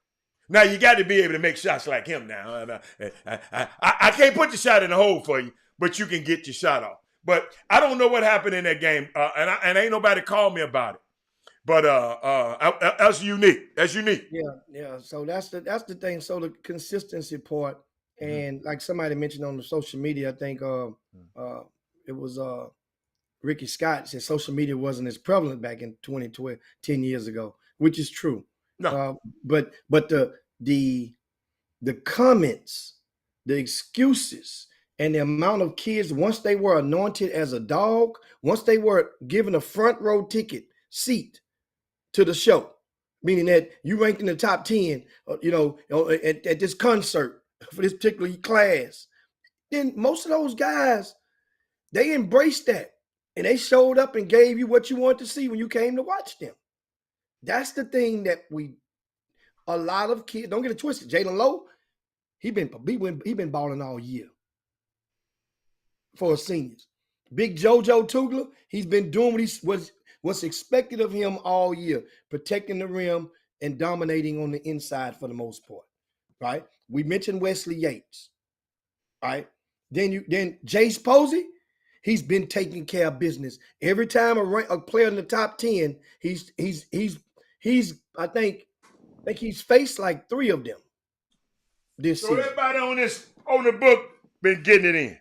Now you got to be able to make shots like him now. I can't put the shot in the hole for you, but you can get your shot off. But I don't know what happened in that game, and ain't nobody called me about it. But that's unique. That's unique. Yeah. So that's the thing. So the consistency part, and like somebody mentioned on the social media, I think it was Ricky Scott said social media wasn't as prevalent back in 2012, 10 years ago, which is true. No. But the comments, the excuses, and the amount of kids, once they were anointed as a dog, once they were given a front row ticket seat to the show, meaning that you ranked in the top 10, at this concert for this particular class, then most of those guys, they embraced that. And they showed up and gave you what you wanted to see when you came to watch them. That's the thing that a lot of kids, don't get it twisted. Jalen Lowe, he been balling all year for seniors. Big JoJo Tugler, he's been doing what's expected of him all year, protecting the rim and dominating on the inside for the most part, right? We mentioned Wesley Yates, right? Then Jace Posey, he's been taking care of business. Every time a player in the top 10, he's I think he's faced like 3 of them this season. So everybody on the book been getting it in.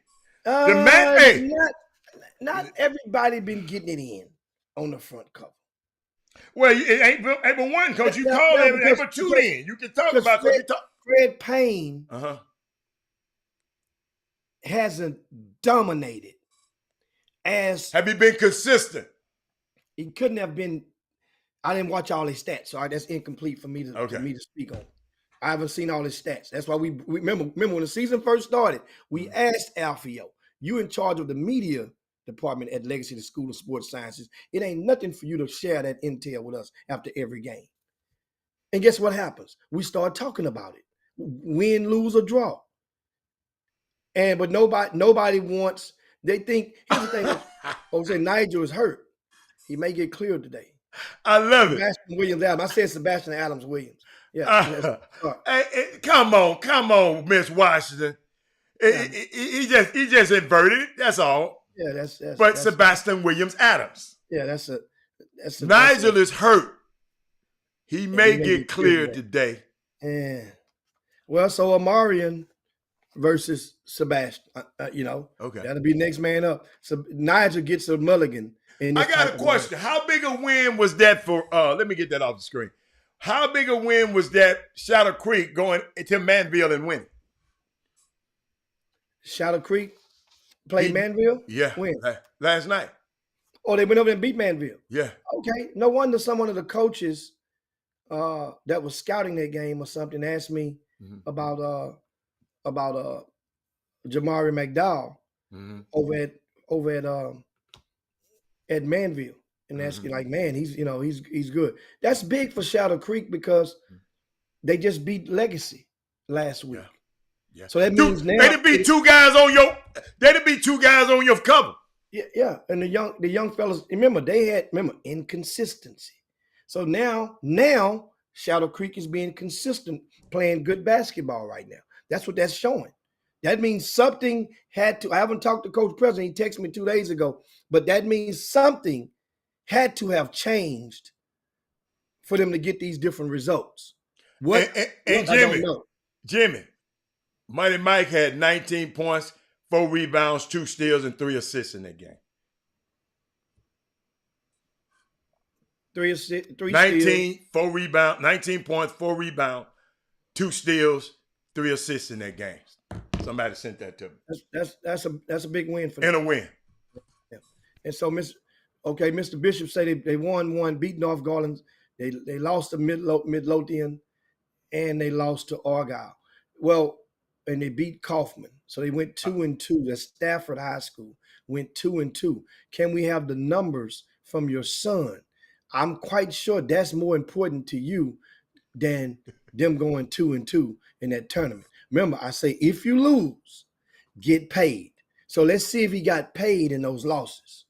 Not everybody been getting it in on the front cover. Well, it ain't but one, Coach. You call it but 2 then. You can talk about Fred Payne hasn't dominated. Have he been consistent? He couldn't have been. I didn't watch all his stats, so that's incomplete for me to speak on. I haven't seen all his stats. That's why we remember when the season first started, we asked Alfio, you in charge of the media department at Legacy, the School of Sports Sciences. It ain't nothing for you to share that intel with us after every game. And guess what happens? We start talking about it. Win, lose, or draw. But nobody wants. They think, here's the thing, Jose Nigel is hurt. He may get cleared today. I love it. Sebastian Williams Adams. I said Sebastian Adams Williams. Yeah. Come on, Miss Washington. He just inverted it. That's all. Yeah, that's Sebastian Williams Adams. Yeah, that's Nigel is hurt. He may get cleared today. Yeah. Well, so Amarian versus Sebastian, okay, that'll be next man up. So Nigel gets a mulligan. I got a question. How big a win was that for? Let me get that off the screen. How big a win was that Shadow Creek going to Manville and winning? Shadow Creek played Manville? Yeah. When? Last night. Oh, they went over and beat Manville. Yeah. Okay. No wonder someone of the coaches that was scouting that game or something asked me about Jamari McDowell over at Manville, and asking like, man, he's good. That's big for Shadow Creek because they just beat Legacy last week. Yeah. So that means now they'd be 2 guys on your cover. Yeah. And the young fellas, remember inconsistency. So now Shadow Creek is being consistent, playing good basketball right now. That's what that's showing. That means something had to. I haven't talked to Coach President. He texted me 2 days ago, but that means something had to have changed for them to get these different results. What? And I don't know. Jimmy, Mighty Mike had 19 points, 4 rebounds, 2 steals, and 3 assists in that game. 3 assists, 3 steals. 19, 4 rebounds, 19 points, 4 rebounds, 2 steals, 3 assists in that game. Somebody sent that to me. That's a big win for them. And a win. Yeah. And so, Mr. Bishop said they won, beat North Garland. They lost to Midlothian, and they lost to Argyle. Well, and they beat Kaufman. So they went 2-2. That's Stafford High School. Went 2-2. Can we have the numbers from your son? I'm quite sure that's more important to you than them going 2-2 in that tournament. Remember, I say if you lose, get paid. So let's see if he got paid in those losses.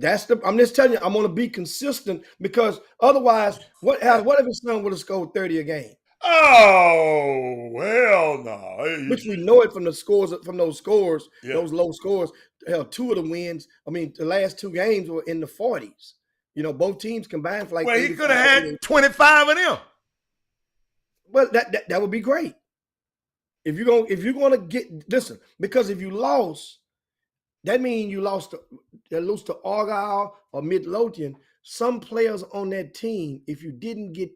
I'm just telling you, I'm going to be consistent, because otherwise, what if his son would have scored 30 a game? Oh, hell no. Which we know it from the scores, those low scores. Hell, 2 of the wins, the last 2 games were in the 40s. Both teams combined for like. Well, he could have had 25 of them. Well, that would be great. If you're gonna listen, because if you lost, that means you lose to Argyle or Midlothian. Some players on that team, if you didn't get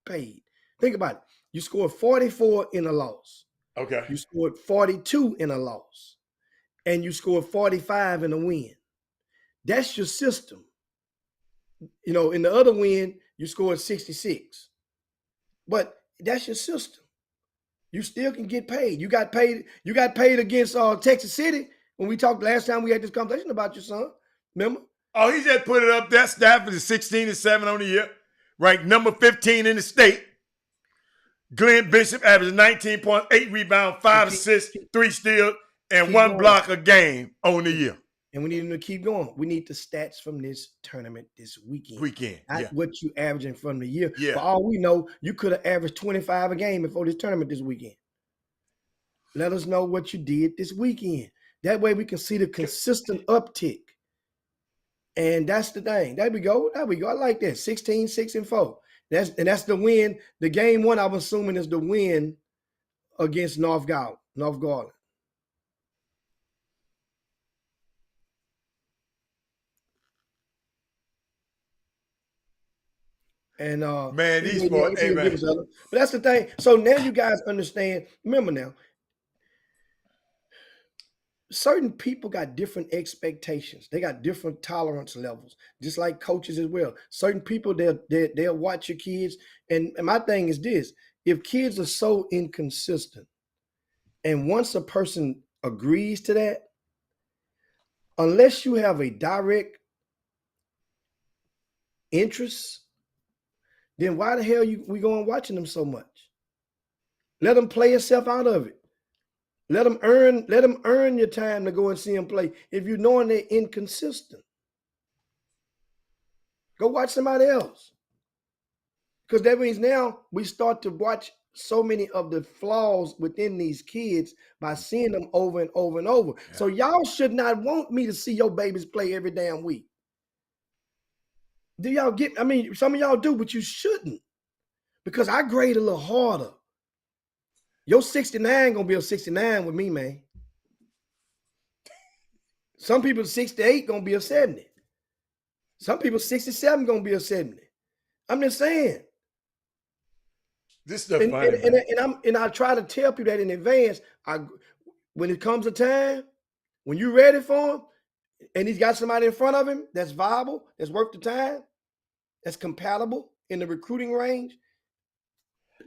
paid, think about it. You scored 44 in a loss. Okay. You scored 42 in a loss, and you scored 45 in a win. That's your system. In the other win, you scored 66. But that's your system. You still can get paid. You got paid against Texas City when we talked last time we had this conversation about your son. Remember? Oh, he just put it up there. Stafford is 16-7 on the year, ranked number 15 in the state. Glenn Bishop averages 19 points, 8 rebounds, 5 assists, 3 steals, and 1 block a game on the year. And we need him to keep going. We need the stats from this tournament this weekend. Not what you averaging from the year. Yeah. For all we know, you could have averaged 25 a game before this tournament this weekend. Let us know what you did this weekend. That way we can see the consistent uptick. And that's the thing. There we go. I like that. 16-6-4. That's the win. The game one, I'm assuming, is the win against North Garland. And man, these boys, hey, man. But that's the thing. So now you guys understand. Remember now, certain people got different expectations. They got different tolerance levels, just like coaches as well. Certain people, they'll watch your kids. And my thing is this: if kids are so inconsistent, and once a person agrees to that, unless you have a direct interest, then why the hell we going watching them so much? Let them play yourself out of it. Let them earn your time to go and see them play. If you're knowing they're inconsistent, go watch somebody else. Because that means now we start to watch so many of the flaws within these kids by seeing them over and over and over. Yeah. So y'all should not want me to see your babies play every damn week. Do y'all get, some of y'all do, but you shouldn't. Because I grade a little harder. Your 69 gonna be a 69 with me, man. Some people 68 gonna be a 70. Some people 67 gonna be a 70. I'm just saying. This stuff funny, and I try to tell people that in advance. When it comes to time, when you're ready for him, and he's got somebody in front of him that's viable, that's worth the time, that's compatible in the recruiting range,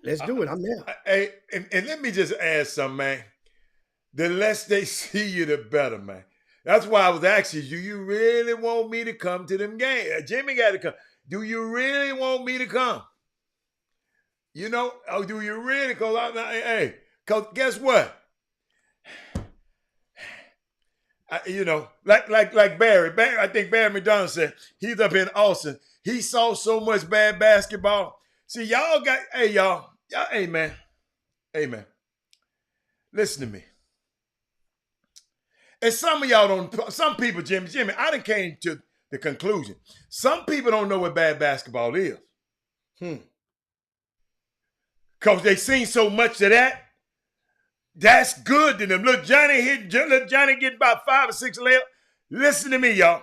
let's do it. I'm there. Hey, and let me just add something, man. The less they see you, the better, man. That's why I was asking you, do you really want me to come to them games? Jimmy got to come. Do you really want me to come? Oh, do you really? Because guess what? Like Barry, I think Barry McDonald said, he's up in Austin. He saw so much bad basketball. See, y'all got, hey, man. Listen to me. And some of y'all some people, Jimmy, I done came to the conclusion. Some people don't know what bad basketball is. Because they seen so much of that. That's good to them. Look, Johnny getting about 5 or 6 layups. Listen to me, y'all.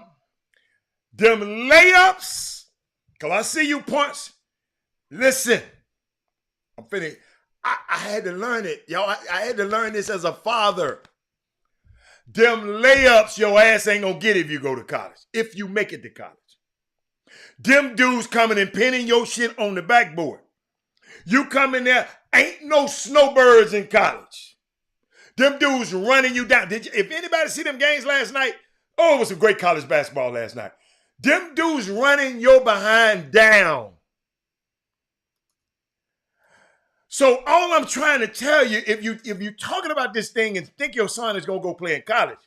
Them layups, because I see you punch. Listen, I'm finished. I had to learn it, yo. I had to learn this as a father. Them layups your ass ain't gonna get if you go to college, if you make it to college. Them dudes coming and pinning your shit on the backboard. You come in there, ain't no snowbirds in college. Them dudes running you down. If anybody see them games last night, oh, it was some great college basketball last night. Them dudes running your behind down. So all I'm trying to tell you, if you're talking about this thing and think your son is going to go play in college,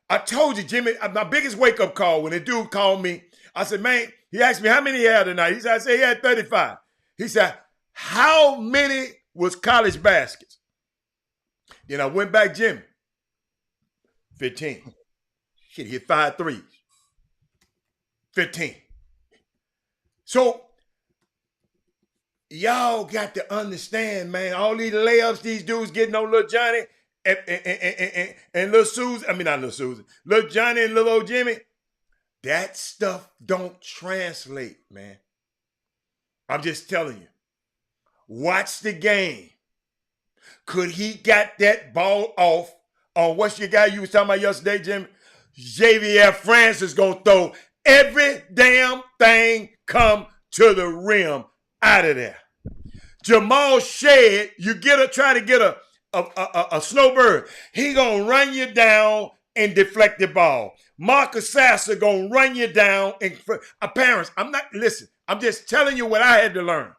I told you, Jimmy, my biggest wake-up call when a dude called me, I said, man, he asked me how many he had tonight. He said, I said he had 35. He said, how many was college baskets? Then I went back, Jimmy, 15. Shit, he hit 5 threes. 15. So, y'all got to understand, man, all these layups these dudes getting on Lil Johnny and Lil Susan, I mean, not Lil Susan, Lil Johnny and Lil old Jimmy, that stuff don't translate, man. I'm just telling you. Watch the game. Could he got that ball off on what's your guy you was talking about yesterday, Jimmy? Xavier Francis gonna throw every damn thing come to the rim out of there. Jamal Shead, try to get a snowbird. He gonna run you down and deflect the ball. Marcus Sasser gonna run you down and parents. I'm just telling you what I had to learn.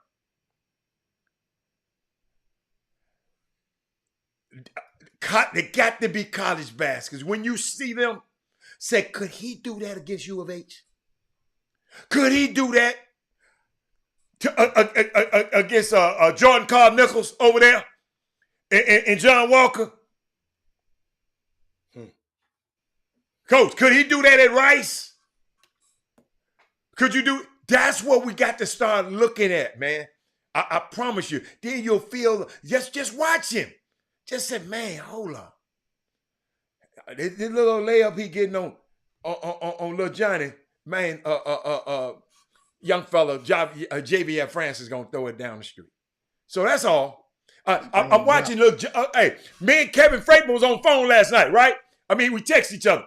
They got to be college baskets. When you see them, say, could he do that against U of H? Could he do that against Jordan Carl Nichols over there and John Walker? Coach, could he do that at Rice? Could you do? That's what we got to start looking at, man. I promise you. Then you'll feel, just watch him. Just say, man, hold up. This little layup he getting on Lil Johnny, man, young fella, JVF Francis is going to throw it down the street. So that's all. I'm watching, hey, me and Kevin Freitman was on the phone last night, right? I mean, we text each other.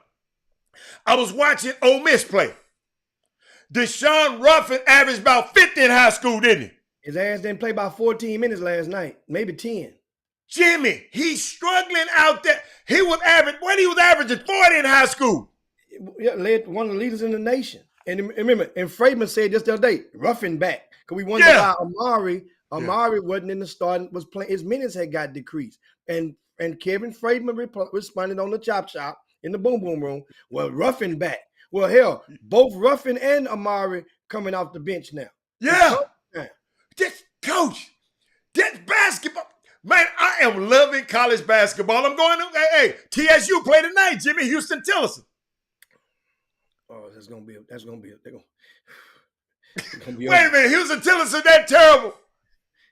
I was watching Ole Miss play. Deshaun Ruffin averaged about 50 in high school, didn't he? His ass didn't play about 14 minutes last night, maybe 10. Jimmy, he's struggling out there. He was averaging 40 in high school. Yeah, led one of the leaders in the nation. And remember, and Freitman said just the other day, Ruffin back. Because we wondered why Amari wasn't in the starting, was playing. His minutes had got decreased. And Kevin Freitman responded on the chop shop in the boom boom room. Well, Ruffin back. Well, hell, both Ruffin and Amari coming off the bench now. Yeah. Coach, that's basketball. Man, I am loving college basketball. I'm going to, hey, TSU play tonight, Jimmy, Houston Tillerson. Oh, they're going to be wait a minute, Houston Tillerson, that terrible.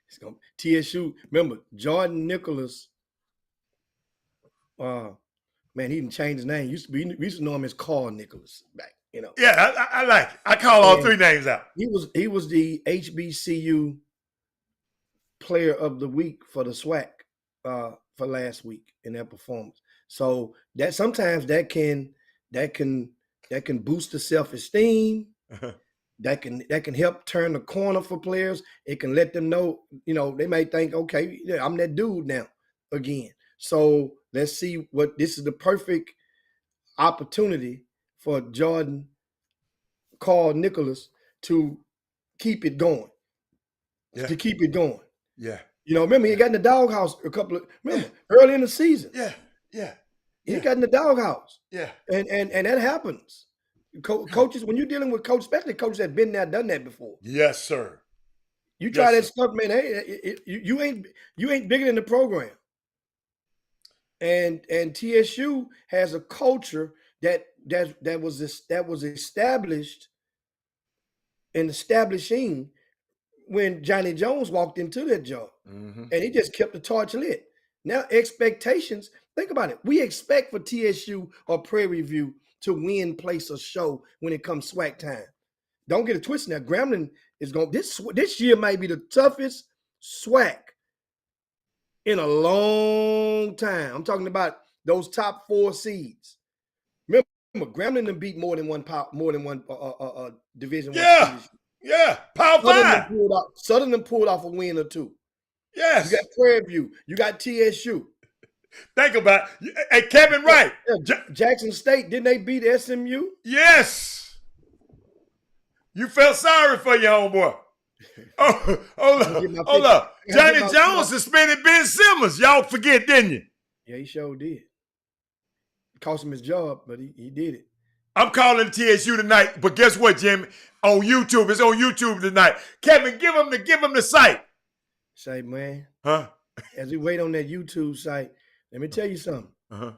It's going TSU, remember, Jordan Nicholas, man, he didn't change his name. We used to know him as Carl Nicholas back, you know. Yeah, I like it. I call all three names out. He was the HBCU player of the week for the SWAC for last week in their performance. So that sometimes that can boost the self-esteem. That can help turn the corner for players. It can let them know, you know, they may think, okay, yeah, I'm that dude now again. So let's see this is the perfect opportunity for Jordan Carl Nicholas to keep it going. Yeah. To keep it going. Yeah. You know, remember, he got in the doghouse early in the season. Yeah. He got in the doghouse. Yeah. And that happens. Coaches, when you're dealing with coaches, especially coaches that been there, done that before. Yes, sir. You try that stuff, man. Hey, you ain't bigger than the program. And TSU has a culture that was established and establishing when Johnny Jones walked into that job. Mm-hmm. And he just kept the torch lit. Now expectations, think about it. We expect for TSU or Prairie View to win, place, or show when it comes SWAC time. Don't get it twisted. Now, Grambling is going. This year might be the toughest SWAC in a long time. I'm talking about those top 4 seeds. Remember, Grambling done beat more than one Division Yeah. I. Yeah. Power 5. Southern pulled off a win or 2. Yes. You got Prairie View. You got TSU. Think about it. Hey, Kevin Wright. Jackson State, didn't they beat SMU? Yes. You felt sorry for your homeboy. Oh, hold up. Johnny Jones suspended Ben Simmons. Y'all forget, didn't you? Yeah, he sure did. It cost him his job, but he did it. I'm calling TSU tonight, but guess what, Jimmy? On YouTube. It's on YouTube tonight. Kevin, give him the site. Say, man. Huh? As we wait on that YouTube site, let me tell you something. Uh-huh.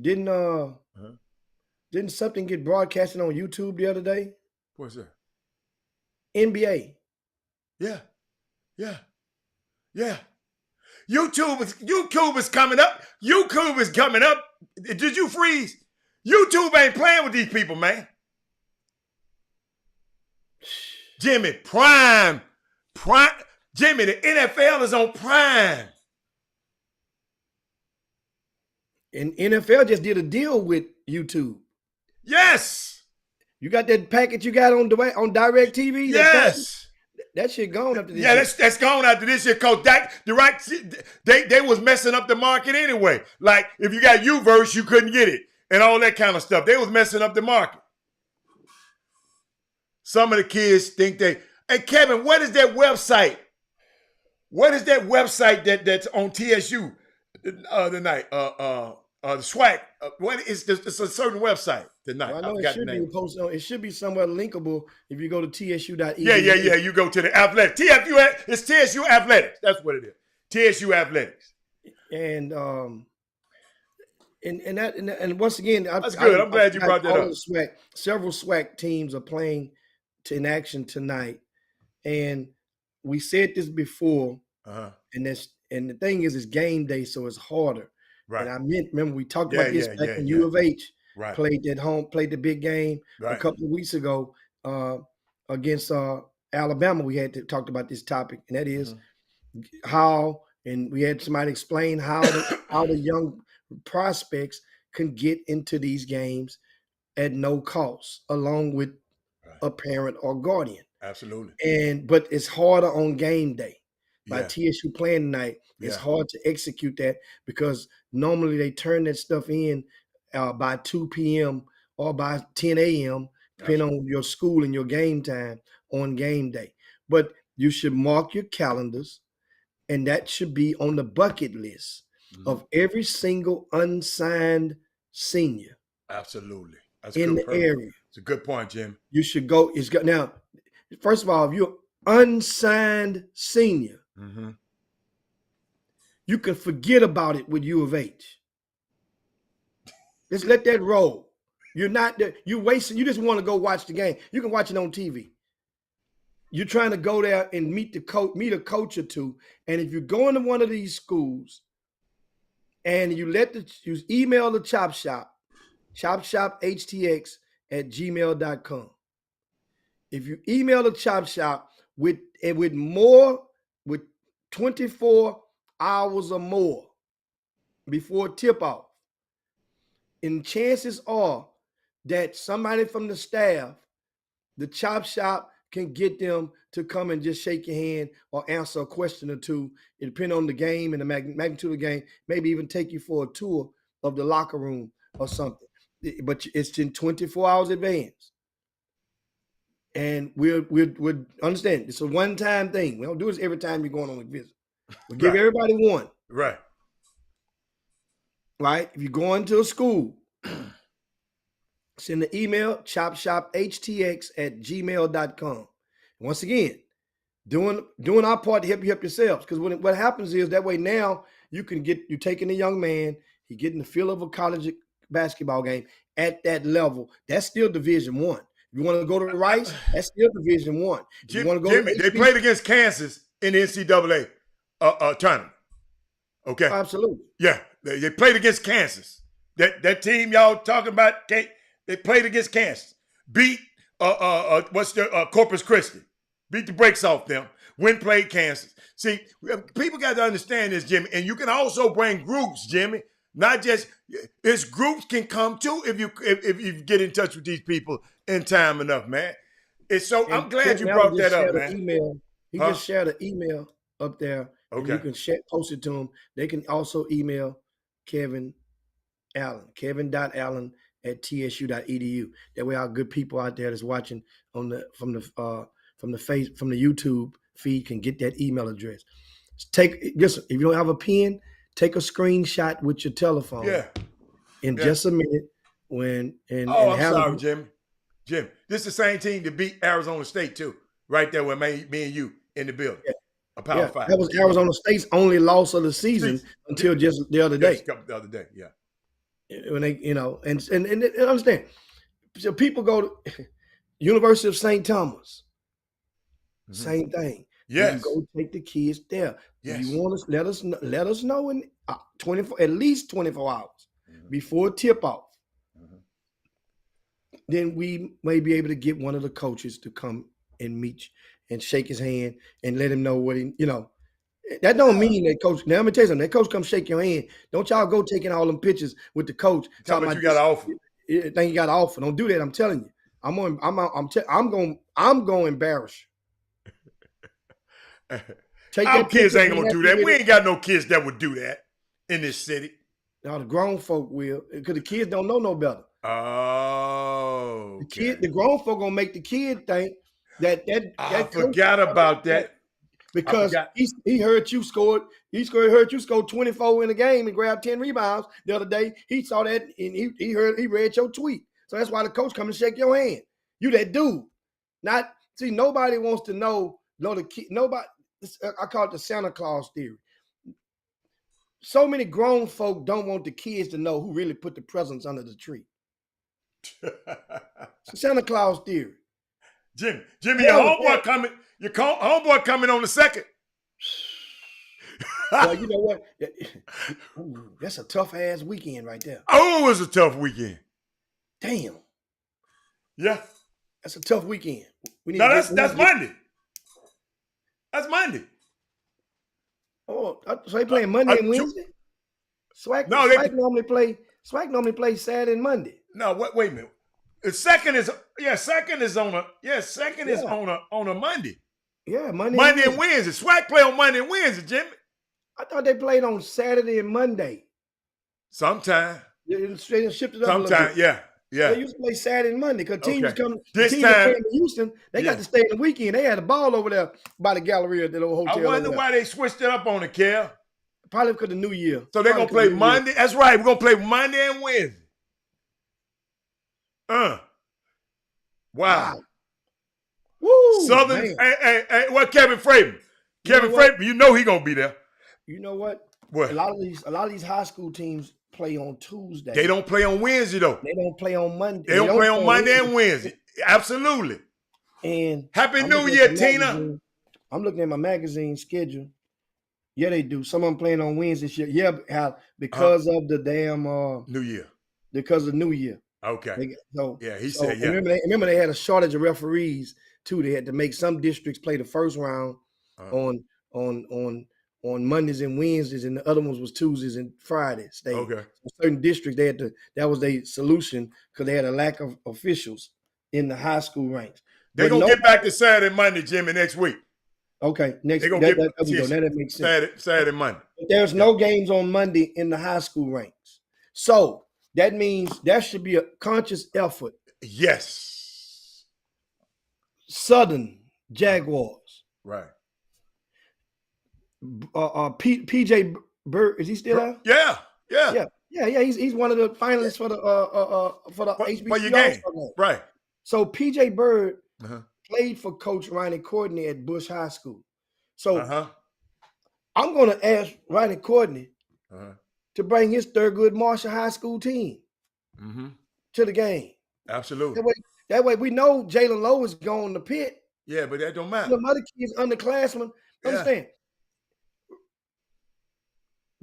Didn't something get broadcasted on YouTube the other day? What's that? NBA. Yeah. YouTube is coming up. YouTube is coming up. Did you freeze? YouTube ain't playing with these people, man. Jimmy, Prime. Jimmy, the NFL is on Prime. And NFL just did a deal with YouTube. Yes. You got that package you got on DirecTV? Yes. That shit gone after this year. year. That's gone after this year, Coach. They was messing up the market anyway. Like, if you got Uverse, you couldn't get it. And all that kind of stuff. They was messing up the market. Some of the kids think hey, Kevin, what is that website? What is that website that's on TSU tonight? The SWAC. It's a certain website tonight. Well, I know it should be posted on. It should be somewhere linkable if you go to tsu.edu. Yeah. You go to the athletic. It's TSU Athletics. That's what it is. TSU Athletics. And once again, that's good. I'm glad you brought that up. Several SWAC teams are playing in action tonight, and we said this before. And the thing is, it's game day, so it's harder. Right. And remember we talked about this back when U of H played the big game a couple of weeks ago against Alabama. We had talked about this topic, and that is how, and we had somebody explain how the young prospects can get into these games at no cost, along with a parent or guardian. Absolutely. But it's harder on game day. By TSU playing tonight, it's hard to execute that because normally they turn that stuff in by 2 p.m. or by 10 a.m., depending on your school and your game time on game day. But you should mark your calendars, and that should be on the bucket list of every single unsigned senior. Absolutely. That's in the area. It's a good point, Jim. You should go. Now, first of all, if you're unsigned senior, you can forget about it with U of H. Just let that roll. You're not there. You wasting. You just want to go watch the game. You can watch it on TV. You're trying to go there and meet a coach or two. And if you're going to one of these schools, and you email the Chop Shop, chopshophtx@gmail.com. If you email the Chop Shop with 24 hours or more before tip off, and chances are that somebody from the staff, the Chop Shop, can get them to come and just shake your hand or answer a question or two, depending on the game and the magnitude of the game, maybe even take you for a tour of the locker room or something. But it's in 24 hours advance. And we'll understand it's a one-time thing. We don't do this every time you're going on a visit. We give everybody one. Right. Right? If you're going to a school, send the email, chopshophtx@gmail.com. Once again, doing our part to help you help yourselves. Because what happens is that way now you're taking a young man, he getting the feel of a college basketball game at that level. That's still Division I. You want to go to Rice? That's still Division I. You want to go Jimmy, they played against Kansas in the NCAA tournament. Okay. Absolutely. Yeah, they played against Kansas. That team y'all talking about, They played against Kansas, beat Corpus Christi, beat the brakes off them. When played Kansas. See, people got to understand this, Jimmy, and you can also bring groups, Jimmy. Not just it's groups can come too if you get in touch with these people in time enough, man. It's so. I'm glad you brought that up, man. He just shared an email up there. Okay. And you can post it to them. They can also email Kevin Allen, kevin.allen@tsu.edu. That way, our good people out there that's watching from the YouTube feed can get that email address. Listen, if you don't have a pen, take a screenshot with your telephone. Yeah. In just a minute. I'm sorry, Jim. This is the same team that beat Arizona State too, right there with me and you in the building. Yeah. A Power 5. That was Arizona State's only loss of the season until just the other day. The other day, yeah. When they, and understand. So people go to University of St. Thomas. Same thing. Yes. Go take the kids there. Yes. If you want to let us know in 24 at least 24 hours before tip off. Then we may be able to get one of the coaches to come and meet you and shake his hand and let him know what that don't mean that coach. Now, let me tell you something. That coach come shake your hand. Don't y'all go taking all them pictures with the coach. Tell me you got to offer. Think you got to offer. Don't do that. I'm telling you. I'm going to embarrass you. Our kids ain't going to do that. We ain't got no kids that would do that in this city. Now, the grown folk will, because the kids don't know no better. Oh. The grown folk going to make the kid think that I forgot about that. Because he heard you scored. Heard you score 24 in a game and grabbed 10 rebounds the other day. He saw that and he read your tweet. So that's why the coach come and shake your hand. You that dude. Nobody wants to know the kid. Nobody. I call it the Santa Claus theory. So many grown folk don't want the kids to know who really put the presents under the tree. It's the Santa Claus theory. Jimmy, your homeboy coming. Your homeboy coming on the 2nd. Well, you know what? That's a tough ass weekend right there. Oh, it was a tough weekend. Damn. Yeah. That's a tough weekend. That's Monday. That's Monday. Oh, so they playing Monday and Wednesday? Swag normally play Saturday and Monday. No, wait a minute. The second is on a Monday. Yeah, Monday and Wednesday. Swag play on Monday and Wednesday, Jimmy. I thought they played on Saturday and Monday. Sometime. They shipped it up. Sometime, yeah. They used to play Saturday and Monday because teams come. This teams time that came to Houston, they got to stay in the weekend. They had a ball over there by the Galleria at the old hotel. I wonder why they switched it up on the Kel. Probably because of the New Year. So they're gonna play Monday. That's right. We're gonna play Monday and Wednesday. Wow. Woo, Southern. Hey, what Kevin Fraven? Kevin Fraven, you know he gonna be there. You know what? What? A lot of these high school teams play on Tuesday. They don't play on Wednesday though. They don't play on Monday. They don't play on Monday and Wednesday. Absolutely. And Happy New Year, Tina. I'm looking at my magazine schedule. Yeah, they do. Some of them playing on Wednesday. Yeah, because of the damn New Year. Because of New Year. Okay. He said yeah. Remember they had a shortage of referees too. They had to make some districts play the first round on Mondays and Wednesdays, and the other ones was Tuesdays and Fridays. Okay. Certain districts they had to. That was their solution because they had a lack of officials in the high school ranks. They're gonna get back to Saturday, Monday, Jimmy, next week. Okay, next week. That makes sense. Saturday, Monday. But there's no games on Monday in the high school ranks, so that means there should be a conscious effort. Yes. Southern Jaguars. Right. PJ Bird, is he still out? Yeah. He's one of the finalists for the HBCU for your game. Right. So PJ Bird played for Coach Ronnie Courtney at Bush High School. So I'm going to ask Ronnie Courtney to bring his Thurgood Marshall High School team to the game. Absolutely. That way we know Jalen Lowe is going to Pitt. Yeah, but that don't matter. The other kids, underclassmen, understand.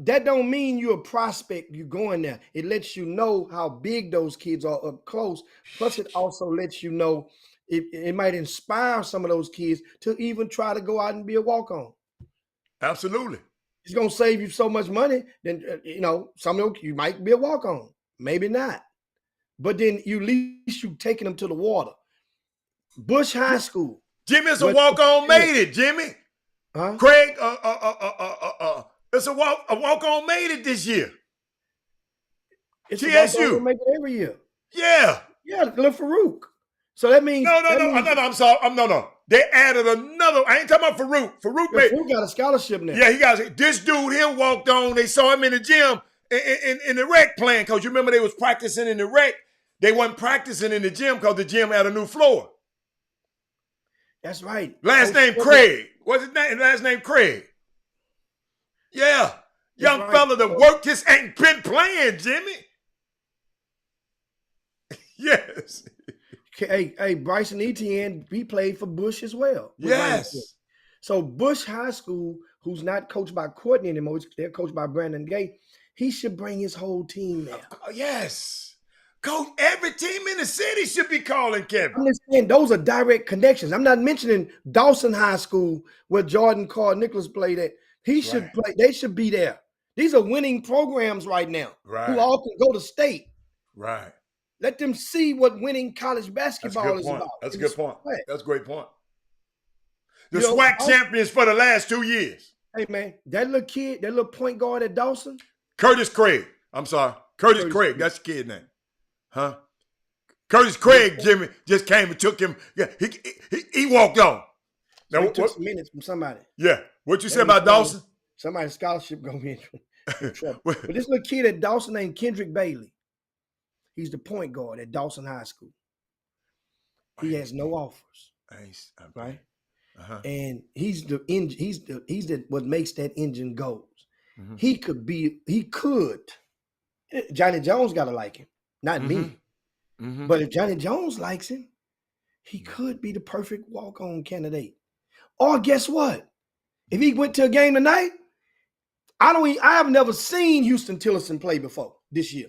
that don't mean you're a prospect. You're going there. It lets you know how big those kids are up close. Plus, it also lets you know it might inspire some of those kids to even try to go out and be a walk-on. Absolutely. It's gonna save you so much money. Then some of them you might be a walk-on, maybe not. But then at least you taking them to the water. Bush High School. Jimmy's a walk-on made it, Jimmy. Huh? Craig, it's a walk-on made it this year. It's TSU. make it every year. Yeah. Yeah, little Farouk. So that means No. I'm sorry. No. They added another. I ain't talking about Farouk. Farouk got a scholarship now. Yeah, he got this dude here walked on. They saw him in the gym in the rec playing. Because you remember they was practicing in the rec. They wasn't practicing in the gym because the gym had a new floor. That's right. Last name Craig. What's his name? Last name Craig. Yeah. Young fella that worked his ain't been playing, Jimmy. Yes. Hey, Bryson Etienne, he played for Bush as well. Yes. So Bush High School, who's not coached by Courtney anymore, they're coached by Brandon Gay, he should bring his whole team there. Yes. Coach, every team in the city should be calling Kevin. I'm just saying those are direct connections. I'm not mentioning Dawson High School where Jordan Carr Nicholas played at. He should play. They should be there. These are winning programs right now. Right. Who all can go to state. Right. Let them see what winning college basketball is about. That's a good point. That's a great point. The You know, SWAC champions for the last 2 years. Hey, man, that little kid, that little point guard at Dawson. Curtis Craig. I'm sorry. Curtis Craig. That's the kid name. Huh? Curtis Craig, Jimmy, just came and took him. Yeah, he walked on. So he took some minutes from somebody. Yeah. What you said about Dawson? Somebody's scholarship gonna be in trouble. But this little kid at Dawson named Kendrick Bailey. He's the point guard at Dawson High School. He has no offers. Nice. Right? Uh-huh. And he's the what makes that engine goes. Mm-hmm. He could. Johnny Jones gotta like him, not me. Mm-hmm. But if Johnny Jones likes him, he could be the perfect walk-on candidate. Or guess what? If he went to a game tonight, I have never seen Houston Tillotson play before this year.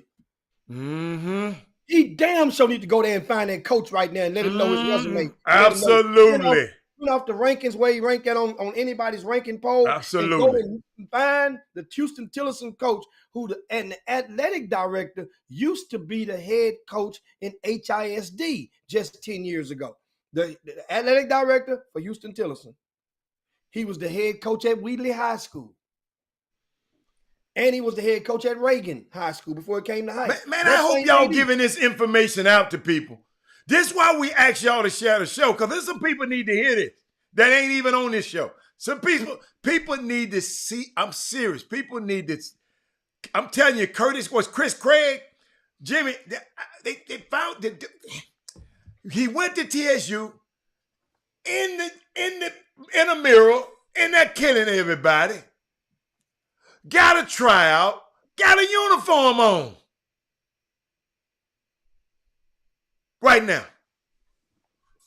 Mm-hmm. He damn sure need to go there and find that coach right now and let him know his resume. Absolutely. You know, off the rankings where he ranked that on anybody's ranking poll. Absolutely. And go and find the Houston Tillotson coach and the athletic director used to be the head coach in HISD just 10 years ago. The athletic director for Houston Tillotson. He was the head coach at Wheatley High School. And he was the head coach at Reagan High School before it came to Heights. Man, I hope y'all giving this information out to people. This is why we ask y'all to share the show, because there's some people need to hear this that ain't even on this show. Some people need to see. I'm serious. People need this. I'm telling you, Chris Craig, Jimmy, they found that he went to TSU in a mirror, in there killing everybody. Got a tryout, got a uniform on. Right now.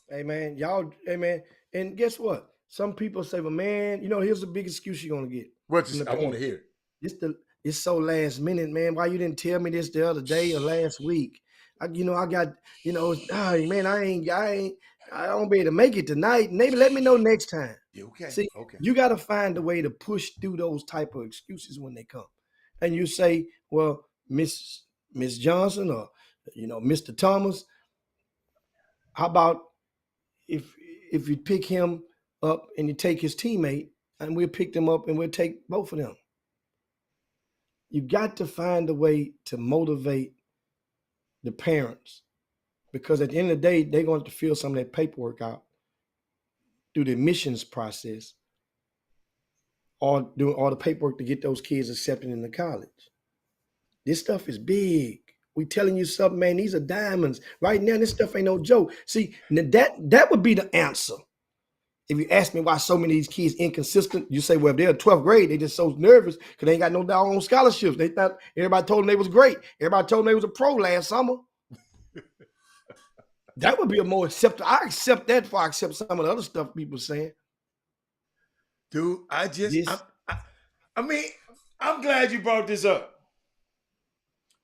Hey, man, and guess what? Some people say, well, man, here's the big excuse you're going to get. I want to hear it. It's so last minute, man. Why you didn't tell me this the other day or last week? I got, man, I won't be able to make it tonight. Maybe let me know next time. Okay. See, you got to find a way to push through those type of excuses when they come. And you say, well, Miss Johnson or, Mr. Thomas, how about if you pick him up and you take his teammate and we'll pick them up and we'll take both of them. You got to find a way to motivate the parents, because at the end of the day, they're going to fill some of that paperwork out through the admissions process or doing all the paperwork to get those kids accepted into college. This stuff is big. We telling you something, man. These are diamonds. Right now, this stuff ain't no joke. See, that would be the answer. If you ask me why so many of these kids inconsistent, you say, well, if they're in 12th grade, they just so nervous because they ain't got no doggone scholarships. They thought everybody told them they was great. Everybody told them they was a pro last summer. That would be a more acceptable. I accept that before I accept some of the other stuff people saying. Dude, I mean, I'm glad you brought this up.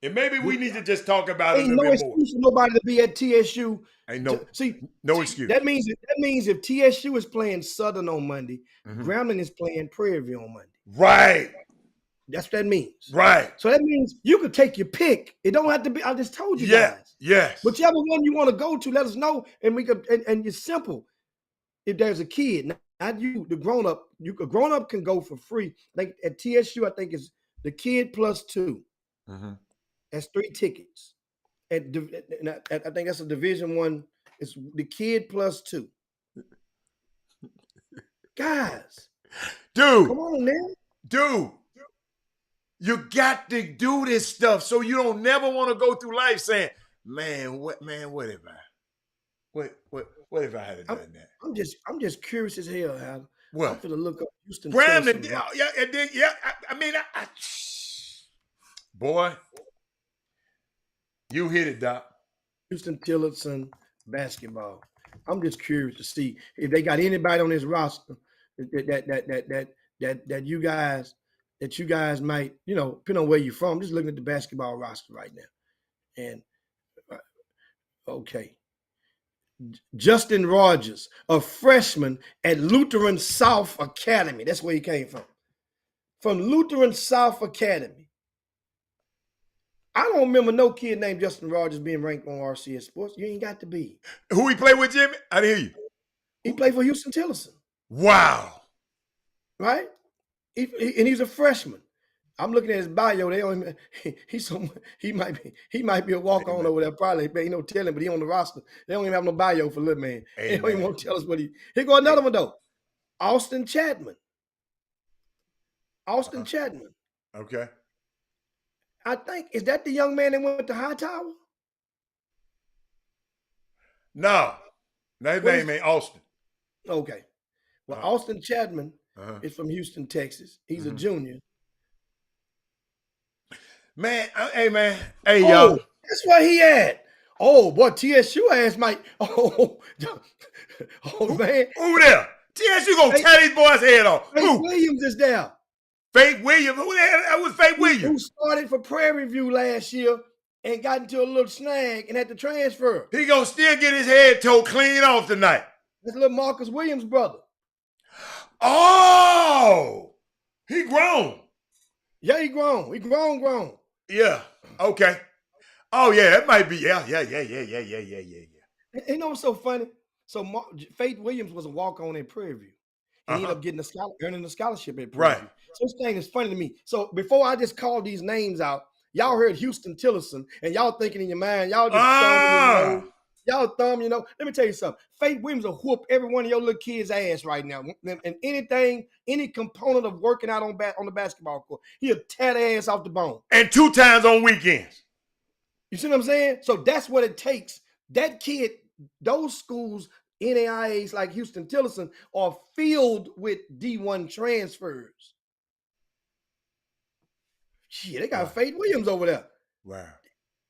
And maybe we need to just talk about it a Ain't little no bit more. excuse for nobody to be at TSU. Ain't no, See, no excuse. that means if TSU is playing Southern on Monday, Mhm. Grambling is playing Prairie View on Monday. Right. That's what that means. Right. So that means you could take your pick. It don't have to be. I just told you Yeah. guys. Yes. Whichever one you want to go to, let us know, and we could. And it's simple. If there's a kid, not you, the grown up, a grown up can go for free. Like at TSU, I think it's the kid plus 2. Mhm. That's 3 tickets. I think that's a Division I. It's the kid plus 2. Guys, Dude. come on now. Dude. You got to do this stuff so you don't never want to go through life saying, what if I had done that? I'm just curious as hell, Hal. What? I'm gonna look up Houston. Grambling, Tillotson, right? yeah, and then, yeah. Boy, you hit it, Doc. Houston Tillotson basketball. I'm just curious to see if they got anybody on this roster that you guys might, depending on where you're from. I'm just looking at the basketball roster right now. And okay. Justin Rogers, a freshman at Lutheran South Academy. That's where he came from. From Lutheran South Academy. I don't remember no kid named Justin Rogers being ranked on RCS Sports. You ain't got to be. Who he play with, Jimmy? I didn't hear you. He played for Houston Tillotson. Wow. Right? And he's a freshman. I'm looking at his bio. He might be a walk-on over there. Probably, ain't no telling, but he on the roster. They don't even have no bio for little man. They don't even want to tell us what he. Here go another one though. Austin Chapman. Chapman. Okay. I think, is that the young man that went to Hightower? No. That name ain't Austin. Okay. Well, Austin Chapman is from Houston, Texas. He's a junior. Man, hey, y'all. That's where he at. Oh, boy, TSU ass might. Oh, man. Who there? TSU gonna tear these boys' head off. Faith Williams is there. Faith Williams? Who the hell? That was Faith Williams. Who started for Prairie View last year and got into a little snag and had to transfer. He gonna still get his head toe clean off tonight. That's little Marcus Williams' brother. Oh, he grown. Yeah, he grown. He grown. Yeah. Okay. Oh yeah, that might be. Yeah. You know what's so funny? So Faith Williams was a walk-on at Prairie View. And he ended up getting earning a scholarship at Prairie View. So this thing is funny to me. So before I just called these names out, y'all heard Houston Tillotson, and y'all thinking in your mind, y'all just thumb, Let me tell you something. Faith Williams will whoop every one of your little kids' ass right now. And any component of working out on the basketball court, he'll tear their ass off the bone. And 2 times on weekends. You see what I'm saying? So that's what it takes. That kid, those schools, NAIAs like Houston Tillotson, are filled with D1 transfers. Shit, they got Faith Williams over there. Wow.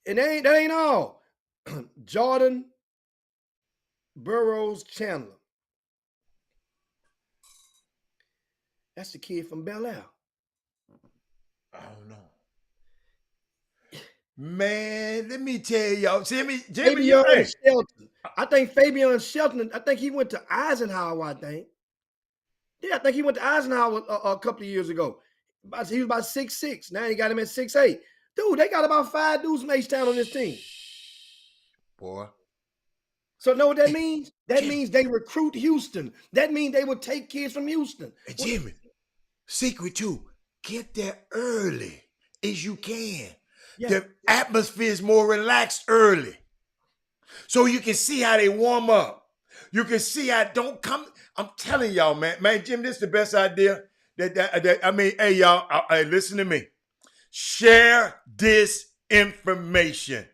And that ain't all. Jordan Burroughs Chandler. That's the kid from Bel Air. I don't know. Man, let me tell y'all. Jimmy Fabian Shelton. I think Fabian Shelton, he went to Eisenhower, I think. Yeah, I think he went to Eisenhower a couple of years ago. He was about 6'6". Now he got him at 6'8". Dude, they got about 5 dudes from H-Town on this team. Boy. So know what that means? That means they recruit Houston. That means they would take kids from Houston. Hey, Jimmy, secret too, get there early as you can. Yeah. The atmosphere is more relaxed early. So you can see how they warm up. You can see how don't come. I'm telling y'all, man, Jim, this is the best idea. Hey, y'all, listen to me. Share this information.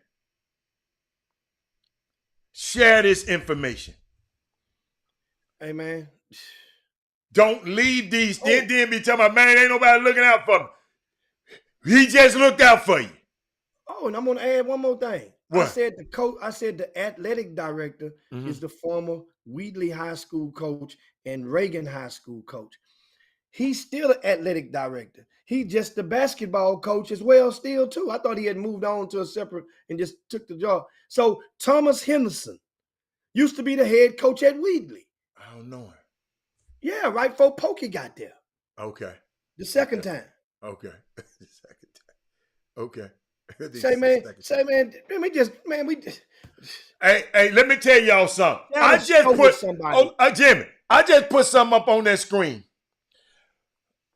Share this information. Hey, man. Don't leave these. Then be talking about, man, ain't nobody looking out for me. He just looked out for you. Oh, and I'm going to add one more thing. What? I said the athletic director is the former Wheatley High School coach and Reagan High School coach. He's still an athletic director. He's just the basketball coach as well, still too. I thought he had moved on to a separate and just took the job. So Thomas Henderson used to be the head coach at Wheatley. I don't know him. Yeah, right before Pokey got there. Okay. The second time. Okay. The second time. Okay. Say man, Hey, let me tell y'all something. I just put Jimmy, I just put something up on that screen.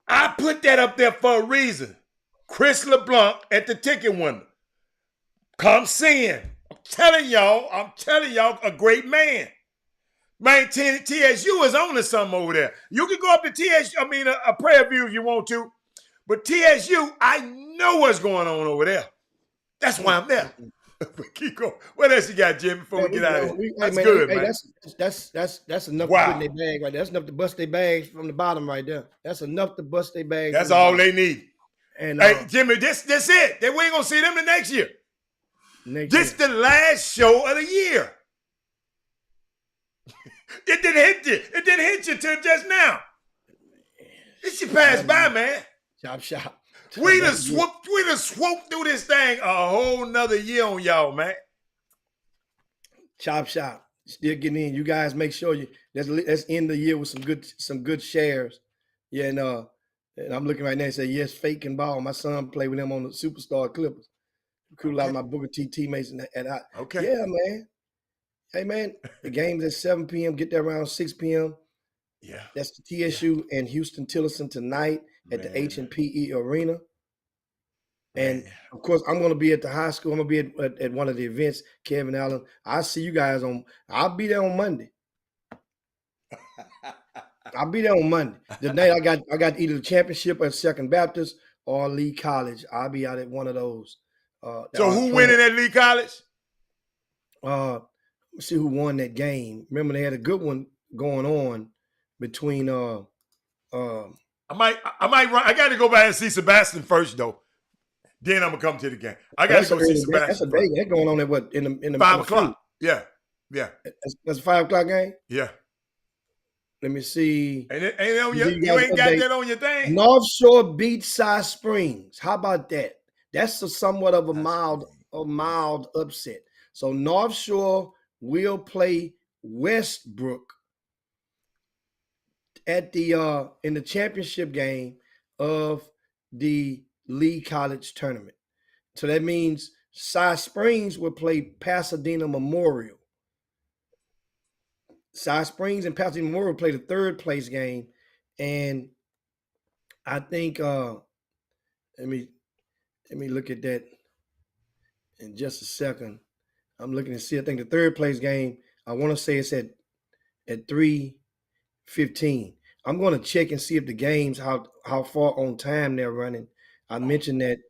I put that up there for a reason. Chris LeBlanc at the ticket window. Come seeing. I'm telling y'all, a great man. Man, TSU is on to something over there. You can go up to TSU, a prayer view if you want to. But TSU, I know what's going on over there. That's why I'm there. Keep going. What else you got, Jim, before we get out of here? That's good, man. That's enough to put in their bag right there. That's enough to bust their bags from the bottom right there. That's enough to bust their bags. That's all they need. And hey, Jimmy, this it. We ain't gonna see them the next year. This the last show of the year. It didn't hit you. It didn't hit you till just now. It should pass by, man. Chop. We done swooped through this thing a whole nother year on y'all, man. Chop. Still getting in. You guys make sure let's end the year with some good shares. Yeah, and I'm looking right now and say, yes, Fake and Ball. My son played with him on the Superstar Clippers. Cool out of my Booker T teammates okay. Yeah, man. Hey, man, the game's at 7 p.m. Get there around 6 p.m. Yeah. That's the TSU and Houston Tillerson tonight at the H&PE Arena. And, of course, I'm going to be at the high school. I'm going to be at one of the events, Kevin Allen. I'll see you guys I'll be there on Monday. I'll be there on Monday. The night I got either the championship at Second Baptist or Lee College. I'll be out at one of those. So who winning at Lee College? Let's see who won that game. Remember, they had a good one going on between I might run. I got to go by and see Sebastian first, though. Then I'm gonna come to the game. I got to go see Sebastian. That's a day. That's going on at what in the 5 o'clock. Yeah. That's a 5 o'clock game. Yeah. Let me see. You ain't got that on your thing. North Shore beats Cy Springs. How about that? That's somewhat of a mild upset. So North Shore will play Westbrook at the in the championship game of the Lee College tournament. So that means Cy Springs will play Pasadena Memorial. Cy Springs and Pasadena Memorial play the third place game, and I think let me look at that in just a second. I'm looking to see. I think the third place game, I want to say it's at 3:15. I'm going to check and see if the games how far on time they're running. I mentioned that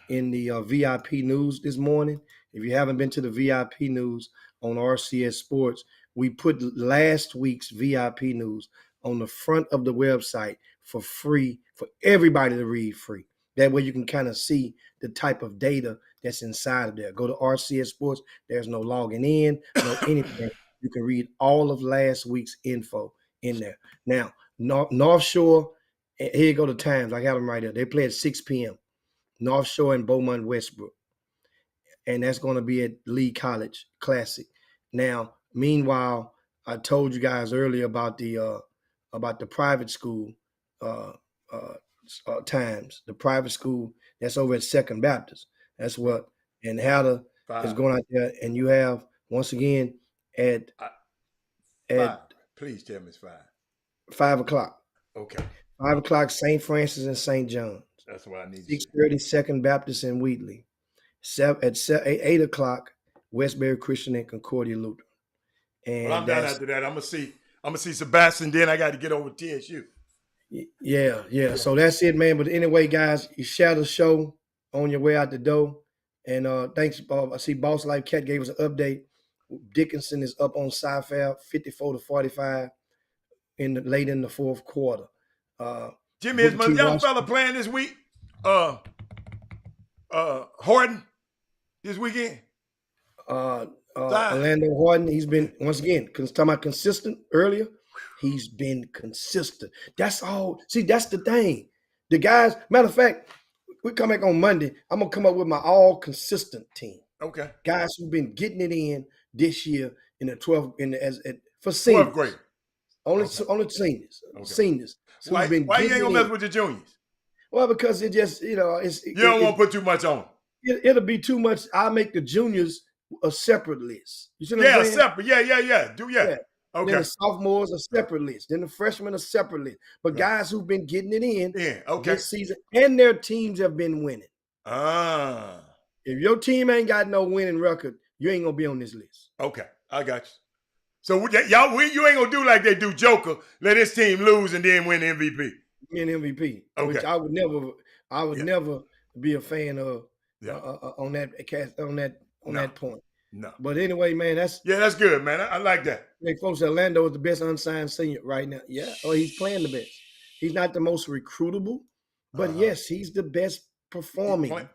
in the VIP news this morning. If you haven't been to the VIP news on RCS Sports, we put last week's VIP news on the front of the website for free for everybody to read free. That way you can kind of see the type of data that's inside of there. Go to RCS Sports. There's no logging in, no anything. You can read all of last week's info in there. Now, North Shore, here you go the times. I got them right there. They play at 6 p.m. North Shore and Beaumont Westbrook. And that's going to be at Lee College Classic. Now, meanwhile, I told you guys earlier about the private school times. The private school that's over at Second Baptist. That's what, and Hatter is going out there, and you have once again at please tell me it's 5. 5 o'clock. Okay. 5 o'clock, St. Francis and St. John's. That's what I need. 6:30, Second Baptist in Wheatley. 8 o'clock, Westbury Christian and Concordia Lutheran. And I'm done after that. I'm gonna see Sebastian. Then I got to get over to TSU. Yeah. So that's it, man. But anyway, guys, you share the show on your way out the door. And thanks, Bob. I see Boss Life Cat gave us an update. Dickinson is up on Sci-Fi 54-45 late in the fourth quarter. Jimmy, is my young fella playing this week? Horton this weekend? Orlando Horton, he's been, once again, talking about consistent earlier. He's been consistent. That's all. See, that's the thing. The guys, matter of fact, we come back on Monday. I'm gonna come up with my all consistent team. Okay. Guys who've been getting it in this year in the 12th for seniors. 12th grade. Only seniors. Okay. Seniors. So Why you ain't gonna mess with the juniors? Well, because it just, you know, You don't want to put too much on. It'll be too much. I'll make the juniors a separate list. You see what I'm saying? Separate. Yeah. Yeah. Okay. Then the sophomores a separate list. Then the freshmen a separate list. But guys who've been getting it in okay. this season and their teams have been winning. If your team ain't got no winning record, you ain't gonna be on this list. Okay, I got you. So you ain't gonna do like they do Joker, let his team lose and then win MVP. Win MVP. Okay. Which I would never be a fan of on that point. No. But anyway, man, that's good, man. I like that. Like folks, Orlando is the best unsigned senior right now. Yeah, he's playing the best. He's not the most recruitable, but yes, he's the best performing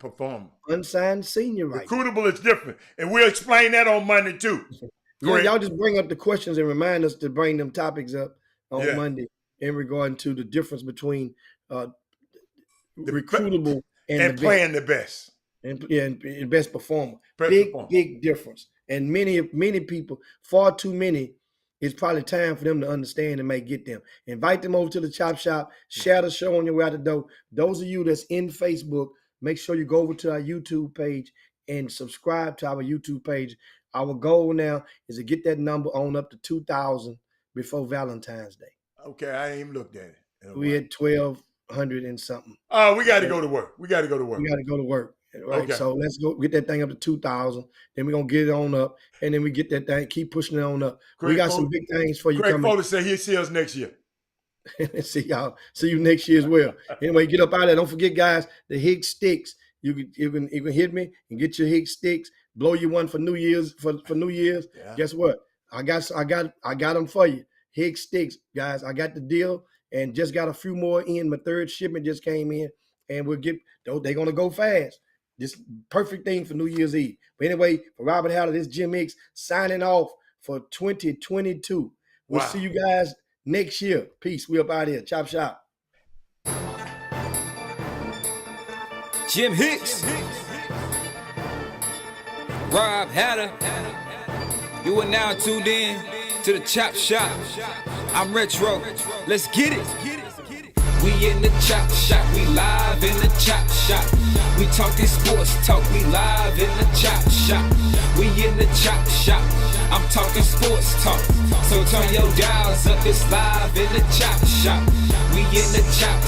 unsigned senior right now. Recruitable is different, and we'll explain that on Monday too. Yeah, y'all just bring up the questions and remind us to bring them topics up on Monday in regard to the difference between recruitable and playing the best. And best performer. Big difference. And many people, far too many, it's probably time for them to understand and may get them. Invite them over to the Chop Shop. Share the show on your way out the door. Those of you that's in Facebook, make sure you go over to our YouTube page and subscribe to our YouTube page. Our goal now is to get that number on up to 2,000 before Valentine's Day. Okay, I ain't even looked at it. We had 1,200 and something. Oh, we got to go to work. We got to go to work. Right, okay. So let's go get that thing up to 2,000. Then we're gonna get it on up, and then we get that thing, keep pushing it on up. We got some big things for you Craig coming. Foley said he'll see us next year. See y'all. See you next year as well. Anyway, get up out of there. Don't forget, guys, the Higgs sticks. You can hit me and get your Higgs sticks. Blow you one for New Year's for New Year's. Yeah. Guess what? I got them for you. Higgs sticks, guys. I got the deal and just got a few more in. My third shipment just came in, and we'll get. They're gonna go fast. This perfect thing for New Year's Eve. But anyway, for Robert Haller, this Jim Hicks signing off for 2022. We'll see you guys next year. Peace. We up out here. Chop Shop. Jim Hicks. Rob Hatter. You are now tuned in to the Chop Shop. I'm Retro. Let's get it. We in the Chop Shop. We live in the Chop Shop. We talking sports talk, we live in the Chop Shop. We in the Chop Shop, I'm talking sports talk. So turn your dials up, it's live in the Chop Shop. We in the Chop